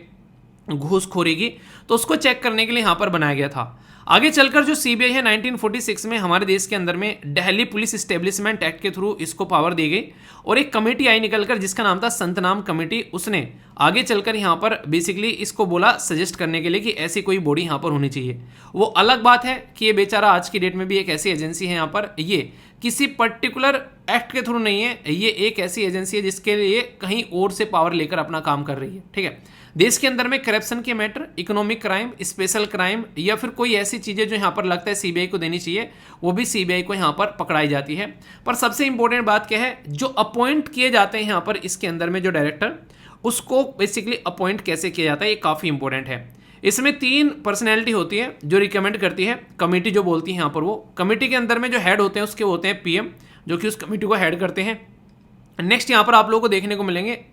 घूसखोरी की, तो उसको चेक करने के लिए यहाँ पर बनाया गया था। आगे चलकर जो सीबीआई है 1946 में हमारे देश के अंदर में दिल्ली पुलिस इस्टेब्लिशमेंट एक्ट के थ्रू इसको पावर दी गई और एक कमेटी आई निकलकर जिसका नाम था संतनाम कमेटी। उसने आगे चलकर यहाँ पर बेसिकली इसको बोला सजेस्ट करने के लिए कि ऐसी कोई बॉडी यहाँ पर होनी चाहिए। वो अलग बात है कि ये बेचारा आज की डेट में भी एक ऐसी एजेंसी है यहाँ पर, ये किसी पर्टिकुलर एक्ट के थ्रू नहीं है, ये एक ऐसी एजेंसी है जिसके लिए कहीं और से पावर लेकर अपना काम कर रही है। ठीक है, देश के अंदर में करप्शन के matter, economic crime, special crime या फिर कोई ऐसी चीज़ें जो यहाँ पर लगता है सीबीआई को देनी चाहिए, वो भी सीबीआई को यहाँ पर पकड़ाई जाती है। पर सबसे इंपॉर्टेंट बात क्या है, जो अपॉइंट किए जाते हैं यहाँ पर इसके अंदर में जो डायरेक्टर, उसको बेसिकली अपॉइंट कैसे किया जाता है, ये काफ़ी इंपॉर्टेंट है। इसमें 3 पर्सनैलिटी होती है जो रिकमेंड करती है, कमेटी जो बोलती है यहाँ पर। वो कमेटी के अंदर में जो हेड होते हैं उसके होते हैं पीएम, जो कि उस कमेटी को हेड करते हैं। नेक्स्ट यहाँ पर आप लोगों को देखने को मिलेंगे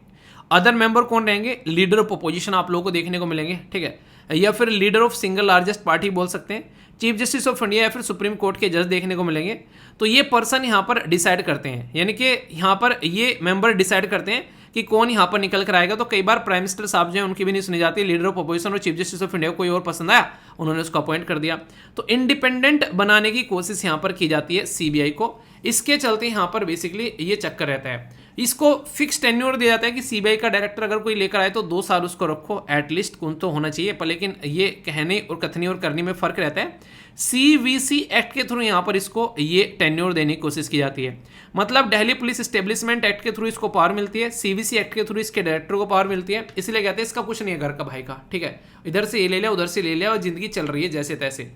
अदर मेंबर कौन रहेंगे, लीडर ऑफ अपोजिशन आप लोगों को देखने को मिलेंगे। ठीक है, या फिर leader of single largest party बोल सकते हैं, चीफ जस्टिस ऑफ इंडिया या फिर सुप्रीम कोर्ट के जज देखने को मिलेंगे। तो ये पर्सन यहाँ पर डिसाइड करते हैं, यानी कि यहाँ पर ये मेंबर डिसाइड करते हैं कि कौन यहाँ पर निकल कर आएगा। तो कई बार प्राइम मिनिस्टर साहब जो है उनकी भी नहीं सुनी जाती, लीडर ऑफ अपोजिशन और चीफ जस्टिस ऑफ इंडिया कोई और पसंद आया, उन्होंने उसको अपॉइंट कर दिया। तो इंडिपेंडेंट बनाने की कोशिश यहाँ पर की जाती है सीबीआई को। इसके चलते यहाँ पर बेसिकली ये चक्कर रहता है। इसको फिक्स टेन्योर दिया जाता है कि सीबीआई का डायरेक्टर अगर कोई लेकर आए तो 2 साल उसको रखो एटलीस्ट, कौन तो होना चाहिए। पर लेकिन ये कहने और कथनी और करने में फर्क रहता है। सीवीसी एक्ट के थ्रू यहाँ पर इसको ये टेन्योर देने की कोशिश की जाती है। मतलब दिल्ली पुलिस इस्टेब्लिशमेंट एक्ट के थ्रू इसको पावर मिलती है, सीवीसी एक्ट के थ्रू इसके डायरेक्टर को पावर मिलती है। इसलिए कहते हैं इसका कुछ नहीं है घर का भाई का। ठीक है, इधर से ये ले लिया उधर से ले लिया और जिंदगी चल रही है जैसे तैसे।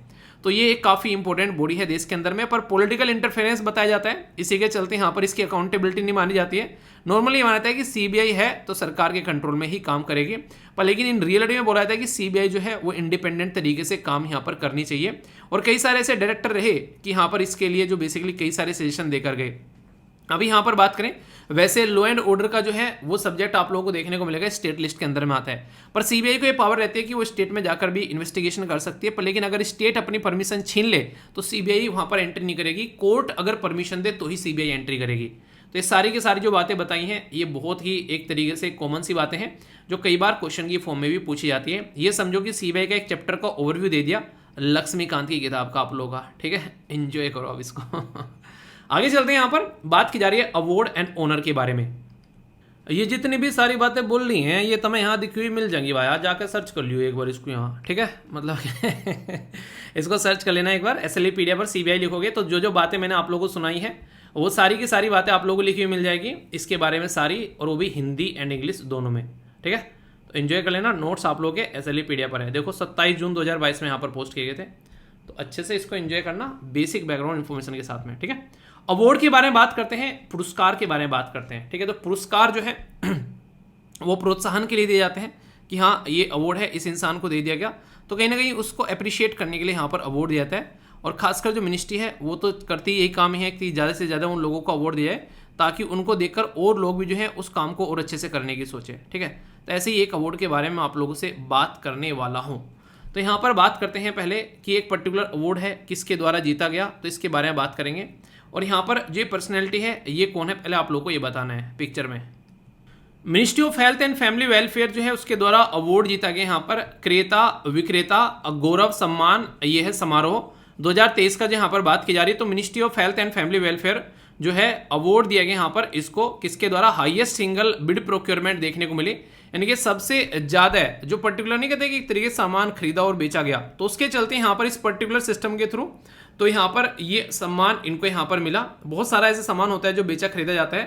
तो ये एक काफ़ी इंपॉर्टेंट बॉडी है देश के अंदर में, पर पॉलिटिकल इंटरफेरेंस बताया जाता है। इसी के चलते यहाँ पर इसकी अकाउंटेबिलिटी नहीं मानी जाती है। नॉर्मली माना जाता है कि सीबीआई है तो सरकार के कंट्रोल में ही काम करेगी, पर लेकिन इन रियलिटी में बोला जाता है कि सीबीआई जो है वो इंडिपेंडेंट तरीके से काम यहाँ पर करनी चाहिए। और कई सारे ऐसे डायरेक्टर रहे कि यहाँ पर इसके लिए जो बेसिकली कई सारे सजेशन देकर गए। अभी यहाँ पर बात करें, वैसे लॉ एंड ऑर्डर का जो है वो सब्जेक्ट आप लोगों को देखने को मिलेगा स्टेट लिस्ट के अंदर में आता है, पर सीबीआई को ये पावर रहती है कि वो स्टेट में जाकर भी इन्वेस्टिगेशन कर सकती है। पर लेकिन अगर स्टेट अपनी परमिशन छीन ले तो सीबीआई वहाँ पर एंट्री नहीं करेगी, कोर्ट अगर परमिशन दे तो ही सीबीआई एंट्री करेगी। तो ये सारी की सारी जो बातें बताई हैं ये बहुत ही एक तरीके से कॉमन सी बातें हैं जो कई बार क्वेश्चन की फॉर्म में भी पूछी जाती है। ये समझो कि सीबीआई का एक चैप्टर का ओवरव्यू दे दिया लक्ष्मीकांत की किताब का आप लोगों का। ठीक है, एंजॉय करो अब इसको। आगे चलते हैं, यहाँ पर बात की जा रही है अवार्ड एंड ऑनर के बारे में। ये जितनी भी सारी बातें बोल रही हैं ये तुम्हें यहाँ दिखी हुई मिल जाएंगी भाई, आज जाकर सर्च कर लियो एक बार इसको यहाँ। ठीक है, मतलब इसको सर्च कर लेना एक बार, SLEpedia पर सीबीआई लिखोगे तो जो जो बातें मैंने आप लोगों को सुनाई है वो सारी की सारी बातें आप लोगों को लिखी हुई मिल जाएगी इसके बारे में सारी, और वो भी हिंदी एंड इंग्लिश दोनों में। ठीक है, तो एंजॉय कर लेना। नोट्स आप लोगों के SLEpedia पर है, देखो 27 जून 2022 में यहाँ पर पोस्ट किए गए थे, तो अच्छे से इसको एंजॉय करना बेसिक बैकग्राउंड इन्फॉर्मेशन के साथ में। ठीक है, अवार्ड के बारे में बात करते हैं, पुरस्कार के बारे में बात करते हैं। ठीक है, तो पुरस्कार जो है वो प्रोत्साहन के लिए दिए जाते हैं कि हाँ ये अवार्ड है इस इंसान को दे दिया गया, तो कहीं ना कहीं उसको अप्रिशिएट करने के लिए यहाँ पर अवार्ड दिया जाता है। और खासकर जो मिनिस्ट्री है वो तो करती यही काम है कि ज़्यादा से ज़्यादा उन लोगों को अवार्ड दिया जाए ताकि उनको देखकर और लोग भी जो है उस काम को और अच्छे से करने की सोचें। ठीक है, तो ऐसे ही एक अवार्ड के बारे में आप लोगों से बात करने वाला हूँ। तो यहाँ पर बात करते हैं पहले कि एक पर्टिकुलर अवार्ड है किसके द्वारा जीता गया, तो इसके बारे में बात करेंगे। और यहाँ पर जो पर्सनैलिटी है ये कौन है पहले आप लोगों को ये बताना है पिक्चर में। Ministry of health and family welfare जो है उसके द्वारा अवार्ड जीता गया यहाँ पर क्रेता विक्रेता गौरव सम्मान, ये है समारोह 2023 का जो यहाँ पर बात की जा रही है। तो ministry of health and family welfare जो है अवार्ड दिया गया यहाँ पर, इसको किसके द्वारा, हाईएस्ट सिंगल बिड प्रोक्योरमेंट देखने को मिली, यानी कि सबसे ज्यादा है जो पर्टिकुलर नहीं कहते कि एक तरीके से सामान खरीदा और बेचा गया, तो उसके चलते यहाँ पर इस पर्टिकुलर सिस्टम के थ्रू तो यहाँ पर ये सम्मान इनको यहाँ पर मिला। बहुत सारा ऐसा सामान होता है जो बेचा खरीदा जाता है,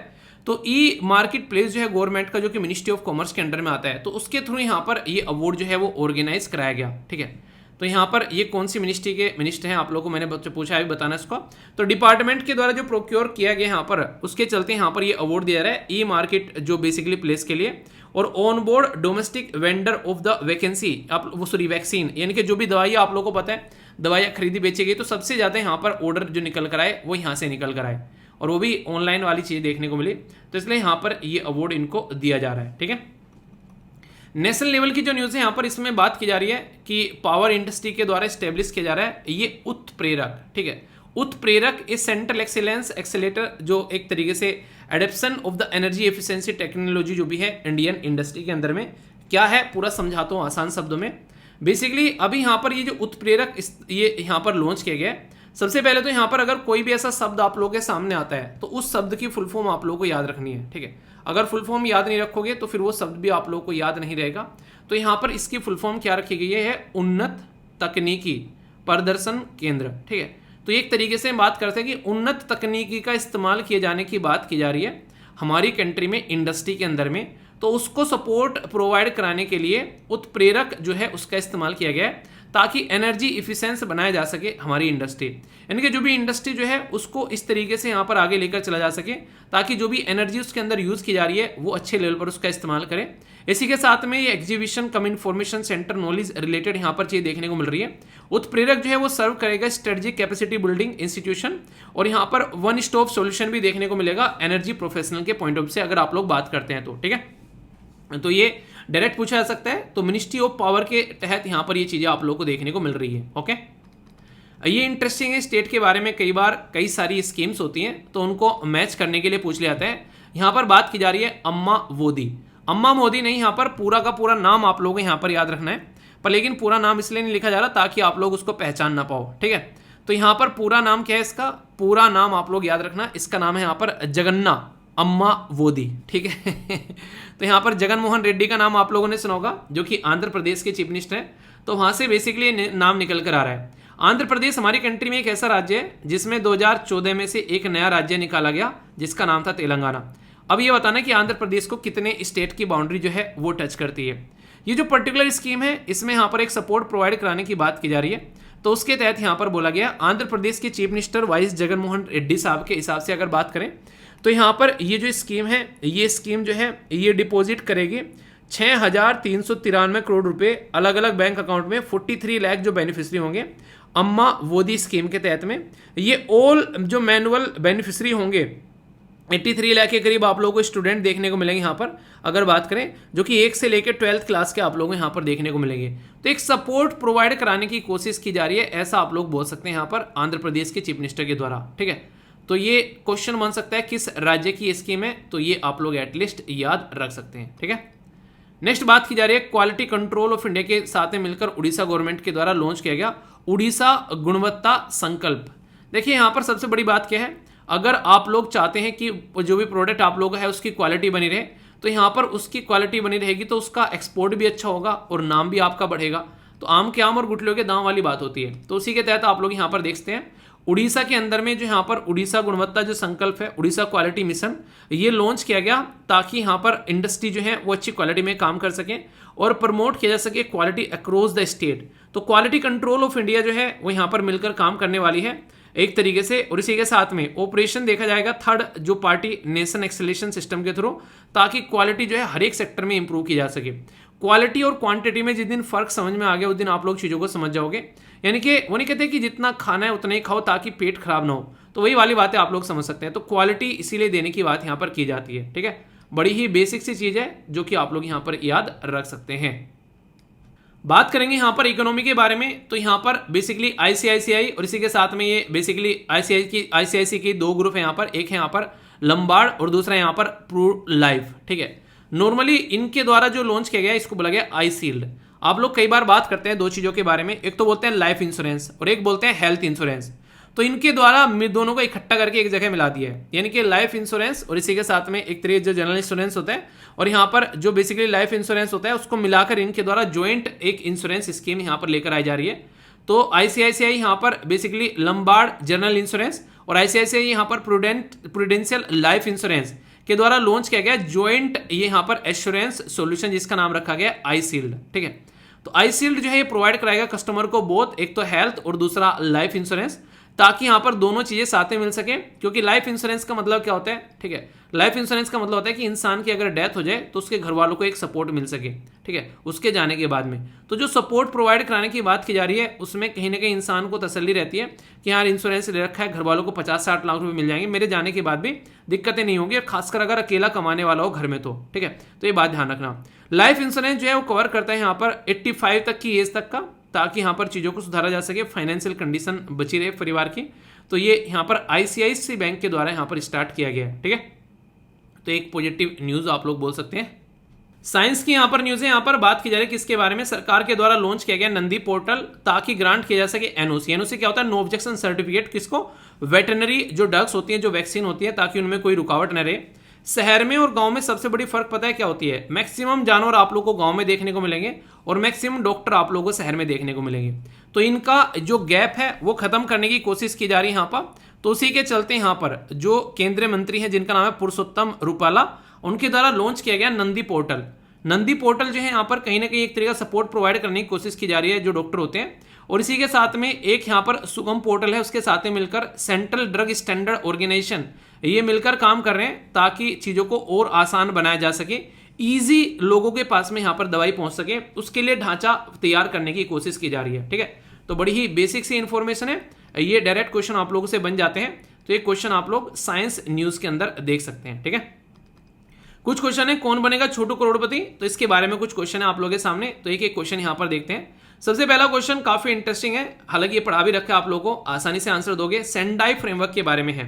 तो ई मार्केट प्लेस जो है गवर्नमेंट का जो कि मिनिस्ट्री ऑफ कॉमर्स के अंडर में आता है, तो उसके थ्रू यहाँ पर ये अवार्ड जो है वो ऑर्गेनाइज कराया गया। ठीक है, तो यहाँ पर ये कौन सी मिनिस्ट्री के मिनिस्टर हैं आप लोगों को मैंने बच्चे पूछा है बताना इसको। तो डिपार्टमेंट के द्वारा जो प्रोक्योर किया गया यहाँ पर उसके चलते यहाँ पर ये अवार्ड दिया रहा है ई मार्केट जो बेसिकली प्लेस के लिए, और on board domestic vendor of the vacancy आप वो सॉरी वैक्सीन, यानी कि जो भी दवाइयाँ आप लोगों को पता है दवाइयाँ खरीदी बेची गई, तो सबसे ज़्यादा यहाँ पर ऑर्डर जो निकल कर आए वो यहाँ से निकल कर आए, और वो भी ऑनलाइन वाली चीज़ देखने को मिली, तो इसलिए यहाँ पर ये अवार्ड इनको दिया जा रहा है। ठीक है, नेशनल लेवल की जो न्यूज़ है यहाँ पर इसमें बात की जा रही है कि पावर इंडस्ट्री के द्वारा स्टेब्लिश किया जा रहा है ये उत्प्रेरक, ठीक है। उत्प्रेरक इस सेंट्रल एक्सीलेंस एक्सेलेटर जो एक तरीके से adaptation of the energy efficiency technology जो भी है इंडियन इंडस्ट्री के अंदर में क्या है, पूरा समझाता हूँ आसान शब्दों में। बेसिकली अभी यहाँ पर ये जो उत्प्रेरक ये यहाँ पर लॉन्च किया गया है। सबसे पहले तो यहाँ पर अगर कोई भी ऐसा शब्द आप लोगों के सामने आता है तो उस शब्द की फुल फॉर्म आप लोगों को याद रखनी है, ठीक है। अगर फुल फॉर्म याद नहीं रखोगे तो फिर वो शब्द भी आप लोगों को याद नहीं रहेगा। तो यहाँ पर इसकी फुल फॉर्म क्या रखी गई है, उन्नत तकनीकी प्रदर्शन केंद्र, ठीक है। तो एक तरीके से बात करते हैं कि उन्नत तकनीकी का इस्तेमाल किए जाने की बात की जा रही है हमारी कंट्री में इंडस्ट्री के अंदर में। तो उसको सपोर्ट प्रोवाइड कराने के लिए उत्प्रेरक जो है उसका इस्तेमाल किया गया है ताकि एनर्जी इफिशिएंस बनाया जा सके हमारी इंडस्ट्री, यानी कि जो भी इंडस्ट्री जो है उसको इस तरीके से यहाँ पर आगे लेकर चला जा सके ताकि जो भी एनर्जी उसके अंदर यूज़ की जा रही है वो अच्छे लेवल पर उसका इस्तेमाल करें। इसी के साथ में ये एग्जीबिशन कम इन्फॉर्मेशन सेंटर नॉलेज रिलेटेड यहाँ पर चीज़ देखने को मिल रही है। उत्प्रेरक जो है वो सर्व करेगा स्ट्रेटेजिक कैपेसिटी बिल्डिंग इंस्टीट्यूशन और यहाँ पर वन स्टॉप सोल्यूशन भी देखने को मिलेगा एनर्जी प्रोफेशनल के पॉइंट ऑफ व्यू से अगर आप लोग बात करते हैं तो, ठीक है। तो ये डायरेक्ट पूछा जा सकता है। तो मिनिस्ट्री ऑफ पावर के तहत यहाँ पर ये चीज़ें आप लोगों को देखने को मिल रही है। ओके, ये इंटरेस्टिंग है। स्टेट के बारे में कई बार कई सारी स्कीम्स होती हैं तो उनको मैच करने के लिए पूछ लिया जाता है। यहाँ पर बात की जा रही है अम्मा मोदी। अम्मा मोदी नहीं, यहाँ पर पूरा का पूरा नाम आप लोगों को यहाँ पर याद रखना है, पर लेकिन पूरा नाम इसलिए नहीं लिखा जा रहा ताकि आप लोग उसको पहचान ना पाओ, ठीक है। तो यहाँ पर पूरा नाम क्या है, इसका पूरा नाम आप लोग याद रखना। इसका नाम है यहाँ पर जगन्ना अम्मा वोदी, ठीक है। तो यहाँ पर जगन मोहन रेड्डी का नाम आप लोगों ने सुना होगा जो कि आंध्र प्रदेश के चीफ मिनिस्टर हैं। तो वहाँ से बेसिकली नाम निकल कर आ रहा है। आंध्र प्रदेश हमारी कंट्री में एक ऐसा राज्य है जिसमें 2014 में से एक नया राज्य निकाला गया जिसका नाम था तेलंगाना। अब ये बताना कि आंध्र प्रदेश को कितने स्टेट की बाउंड्री जो है वो टच करती है। ये जो पर्टिकुलर स्कीम है इसमें यहाँ पर एक सपोर्ट प्रोवाइड कराने की बात की जा रही है। तो उसके तहत यहाँ पर बोला गया आंध्र प्रदेश के chief minister vice Jagan Mohan Reddy साहब के हिसाब से अगर बात करें तो यहाँ पर ये जो स्कीम है ये स्कीम जो है ये डिपॉजिट करेगी 6,393 करोड़ रुपए अलग अलग बैंक अकाउंट में 43 लाख जो बेनिफिशियरी होंगे अम्मा वोदी स्कीम के तहत में। ये ऑल जो मैनुअल बेनिफिशियरी होंगे 83 लाख के करीब आप लोगों को स्टूडेंट देखने को मिलेंगे यहाँ पर अगर बात करें, जो कि 1 से लेकर 12th क्लास के आप लोगों को यहाँ पर देखने को मिलेंगे। तो एक सपोर्ट प्रोवाइड कराने की कोशिश की जा रही है, ऐसा आप लोग बोल सकते हैं यहाँ पर आंध्र प्रदेश के चीफ मिनिस्टर के द्वारा, ठीक है। तो ये क्वेश्चन बन सकता है किस राज्य की स्कीम है, तो ये आप लोग एटलीस्ट याद रख सकते हैं, ठीक है। नेक्स्ट बात की जा रही है क्वालिटी कंट्रोल ऑफ इंडिया के साथ में मिलकर उड़ीसा गवर्नमेंट के द्वारा लॉन्च किया गया उड़ीसा गुणवत्ता संकल्प। देखिए यहाँ पर सबसे बड़ी बात क्या है, अगर आप लोग चाहते हैं कि जो भी प्रोडक्ट आप लोग है उसकी क्वालिटी बनी रहे तो यहाँ पर उसकी क्वालिटी बनी रहेगी तो उसका एक्सपोर्ट भी अच्छा होगा और नाम भी आपका बढ़ेगा। तो आम के आम और गुठलियों के दाम वाली बात होती है। तो उसी के तहत आप लोग यहाँ पर देखते हैं उड़ीसा के अंदर में जो यहाँ पर उड़ीसा गुणवत्ता जो संकल्प है उड़ीसा क्वालिटी मिशन ये लॉन्च किया गया ताकि यहाँ पर इंडस्ट्री जो है वो अच्छी क्वालिटी में काम कर सके और प्रमोट किया जा सके क्वालिटी अक्रॉस द स्टेट। तो क्वालिटी कंट्रोल ऑफ इंडिया जो है वो यहाँ पर मिलकर काम करने वाली है एक तरीके से, और इसी के साथ में ऑपरेशन देखा जाएगा थर्ड जो पार्टी नेशन एक्सेलेशन सिस्टम के थ्रू ताकि क्वालिटी जो है हर एक सेक्टर में इंप्रूव की जा सके। क्वालिटी और क्वांटिटी में जिस दिन फर्क समझ में आ गया उस दिन आप लोग चीज़ों को समझ जाओगे। यानी कि वो नहीं कहते कि जितना खाना है उतना ही खाओ ताकि पेट खराब ना हो, तो वही वाली बातें आप लोग समझ सकते हैं। तो क्वालिटी इसीलिए देने की बात यहाँ पर की जाती है, ठीक है। बड़ी ही बेसिक सी चीज़ है जो कि आप लोग यहाँ पर याद रख सकते हैं। बात करेंगे यहाँ पर इकोनॉमी के बारे में, तो यहाँ पर बेसिकली आईसीआईसीआई और इसी के साथ में ये बेसिकली आईसीआईसी की दो ग्रुप है यहाँ पर, एक है यहाँ पर लंबार्ड और दूसरा यहाँ पर प्रू लाइफ, ठीक है। नॉर्मली इनके द्वारा जो लॉन्च किया गया इसको बोला गया आई शील्ड। आप लोग कई बार बात करते हैं दो चीज़ों के बारे में, एक तो बोलते हैं लाइफ इंश्योरेंस और एक बोलते हैं हेल्थ इंश्योरेंस। तो इनके द्वारा दोनों को इकट्ठा करके एक जगह मिला दिया है, यानी कि लाइफ इंश्योरेंस और इसी के साथ में एक तरीके जो जनरल इंश्योरेंस होता है और यहाँ पर जो बेसिकली लाइफ इंश्योरेंस होता है उसको मिलाकर इनके द्वारा ज्वाइंट एक इंश्योरेंस स्कीम यहाँ पर लेकर आई जा रही है। तो आईसीआईसीआई यहाँ पर बेसिकली लंबार्ड जनरल इंश्योरेंस और आईसीआईसीआई यहाँ पर प्रूडेंशियल लाइफ इंश्योरेंस के द्वारा लॉन्च किया गया ज्वाइंट ये यहाँ पर एश्योरेंस सॉल्यूशन जिसका नाम रखा गया आई शील्ड, ठीक है। तो आई शील्ड जो है ये प्रोवाइड कराएगा कस्टमर को बोथ एक तो हेल्थ और दूसरा लाइफ इंश्योरेंस ताकि यहाँ पर दोनों चीजें साथ में मिल सके। क्योंकि लाइफ इंश्योरेंस का मतलब क्या होता है, ठीक है, लाइफ इंश्योरेंस का मतलब होता है कि इंसान की अगर डेथ हो जाए तो उसके घर वालों को एक सपोर्ट मिल सके, ठीक है, उसके जाने के बाद में। तो जो सपोर्ट प्रोवाइड कराने की बात की जा रही है उसमें कहीं ना कहीं इंसान को तसल्ली रहती है कि यार इंश्योरेंस ले रखा है, घर वालों को 50-60 लाख रुपए मिल जाएंगे, मेरे जाने के बाद भी दिक्कतें नहीं होंगी, और खासकर अगर अकेला कमाने वाला हो घर में तो, ठीक है। तो ये बात ध्यान रखना। लाइफ इंश्योरेंस जो है वो कवर करता है यहाँ पर 85 तक की एज तक का, ताकि यहाँ पर चीज़ों को सुधारा जा सके, फाइनेंशियल कंडीशन बची रहे परिवार की। तो ये यहाँ पर आईसीआईसीआई बैंक के द्वारा यहाँ पर स्टार्ट किया गया है, ठीक है। तो एक पॉजिटिव न्यूज़ आप लोग बोल सकते हैं। साइंस की यहाँ पर न्यूज़ है, यहाँ पर बात की जा रही है किसके बारे में, सरकार के द्वारा लॉन्च किया गया नंदी पोर्टल, ताकि ग्रांट किया जा सके एनओसी। एनओसी क्या होता है, नो ऑब्जेक्शन सर्टिफिकेट, किसको, वेटरनरी जो ड्रग्स होती हैं, जो वैक्सीन होती है, ताकि उनमें कोई रुकावट न रहे। शहर में और गांव में सबसे बड़ी फर्क पता है क्या होती है, मैक्सिमम जानवर आप लोगों को गांव में देखने को मिलेंगे और मैक्सिमम डॉक्टर आप लोगों को शहर में देखने को मिलेंगे। तो इनका जो गैप है वो खत्म करने की कोशिश की जा रही है यहाँ पर। तो उसी के चलते यहाँ पर जो केंद्रीय मंत्री हैं जिनका नाम है पुरुषोत्तम रूपाला, उनके द्वारा लॉन्च किया गया नंदी पोर्टल। नंदी पोर्टल जो है यहाँ पर कहीं ना कहीं एक तरीका सपोर्ट प्रोवाइड करने की कोशिश की जा रही है जो डॉक्टर होते हैं। और इसी के साथ में एक यहाँ पर सुगम पोर्टल है, उसके साथ में मिलकर सेंट्रल ड्रग स्टैंडर्ड ऑर्गेनाइजेशन, ये मिलकर काम कर रहे हैं ताकि चीज़ों को और आसान बनाया जा सके, ईजी लोगों के पास में यहाँ पर दवाई पहुंच सके, उसके लिए ढांचा तैयार करने की कोशिश की जा रही है, ठीक है। तो बड़ी ही बेसिक सी इंफॉर्मेशन है, ये डायरेक्ट क्वेश्चन आप लोगों से बन जाते हैं। तो ये क्वेश्चन आप लोग साइंस न्यूज के अंदर देख सकते हैं, ठीक है। कुछ क्वेश्चन है, कौन बनेगा छोटू करोड़पति, तो इसके बारे में कुछ क्वेश्चन है आप लोगों के सामने। तो एक एक क्वेश्चन यहाँ पर देखते हैं। सबसे पहला क्वेश्चन काफी इंटरेस्टिंग है, हालांकि ये पढ़ा भी रखा है, आप लोगों को आसानी से आंसर दोगे। सेंडाई फ्रेमवर्क के बारे में है,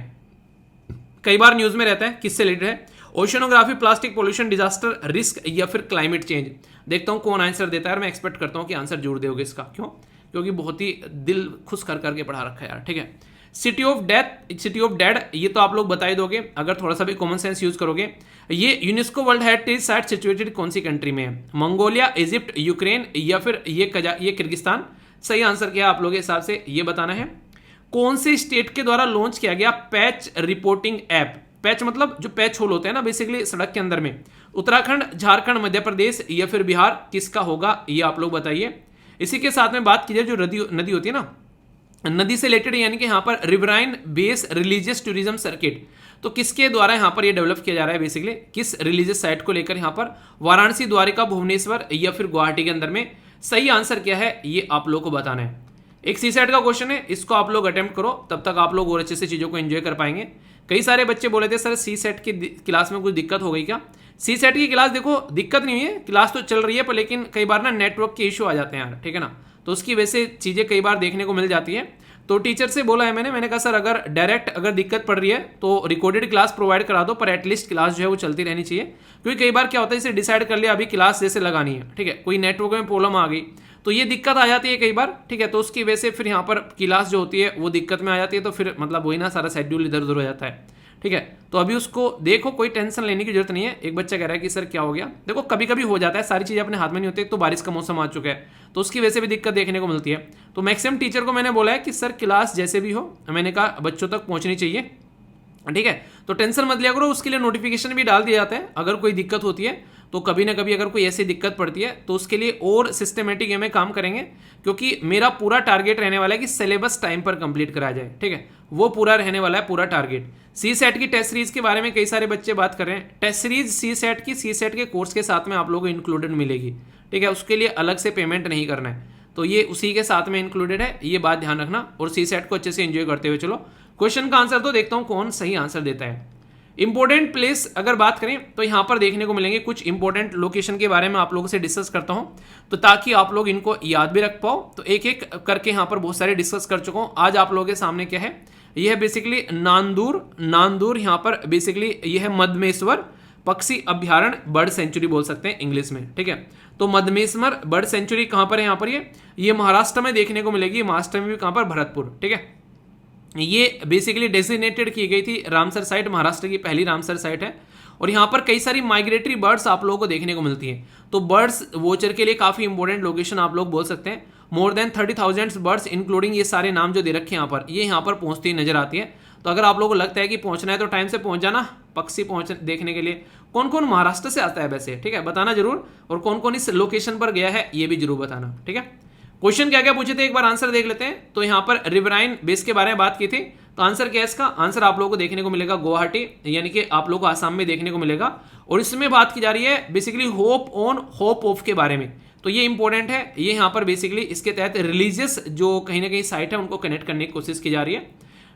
कई बार न्यूज में रहता है, किससे रिलेटेड है, oceanography, plastic pollution, disaster risk या फिर क्लाइमेट चेंज। देखता हूं कौन आंसर देता है, और मैं एक्सपेक्ट करता हूं कि आंसर जरूर दोगे इसका। क्यों, क्योंकि बहुत ही दिल खुश कर करके पढ़ा रखा है यार, ठीक है। City of death, city of dead, ये तो आप लोग बता ही दोगे अगर थोड़ा सा भी कॉमन सेंस यूज करोगे। ये UNESCO world heritage site situated कौन सी कंट्री में है, मंगोलिया, इजिप्ट, यूक्रेन या फिर ये किर्गिस्तान। सही आंसर क्या है आप लोगों के हिसाब से ये बताना है। कौन से स्टेट के द्वारा लॉन्च किया गया पैच रिपोर्टिंग ऐप, पैच मतलब जो पैच होल होते हैं ना बेसिकली सड़क के अंदर में, उत्तराखंड, झारखंड, मध्य प्रदेश या फिर बिहार, किसका होगा ये आप लोग बताइए। इसी के साथ में बात की जाए जो नदी होती है ना, नदी से रिलेटेड, यानी कि यहाँ पर riverine base religious tourism circuit, तो किसके द्वारा यहाँ पर ये डेवलप किया जा रहा है, बेसिकली किस रिलीजियस साइट को लेकर यहाँ पर, वाराणसी, द्वारिका, भुवनेश्वर या फिर गुवाहाटी के अंदर में। सही आंसर क्या है ये आप लोग को बताना है। एक सी सेट का क्वेश्चन है, इसको आप लोग अटेम्प्ट करो, तब तक आप लोग और अच्छे से चीज़ों को एंजॉय कर पाएंगे। कई सारे बच्चे बोले थे सर सी सेट की क्लास में कुछ दिक्कत हो गई क्या। सी सेट की क्लास देखो दिक्कत नहीं है, क्लास तो चल रही है, पर लेकिन कई बार ना नेटवर्क के इशू आ जाते हैं यार, ठीक है ना, तो उसकी वजह से चीज़ें कई बार देखने को मिल जाती है। तो टीचर से बोला है मैंने कहा सर अगर डायरेक्ट अगर दिक्कत पड़ रही है तो रिकॉर्डेड क्लास प्रोवाइड करा दो, पर एटलीस्ट क्लास जो है वो चलती रहनी चाहिए। क्योंकि कई बार क्या होता है इसे डिसाइड कर लिया अभी क्लास जैसे लगानी है, ठीक है, कोई नेटवर्क में प्रॉब्लम आ गई तो ये दिक्कत आ जाती है कई बार, ठीक है। तो उसकी वजह से फिर यहाँ पर क्लास जो होती है वो दिक्कत में आ जाती है, तो फिर मतलब वही ना सारा शेड्यूल इधर उधर हो जाता है, ठीक है। तो अभी उसको देखो, कोई टेंशन लेने की जरूरत नहीं है। एक बच्चा कह रहा है कि सर क्या हो गया, देखो कभी कभी हो जाता है, सारी चीज़ें अपने हाथ में नहीं होती। तो बारिश का मौसम आ चुका है तो उसकी वजह से भी दिक्कत देखने को मिलती है। तो मैक्सिमम टीचर को मैंने बोला है कि सर क्लास जैसे भी हो, मैंने कहा बच्चों तक पहुंचनी चाहिए, ठीक है। तो टेंशन मत लिया करो, उसके लिए नोटिफिकेशन भी डाल दिया जाता है। अगर कोई दिक्कत होती है तो कभी ना कभी अगर कोई ऐसी दिक्कत पड़ती है तो उसके लिए और सिस्टमेटिक वे में काम करेंगे, क्योंकि मेरा पूरा टारगेट रहने वाला है कि सिलेबस टाइम पर कंप्लीट कराया जाए, ठीक है, वो पूरा रहने वाला है पूरा टारगेट। सी सेट की टेस्ट सीरीज के बारे में कई सारे बच्चे बात कर रहे हैं। टेस्ट सीरीज सी सेट के कोर्स के साथ में आप लोगों को इंक्लूडेड मिलेगी, ठीक है, उसके लिए अलग से पेमेंट नहीं करना है, तो ये उसी के साथ में इंक्लूडेड है, ये बात ध्यान रखना। और सी सेट को अच्छे से एंजॉय करते हुए चलो। क्वेश्चन का आंसर तो देखता हूं कौन सही आंसर देता है। इंपॉर्टेंट प्लेस अगर बात करें तो यहां पर देखने को मिलेंगे कुछ इंपॉर्टेंट लोकेशन के बारे में आप लोगों से डिस्कस करता हूं, तो ताकि आप लोग इनको याद भी रख पाओ। तो एक एक करके यहां पर बहुत सारे डिस्कस कर चुका हूं। आज आप लोगों के सामने क्या है, यह है बेसिकली नांदूर यहां पर बेसिकली यह है मदमेश्वर पक्षी अभ्यारण्य, बर्ड सेंचुरी बोल सकते हैं इंग्लिश में, ठीक है। तो मदमेश्वर बर्ड सेंचुरी कहां पर है, यहां पर ये महाराष्ट्र में देखने को मिलेगी। महाराष्ट्र में भी कहां पर, भरतपुर, ठीक है। ये बेसिकली डेजिग्नेटेड की गई थी रामसर साइट, महाराष्ट्र की पहली रामसर साइट है। और यहाँ पर कई सारी माइग्रेटरी बर्ड्स आप लोगों को देखने को मिलती हैं। तो बर्ड्स वॉचर के लिए काफ़ी इंपॉर्टेंट लोकेशन आप लोग बोल सकते हैं। मोर देन 30,000 बर्ड्स इंक्लूडिंग ये सारे नाम जो दे रखे हैं यहाँ पर, ये यहाँ पर पहुँचती नजर आती है। तो अगर आप लोगों को लगता है कि पहुँचना है तो टाइम से पहुँच जाना पक्षी देखने के लिए। कौन कौन महाराष्ट्र से आता है वैसे, ठीक है, बताना जरूर। और कौन कौन इस लोकेशन पर गया है ये भी जरूर बताना, ठीक है। क्वेश्चन क्या क्या पूछे थे एक बार आंसर देख लेते हैं। तो यहाँ पर रिवराइन बेस के बारे में बात की थी, तो आंसर क्या है इसका? आंसर आप लोगों को देखने को मिलेगा गुवाहाटी, यानी कि आप लोगों को आसाम में देखने को मिलेगा। और इसमें बात की जा रही है basically hope on hope of के बारे में, तो ये इंपॉर्टेंट है। ये यहाँ पर बेसिकली इसके तहत रिलीजियस जो कहीं ना कहीं साइट है उनको कनेक्ट करने की कोशिश की जा रही है।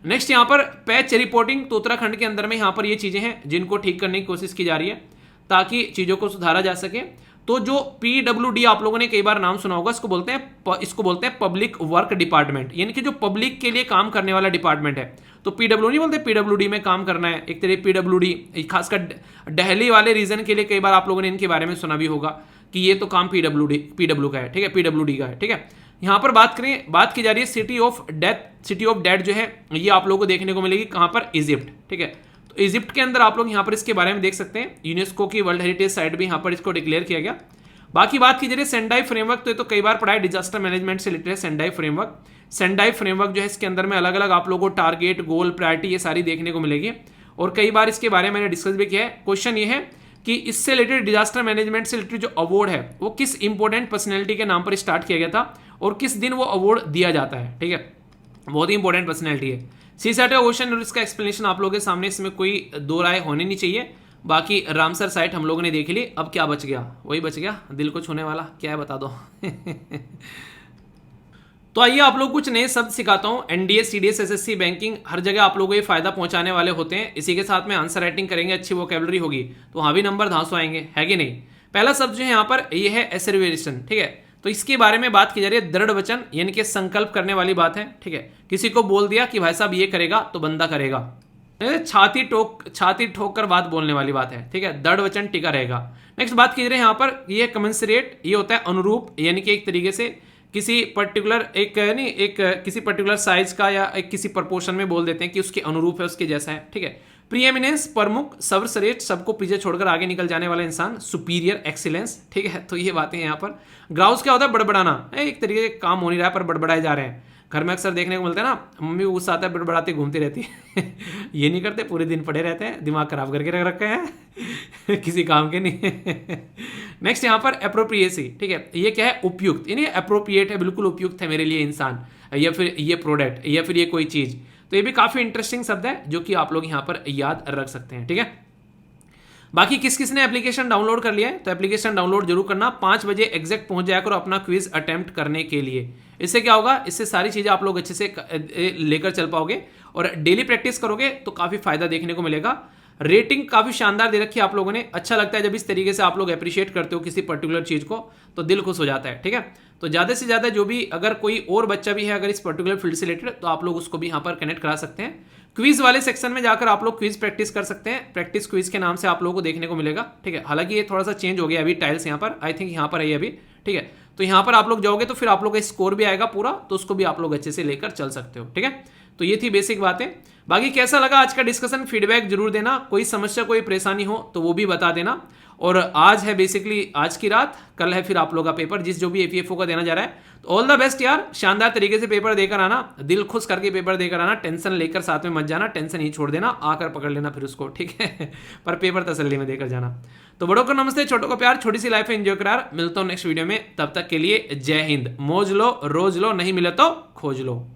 नेक्स्ट यहाँ पर पैच रिपोर्टिंग, तो उत्तराखंड के अंदर में यहाँ पर ये चीजें हैं जिनको ठीक करने की कोशिश की जा रही है ताकि चीजों को सुधारा जा सके। तो जो PWD आप लोगों ने कई बार नाम सुना होगा, इसको बोलते हैं पब्लिक वर्क डिपार्टमेंट, यानी कि जो पब्लिक के लिए काम करने वाला डिपार्टमेंट है। तो PW नहीं बोलते, PWD में काम करना है एक तरह PWD, खासकर दिल्ली वाले रीजन के लिए कई बार आप लोगों ने इनके बारे में सुना भी होगा कि ये तो काम PW का है, ठीक है, PWD का है, ठीक है। यहाँ पर बात की जा रही है सिटी ऑफ डेथ जो है ये आप लोगों को देखने को मिलेगी कहाँ पर? इजिप्ट, ठीक है। तो इजिप्ट के अंदर आप लोग यहाँ पर इसके बारे में देख सकते हैं, यूनेस्को की वर्ल्ड हेरिटेज साइट भी यहाँ पर इसको डिक्लेयर किया गया। बाकी बात की जा रही है सेंडाई फ्रेमवर्क, तो ये तो कई बार पढ़ा है, डिजास्टर मैनेजमेंट से रिलेटेड सेंडाई फ्रेमवर्क जो है इसके अंदर में अलग अलग आप लोगों को टारगेट, गोल, प्रायोरिटी ये सारी देखने को मिलेगी। और कई बार इसके बारे में मैंने डिस्कस भी किया है। क्वेश्चन ये है कि इससे रिलेटेड डिजास्टर मैनेजमेंट से रिलेटेड जो अवार्ड है वो किस इंपॉर्टेंट पर्सनैलिटी के नाम पर स्टार्ट किया गया था और किस दिन वो अवार्ड दिया जाता है, ठीक है। बहुत ही इंपॉर्टेंट पर्सनैलिटी है। सीसैट क्वेश्चन और इसका एक्सप्लेनेशन आप लोगों के सामने, इसमें कोई दो राय होनी नहीं चाहिए। बाकी रामसर साइट हम लोगों ने देख ली, अब क्या बच गया? वही बच गया दिल को छूने वाला, क्या है बता दो। तो आइए आप लोग कुछ नए शब्द सिखाता हूं। एनडीए, सीडीएस, एसएससी, बैंकिंग, हर जगह आप लोगों को ये फायदा पहुंचाने वाले होते हैं। इसी के साथ में आंसर राइटिंग करेंगे, अच्छी वोकैबुलरी होगी तो वहां भी नंबर धांसू आएंगे, है कि नहीं। पहला शब्द जो है यहाँ पर ये है एसर्वेशन, ठीक है। तो इसके बारे में बात की जा रही है दृढ़ वचन, यानी कि संकल्प करने वाली बात है, ठीक है। किसी को बोल दिया कि भाई साहब ये करेगा तो बंदा करेगा, छाती ठोक कर बात बोलने वाली बात है, ठीक है। दृढ़ वचन टिका रहेगा। नेक्स्ट बात की जा रही है यहाँ पर, ये कमेंसरेट, ये होता है अनुरूप, यानी कि एक तरीके से किसी पर्टिकुलर किसी पर्टिकुलर साइज का या एक किसी प्रपोर्शन में बोल देते हैं कि उसके अनुरूप है, उसके जैसा है, ठीक है। प्रीएमिनेंस, प्रमुख, सर्वश्रेष्ठ, सबको पीछे छोड़कर आगे निकल जाने वाला इंसान, सुपीरियर, एक्सीलेंस, ठीक है। तो ये बातें हैं यहाँ पर। ग्राउस क्या होता है? बड़बड़ाना, एक तरीके से काम हो नहीं रहा है पर बड़बड़ाए जा रहे हैं। घर में अक्सर देखने को मिलता है ना, मम्मी को गुस्सा आता है, बड़बड़ाती घूमती रहती है। ये नहीं करते, पूरे दिन पड़े रहते हैं, दिमाग खराब करके रख रखे हैं। किसी काम के नहीं। नेक्स्ट यहाँ पर एप्रोप्रिएसी, ठीक है। ये क्या है? उपयुक्त, यानी अप्रोप्रिएट है, बिल्कुल उपयुक्त है मेरे लिए इंसान, या फिर ये प्रोडक्ट, या फिर ये कोई चीज। तो ये भी काफी इंटरेस्टिंग शब्द है जो कि आप लोग यहाँ पर याद रख सकते हैं, ठीक है। बाकी किस किस ने एप्लीकेशन डाउनलोड कर लिया है? तो एप्लीकेशन डाउनलोड जरूर करना, 5 बजे एग्जैक्ट पहुंच जाया करो अपना क्विज अटेम्प्ट करने के लिए। इससे क्या होगा? इससे सारी चीजें आप लोग अच्छे से लेकर चल पाओगे और डेली प्रैक्टिस करोगे तो काफी फायदा देखने को मिलेगा। रेटिंग काफी शानदार दे रखी है आप लोगों ने, अच्छा लगता है जब इस तरीके से आप लोग अप्रिशिएट करते हो किसी पर्टिकुलर चीज को, तो दिल खुश हो जाता है, ठीक है। तो ज्यादा से ज्यादा जो भी अगर कोई और बच्चा भी है अगर इस पर्टिकुलर फील्ड से रिलेटेड, तो आप लोग उसको भी यहाँ पर कनेक्ट करा सकते हैं। क्विज वाले सेक्शन में जाकर आप लोग क्विज प्रैक्टिस कर सकते हैं, प्रैक्टिस क्विज के नाम से आप लोगों को देखने को मिलेगा, ठीक है। हालांकि ये थोड़ा सा चेंज हो गया अभी टाइल्स, यहाँ पर आई थिंक यहाँ पर है अभी, ठीक है। तो यहाँ पर आप लोग जाओगे तो फिर आप लोग का स्कोर भी आएगा पूरा, तो उसको भी आप लोग अच्छे से लेकर चल सकते हो, ठीक है। तो ये थी बेसिक बातें। बाकी कैसा लगा आज का डिस्कशन, फीडबैक जरूर देना, कोई समस्या कोई परेशानी हो तो वो भी बता देना। और आज है बेसिकली आज की रात, कल है फिर आप लोग का पेपर, जो भी APFO का देना जा रहा है। तो ऑल द बेस्ट यार, शानदार तरीके से पेपर देकर आना, दिल खुश करके पेपर देकर आना, टेंशन लेकर साथ में मत जाना, टेंशन ही छोड़ देना, आकर पकड़ लेना फिर उसको, ठीक है। पर पेपर तसल्ली में देकर जाना। तो बड़ों को नमस्ते, छोटों को प्यार, छोटी सी लाइफ एंजॉय करार। मिलता हूं नेक्स्ट वीडियो में, तब तक के लिए जय हिंद। मौज लो, रोज लो, नहीं मिले तो खोज लो।